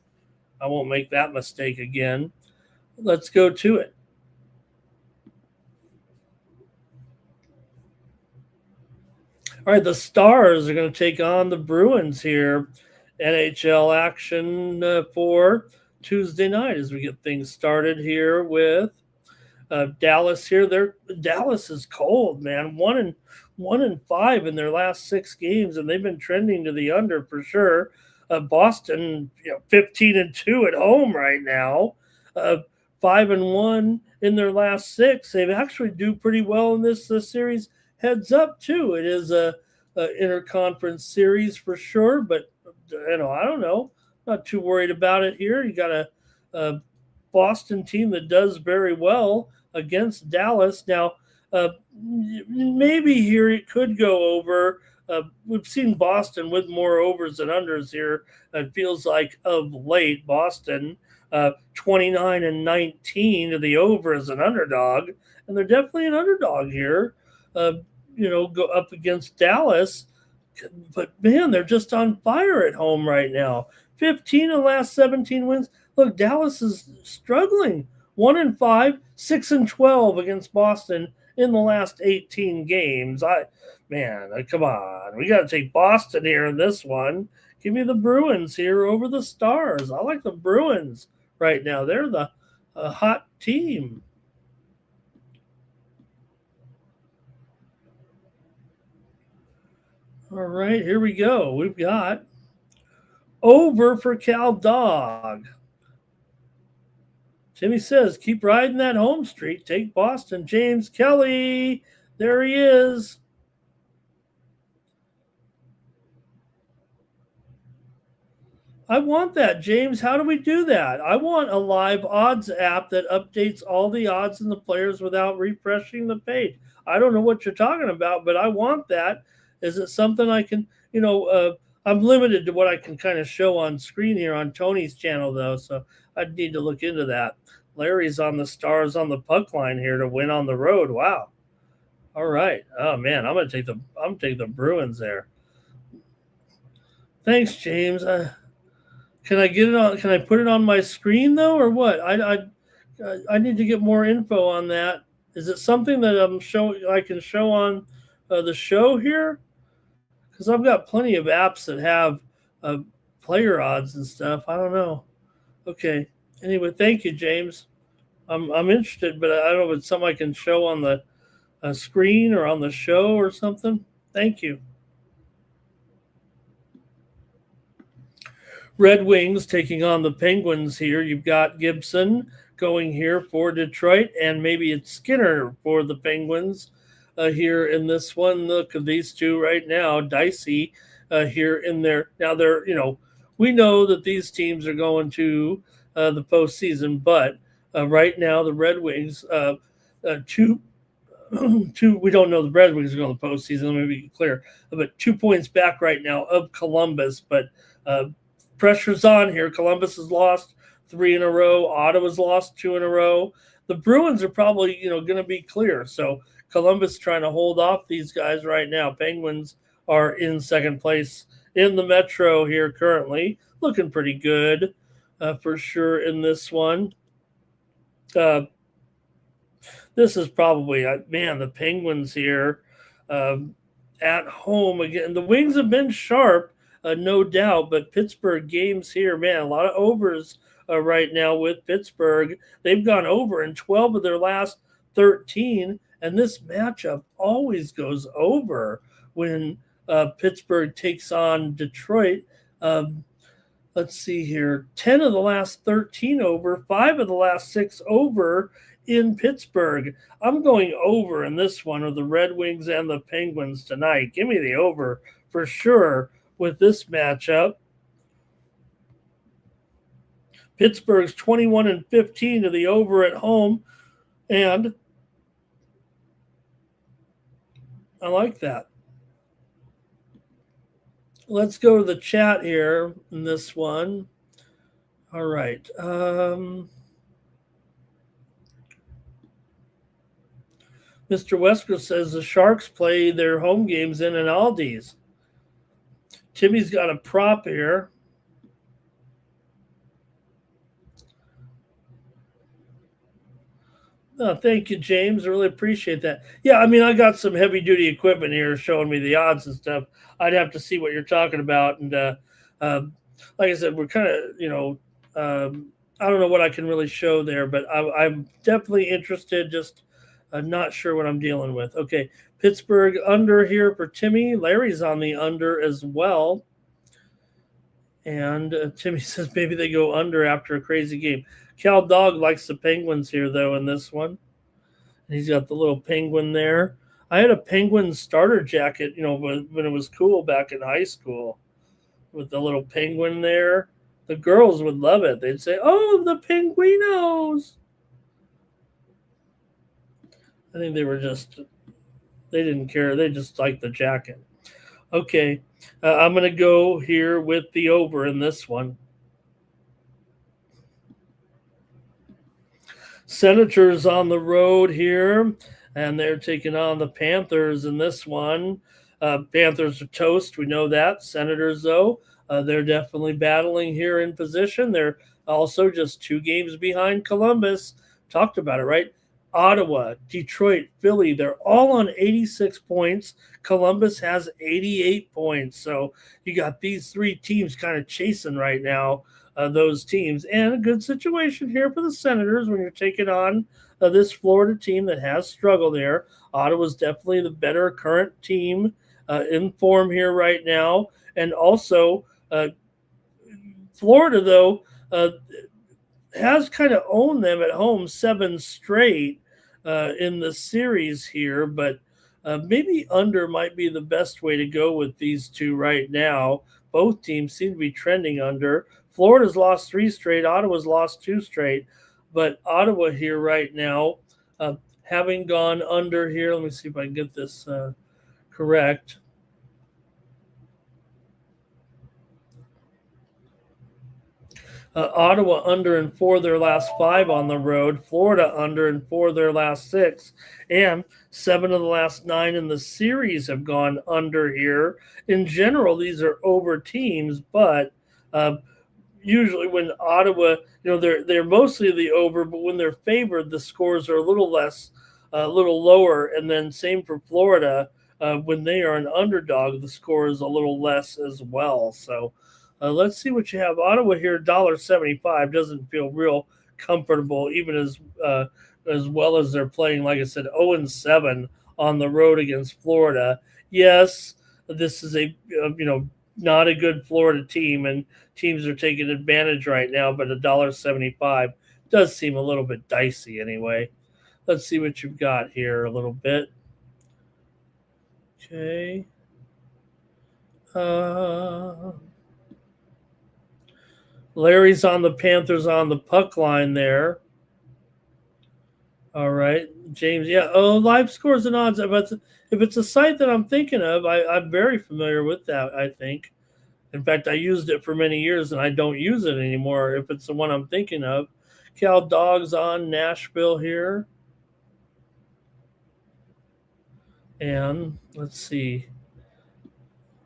A: I won't make that mistake again. Let's go to it. All right, the Stars are going to take on the Bruins here. NHL action for Tuesday night as we get things started here with Dallas here. Dallas is cold, man. 1-5 in their last 6 games, and they've been trending to the under for sure. Boston, 15-2 at home right now. 5-1 in their last 6. They've actually do pretty well in this series. Heads up too. It is a interconference series for sure, but I don't know. Not too worried about it here. You got a Boston team that does very well against Dallas. Now, maybe here it could go over. We've seen Boston with more overs than unders here. It feels like of late, Boston 29-19 to the over as an underdog, and they're definitely an underdog here. Go up against Dallas. But, man, they're just on fire at home right now. 15 of the last 17 wins. Look, Dallas is struggling. 1-5, 6-12 against Boston in the last 18 games. Come on. We got to take Boston here in this one. Give me the Bruins here over the Stars. I like the Bruins right now. They're the hot team. All right, here we go. We've got over for Cal Dog. Jimmy says, keep riding that home streak. Take Boston. James Kelly. There he is. I want that, James. How do we do that? I want a live odds app that updates all the odds and the players without refreshing the page. I don't know what you're talking about, but I want that. Is it something I can, I'm limited to what I can kind of show on screen here on Tony's channel, though, so I'd need to look into that. Larry's on the Stars on the puck line here to win on the road. Wow. All right. Oh, man, I'm gonna take the Bruins there. Thanks, James. Can I get it on? Can I put it on my screen though, or what? I need to get more info on that. Is it something that I can show on the show here? Because I've got plenty of apps that have player odds and stuff. I don't know. Okay. Anyway, thank you, James. I'm interested, but I don't know if it's something I can show on the screen or on the show or something. Thank you. Red Wings taking on the Penguins here. You've got Gibson going here for Detroit, and maybe it's Skinner for the Penguins here in this one. Look at these two right now. Dicey here in there. Now we know that these teams are going to the postseason, but right now the Red Wings, we don't know the Red Wings are going to the postseason. Let me be clear, but 2 points back right now of Columbus, but pressure's on here. Columbus has lost 3 in a row. Ottawa's lost 2 in a row. The Bruins are probably, going to be clear. So Columbus trying to hold off these guys right now. Penguins are in second place in the Metro here currently. Looking pretty good for sure in this one. This is probably, the Penguins here. at home again. The Wings have been sharp, no doubt, but Pittsburgh games here, man, a lot of overs right now with Pittsburgh. They've gone over in 12 of their last 13, and this matchup always goes over when Pittsburgh takes on Detroit. Um, let's see here, 10 of the last 13 over, 5 of the last 6 over in Pittsburgh. I'm going over in this one of the Red Wings and the Penguins tonight. Give me the over for sure with this matchup. Pittsburgh's 21-15 to the over at home, and I like that. Let's go to the chat here in this one. All right. Mr. Wesker says the Sharks play their home games in an Aldi's. Timmy's got a prop here. Oh, thank you, James. I really appreciate that. Yeah, I mean, I got some heavy duty equipment here showing me the odds and stuff. I'd have to see what you're talking about. And like I said, we're kind of, I don't know what I can really show there, but I'm definitely interested. Just not sure what I'm dealing with. Okay, Pittsburgh under here for Timmy. Larry's on the under as well. And Timmy says maybe they go under after a crazy game. Cal Dog likes the Penguins here, though, in this one. And he's got the little penguin there. I had a Penguin starter jacket, when it was cool back in high school with the little penguin there. The girls would love it. They'd say, oh, the Penguinos. I think they didn't care. They just liked the jacket. Okay, I'm going to go here with the over in this one. Senators on the road here, and they're taking on the Panthers in this one. Panthers are toast. We know that. Senators, though, they're definitely battling here in position. They're also just 2 games behind Columbus. Talked about it, right? Ottawa, Detroit, Philly, they're all on 86 points. Columbus has 88 points. So you got these 3 teams kind of chasing right now, those teams. And a good situation here for the Senators when you're taking on this Florida team that has struggled there. Ottawa's definitely the better current team in form here right now. And also, Florida, though, has kind of owned them at home 7 straight in the series here, but maybe under might be the best way to go with these 2 right now. Both teams seem to be trending under. Florida's lost 3 straight. Ottawa's lost 2 straight, but Ottawa here right now, having gone under here. Let me see if I can get this correct. Ottawa under in 4 of their last 5 on the road. Florida under in 4 of their last 6. And 7 of the last 9 in the series have gone under here. In general, these are over teams, but usually when Ottawa, they're mostly the over, but when they're favored, the scores are a little less, a little lower. And then same for Florida. When they are an underdog, the score is a little less as well. So let's see what you have. Ottawa here, $1.75. Doesn't feel real comfortable, even as well as they're playing, like I said, 0-7 on the road against Florida. Yes, this is not a good Florida team, and teams are taking advantage right now, but $1.75 does seem a little bit dicey anyway. Let's see what you've got here a little bit. Okay. Larry's on the Panthers on the puck line there. All right, James. Yeah. Oh, live scores and odds. But if it's a site that I'm thinking of, I'm very familiar with that, I think. In fact, I used it for many years, and I don't use it anymore if it's the one I'm thinking of. Cal Dog's on Nashville here. And let's see.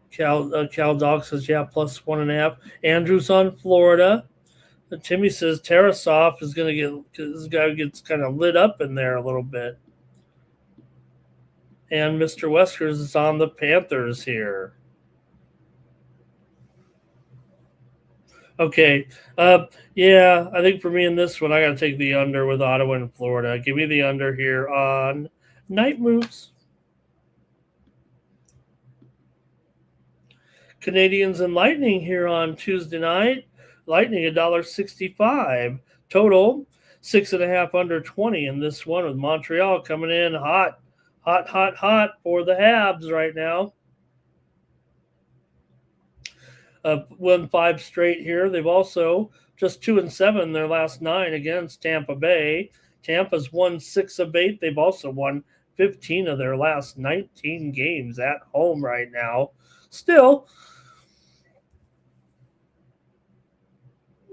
A: Cal Dog says, yeah, +1.5. Andrew's on Florida. Timmy says Tarasov is going to get – this guy gets kind of lit up in there a little bit. and Mr. Weskers is on the Panthers here. Okay. Yeah, I think for me in this one, I got to take the under with Ottawa and Florida. Give me the under here on night moves. Canadians and Lightning here on Tuesday night. Lightning $1.65. Total 6.5 under 20 in this one, with Montreal coming in hot for the Habs right now. Won 5 straight here. They've also just 2-7 their last 9 against Tampa Bay. Tampa's won 6 of 8. They've also won 15 of their last 19 games at home right now. Still,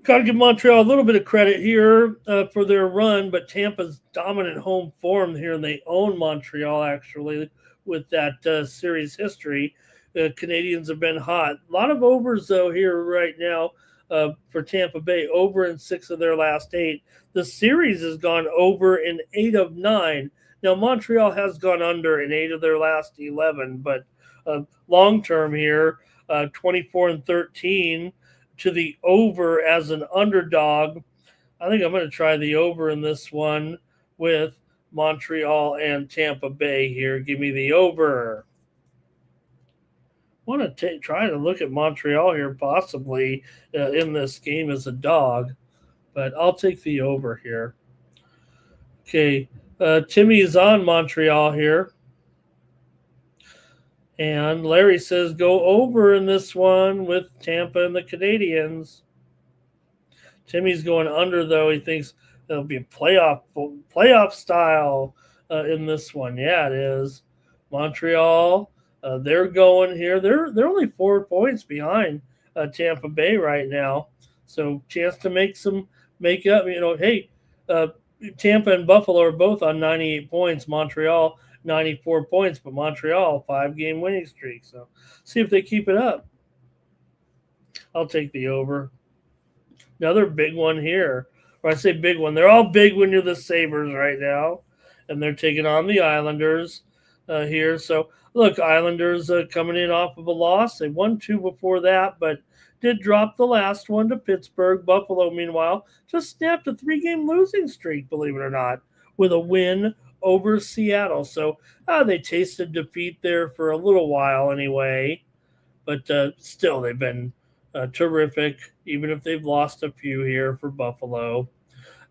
A: got to give Montreal a little bit of credit here for their run, but Tampa's dominant home form here, and they own Montreal actually with that series history. Canadians have been hot. A lot of overs, though, here right now for Tampa Bay. Over in 6 of their last 8. The series has gone over in 8 of 9. Now, Montreal has gone under in 8 of their last 11, but long term here, 24-13 to the over as an underdog. I think I'm going to try the over in this one with Montreal and Tampa Bay here. Give me the over. I want to try to look at Montreal here possibly in this game as a dog, but I'll take the over here. Okay, Timmy is on Montreal here. And Larry says go over in this one with Tampa and the Canadians. Timmy's going under, though. He thinks it'll be a playoff style in this one. Yeah, it is. Montreal, they're going here. They're only 4 points behind Tampa Bay right now. So chance to make up. Hey, Tampa and Buffalo are both on 98 points. Montreal 94 points, but Montreal 5-game winning streak. So see if they keep it up. I'll take the over. Another big one here. Or I say big one. They're all big when you're the Sabres right now. And they're taking on the Islanders here. So look, Islanders coming in off of a loss. They won 2 before that, but did drop the last one to Pittsburgh. Buffalo, meanwhile, just snapped a 3-game losing streak, believe it or not, with a win over Seattle. So they tasted defeat there for a little while anyway, but still they've been terrific, even if they've lost a few here for Buffalo.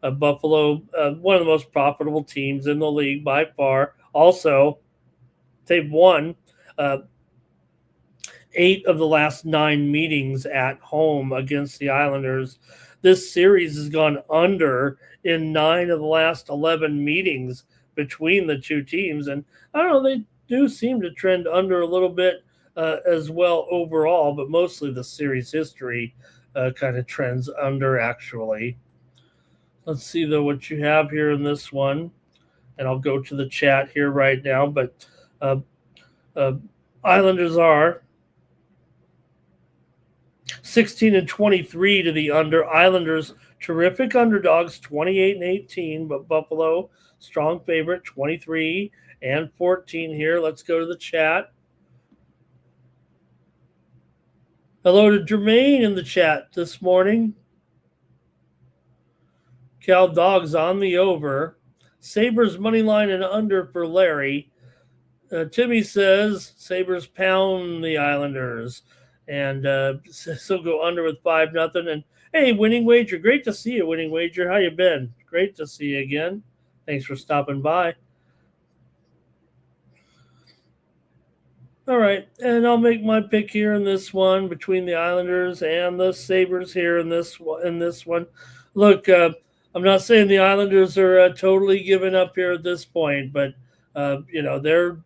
A: Buffalo, one of the most profitable teams in the league by far. Also, they've won 8 of the last 9 meetings at home against the Islanders. This series has gone under in 9 of the last 11 meetings between the two teams. And I don't know, they do seem to trend under a little bit as well overall, but mostly the series history kind of trends under actually. Let's see, though, what you have here in this one. And I'll go to the chat here right now. But Islanders are 16-23 to the under. Islanders, terrific underdogs, 28-18, but Buffalo, strong favorite, 23-14 here. Let's go to the chat. Hello to Jermaine in the chat this morning. Cal Dogs on the over. Sabres money line and under for Larry. Timmy says Sabres pound the Islanders. And so go under with 5-0. And hey, Winning Wager, great to see you, Winning Wager. How you been? Great to see you again. Thanks for stopping by. All right, and I'll make my pick here in this one between the Islanders and the Sabres here in this one. Look, I'm not saying the Islanders are totally giving up here at this point, but they're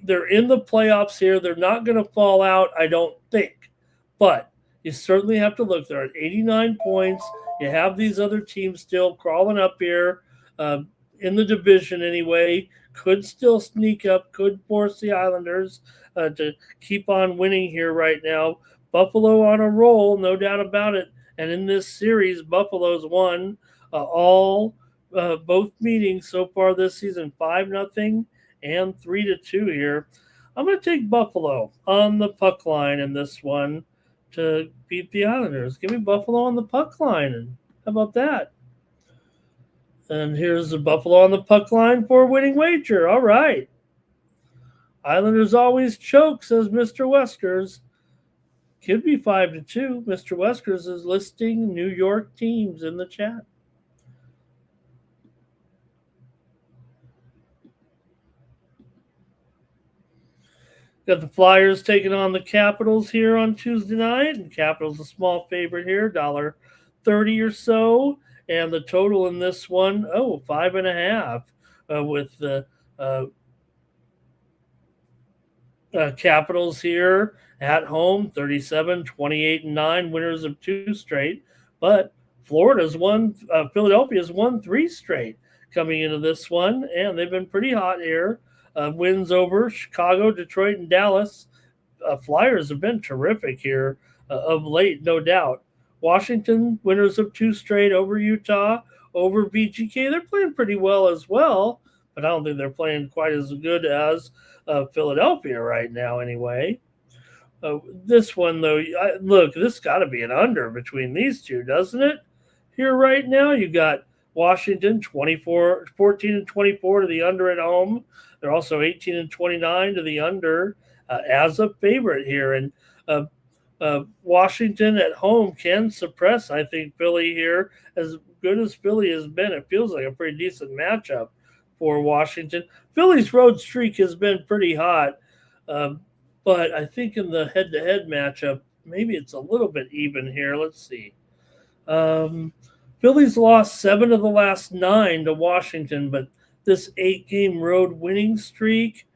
A: they're in the playoffs here. They're not going to fall out, I don't think. But you certainly have to look. They're at 89 points. You have these other teams still crawling up here in the division anyway. Could still sneak up, could force the Islanders to keep on winning here right now. Buffalo on a roll, no doubt about it. And in this series, Buffalo's won all both meetings so far this season, 5-0 and 3-2 here. I'm going to take Buffalo on the puck line in this one to beat the Islanders. Give me Buffalo on the puck line. And how about that? And here's the Buffalo on the puck line for a winning wager. All right. Islanders always choke, says Mr. Weskers. Could be 5-2. Mr. Weskers is listing New York teams in the chat. Got the Flyers taking on the Capitals here on Tuesday night, and Capitals a small favorite here, $1.30 or so, and the total in this one, 5.5, with the Capitals here at home, 37, 28, and 9, winners of 2 straight, but Philadelphia's won 3 straight coming into this one, and they've been pretty hot here. Wins over Chicago, Detroit, and Dallas. Flyers have been terrific here of late, no doubt. Washington, winners of 2 straight over Utah, over VGK. They're playing pretty well as well, but I don't think they're playing quite as good as Philadelphia right now anyway. This one, though, look, this got to be an under between these two, doesn't it? Here right now, you got Washington 14 and 24 to the under at home. They're also 18 and 29 to the under as a favorite here. And Washington at home can suppress, I think, Philly here. As good as Philly has been, it feels like a pretty decent matchup for Washington. Philly's road streak has been pretty hot, but I think in the head-to-head matchup, maybe it's a little bit even here. Let's see. Philly's lost 7 of the last 9 to Washington, but this 8-game road winning streak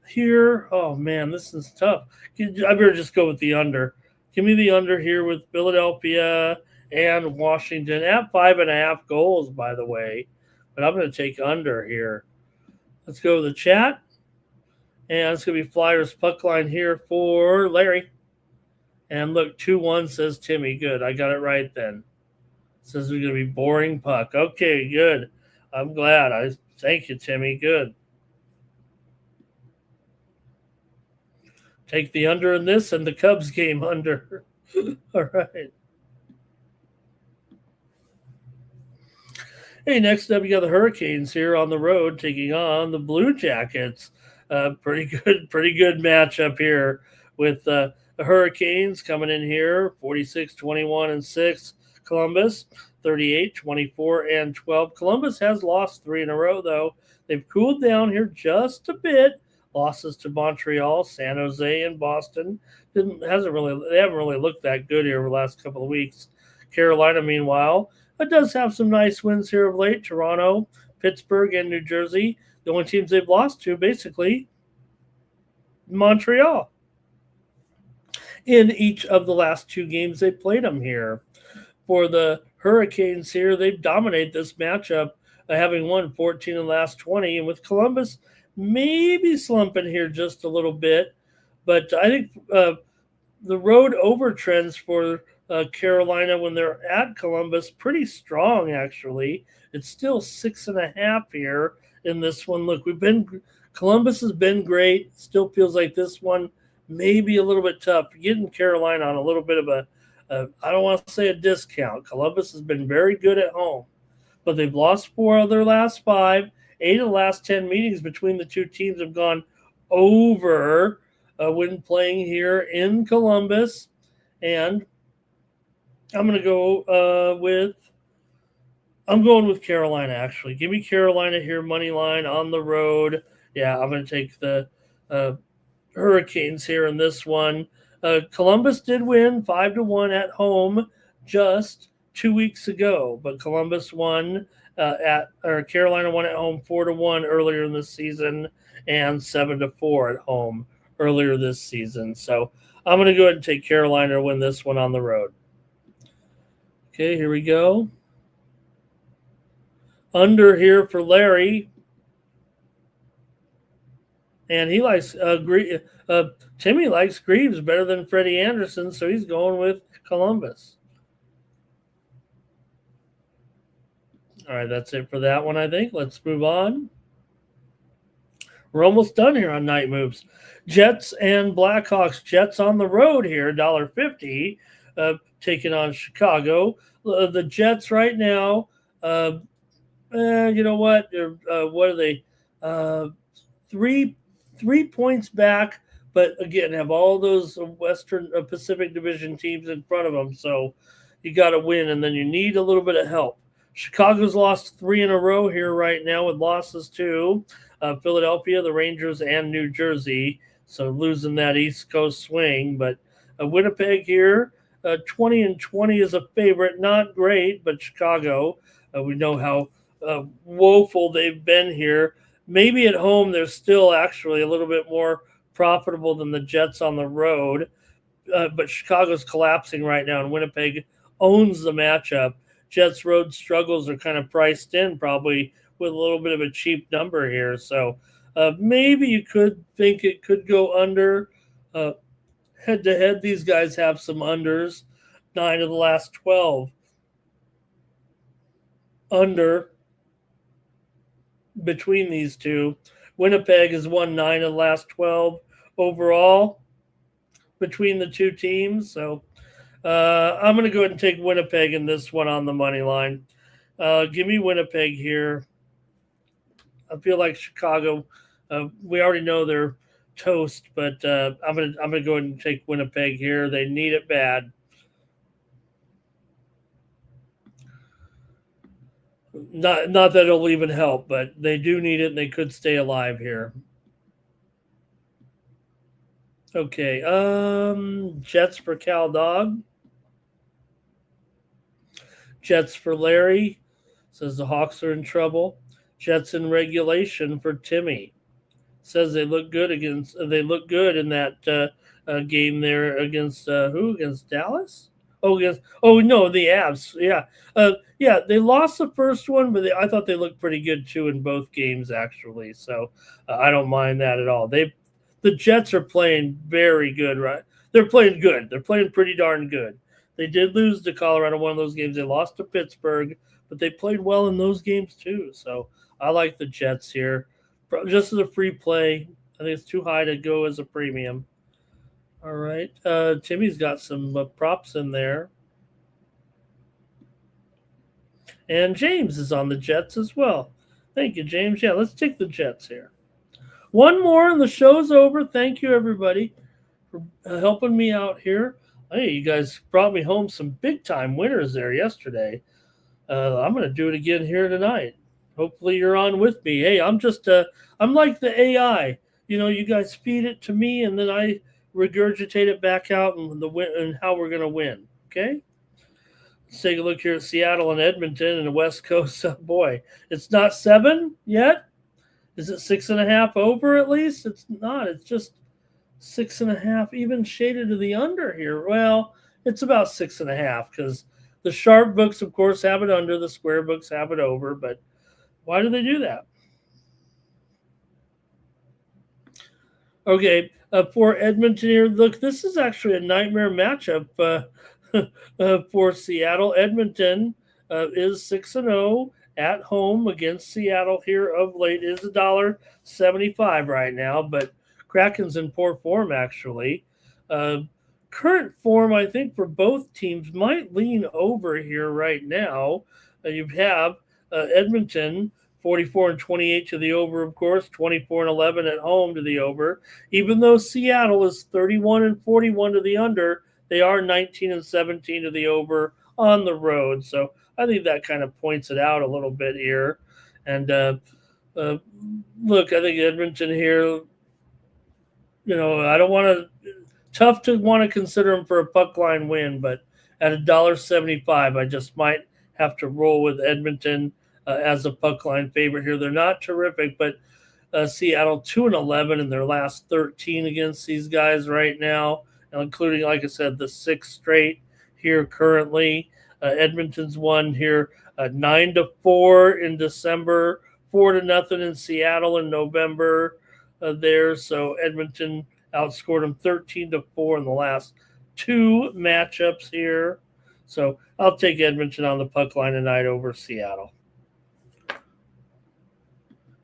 A: here, oh man, this is tough. I better just go with the under. Give me the under here with Philadelphia and Washington at 5.5 goals, by the way. But I'm going to take under here. Let's go to the chat. And it's going to be Flyers puck line here for Larry. And look, 2-1 says Timmy. Good. I got it right then. Says we're going to be boring puck. Okay, good. I'm glad. Thank you, Timmy. Good. Take the under in this and the Cubs game under. All right. Hey, next up, you got the Hurricanes here on the road taking on the Blue Jackets. Pretty good matchup here with the Hurricanes coming in here, 46, 21, and 6. Columbus, 38, 24, and 12. Columbus has lost 3 in a row, though. They've cooled down here just a bit. Losses to Montreal, San Jose, and Boston. They haven't really looked that good here over the last couple of weeks. Carolina, meanwhile, does have some nice wins here of late. Toronto, Pittsburgh, and New Jersey. The only teams they've lost to, basically, Montreal. In each of the last 2 games they played them here. For the Hurricanes here, they've dominated this matchup, having won 14 in the last 20. And with Columbus maybe slumping here just a little bit. But I think the road over trends for Carolina when they're at Columbus, pretty strong, actually. It's still 6.5 here in this one. Look, Columbus has been great. Still feels like this one maybe a little bit tough. Getting Carolina on a little bit of I don't want to say a discount. Columbus has been very good at home, but they've lost 4 of their last 5. 8 of the last 10 meetings between the two teams have gone over when playing here in Columbus. And I'm going to go I'm going with Carolina, actually. Give me Carolina here, money line on the road. Yeah, I'm going to take the Hurricanes here in this one. Columbus did win 5-1 at home just 2 weeks ago, but Columbus won Carolina won at home 4-1 earlier in this season and 7-4 at home earlier this season. So I'm going to go ahead and take Carolina to win this one on the road. Okay, here we go. Under here for Larry. And he likes Timmy likes Greaves better than Freddie Anderson, so he's going with Columbus. All right, that's it for that one, I think. Let's move on. We're almost done here on night moves. Jets and Blackhawks. Jets on the road here, $1.50, taking on Chicago. The Jets right now, uh, you know what? What are they? Uh, three 3 points back, but again, have all those Western Pacific Division teams in front of them. So you got to win, and then you need a little bit of help. Chicago's lost 3 in a row here right now with losses to Philadelphia, the Rangers, and New Jersey. So losing that East Coast swing. But Winnipeg here, 20-20 is a favorite. Not great, but Chicago, we know how woeful they've been here. Maybe at home they're still actually a little bit more profitable than the Jets on the road, but Chicago's collapsing right now, and Winnipeg owns the matchup. Jets road struggles are kind of priced in, probably with a little bit of a cheap number here. So maybe you could think it could go under. Head to head, these guys have some unders. 9 of the last 12 under between these two. Winnipeg has won 9 of the last 12 overall between the two teams. So I'm going to go ahead and take Winnipeg in this one on the money line. Give me Winnipeg here. I feel like Chicago. We already know they're toast, but I'm gonna go ahead and take Winnipeg here. They need it bad. Not that it'll even help, but they do need it, and they could stay alive here. Okay, Jets for Cal Dog. Jets for Larry. Says the Hawks are in trouble. Jets in regulation for Timmy. Says they look good against. They look good in that game there against who? Against Dallas? Oh, against. Oh no, the Avs. Yeah, yeah. They lost the first one, but I thought they looked pretty good too in both games actually. So I don't mind that at all. The Jets are playing very good, right? They're playing good. They're playing pretty darn good. They did lose to Colorado one of those games. They lost to Pittsburgh, but they played well in those games too. So I like the Jets here. Just as a free play, I think it's too high to go as a premium. All right. Timmy's got some props in there. And James is on the Jets as well. Thank you, James. Yeah, let's take the Jets here. One more and the show's over. Thank you, everybody, for helping me out here. Hey, you guys brought me home some big-time winners there yesterday. I'm going to do it again here tonight. Hopefully you're on with me. Hey, I'm like the AI. You know, you guys feed it to me, and then I regurgitate it back out and how we're going to win. Okay? Let's take a look here at Seattle and Edmonton and the West Coast. Oh, boy, it's not 7 yet. Is it 6.5 over at least? It's not. It's just 6.5, even shaded to the under here. Well, it's about 6.5 because the sharp books, of course, have it under. The square books have it over. But why do they do that? Okay, for Edmonton here, look, this is actually a nightmare matchup for Seattle. Edmonton is 6-0 at home against Seattle here of late. It is $1.75 right now, but Kraken's in poor form actually. Current form, I think, for both teams might lean over here right now. You have Edmonton 44-28 to the over, of course, 24-11 at home to the over. Even though Seattle is 31-41 to the under, they are 19-17 to the over on the road. So I think that kind of points it out a little bit here. And look, I think Edmonton here, you know, I don't want to, tough to want to consider them for a puck line win, but at $1.75, I just might have to roll with Edmonton as a puck line favorite here. They're not terrific, but Seattle 2-11 in their last 13 against these guys right now, including, like I said, the 6th straight here currently. Edmonton's won here 9-4 in December, 4-0 in Seattle in November there. So Edmonton outscored them 13-4 in the last 2 matchups here. So I'll take Edmonton on the puck line tonight over Seattle.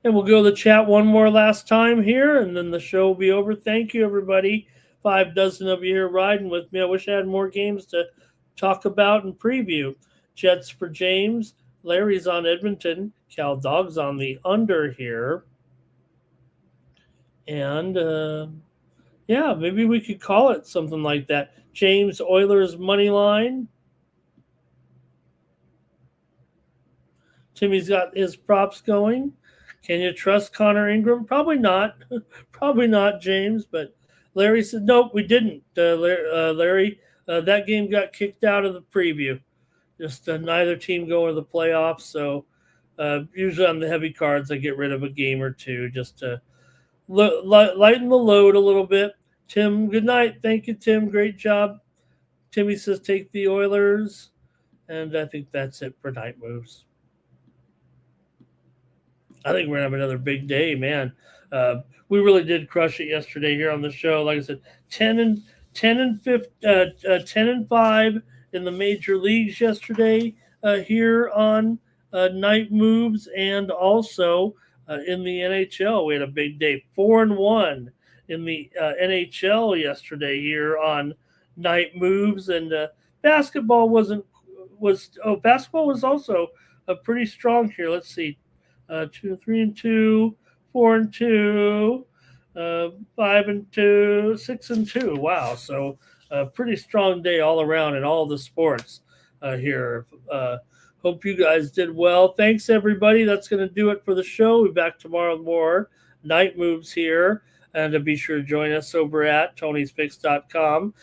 A: And we'll go to the chat one more last time here, and then the show will be over. Thank you, everybody. 5 dozen of you here riding with me. I wish I had more games to talk about and preview. Jets for James. Larry's on Edmonton. Cal Dog's on the under here. And yeah, maybe we could call it something like that. James Oilers money line. Timmy's got his props going. Can you trust Connor Ingram? Probably not. Probably not, James. But Larry said, nope, we didn't. Larry, that game got kicked out of the preview. Just neither team going to the playoffs. So usually on the heavy cards, I get rid of a game or two just to lighten the load a little bit. Tim, good night. Thank you, Tim. Great job. Timmy says take the Oilers. And I think that's it for night moves. I think we're going to have another big day, man. We really did crush it yesterday here on the show. Like I said, 10 and 5 in the major leagues yesterday here on Night Moves, and also in the NHL. We had a big day, 4-1 in the NHL yesterday here on Night Moves, and basketball was also pretty strong here. Let's see. 3-2, 4-2, 5-2, 6-2. Wow. So a pretty strong day all around in all the sports here. Hope you guys did well. Thanks, everybody. That's going to do it for the show. We'll be back tomorrow with more Night Moves here. And be sure to join us over at Tony'sPicks.com.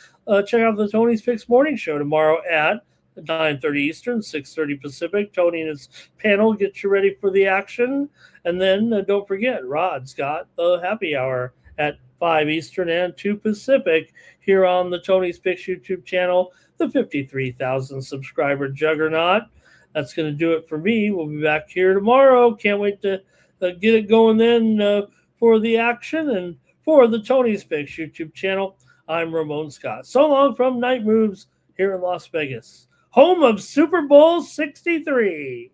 A: Check out the Tony's Picks Morning Show tomorrow at 9:30 Eastern, 6:30 Pacific. Tony and his panel get you ready for the action. And then don't forget, Rod's got the happy hour at 5 Eastern and 2 Pacific here on the Tony's Picks YouTube channel, the 53,000 subscriber juggernaut. That's going to do it for me. We'll be back here tomorrow. Can't wait to get it going then for the action and for the Tony's Picks YouTube channel. I'm Ramon Scott. So long from Night Moves here in Las Vegas, home of Super Bowl 63.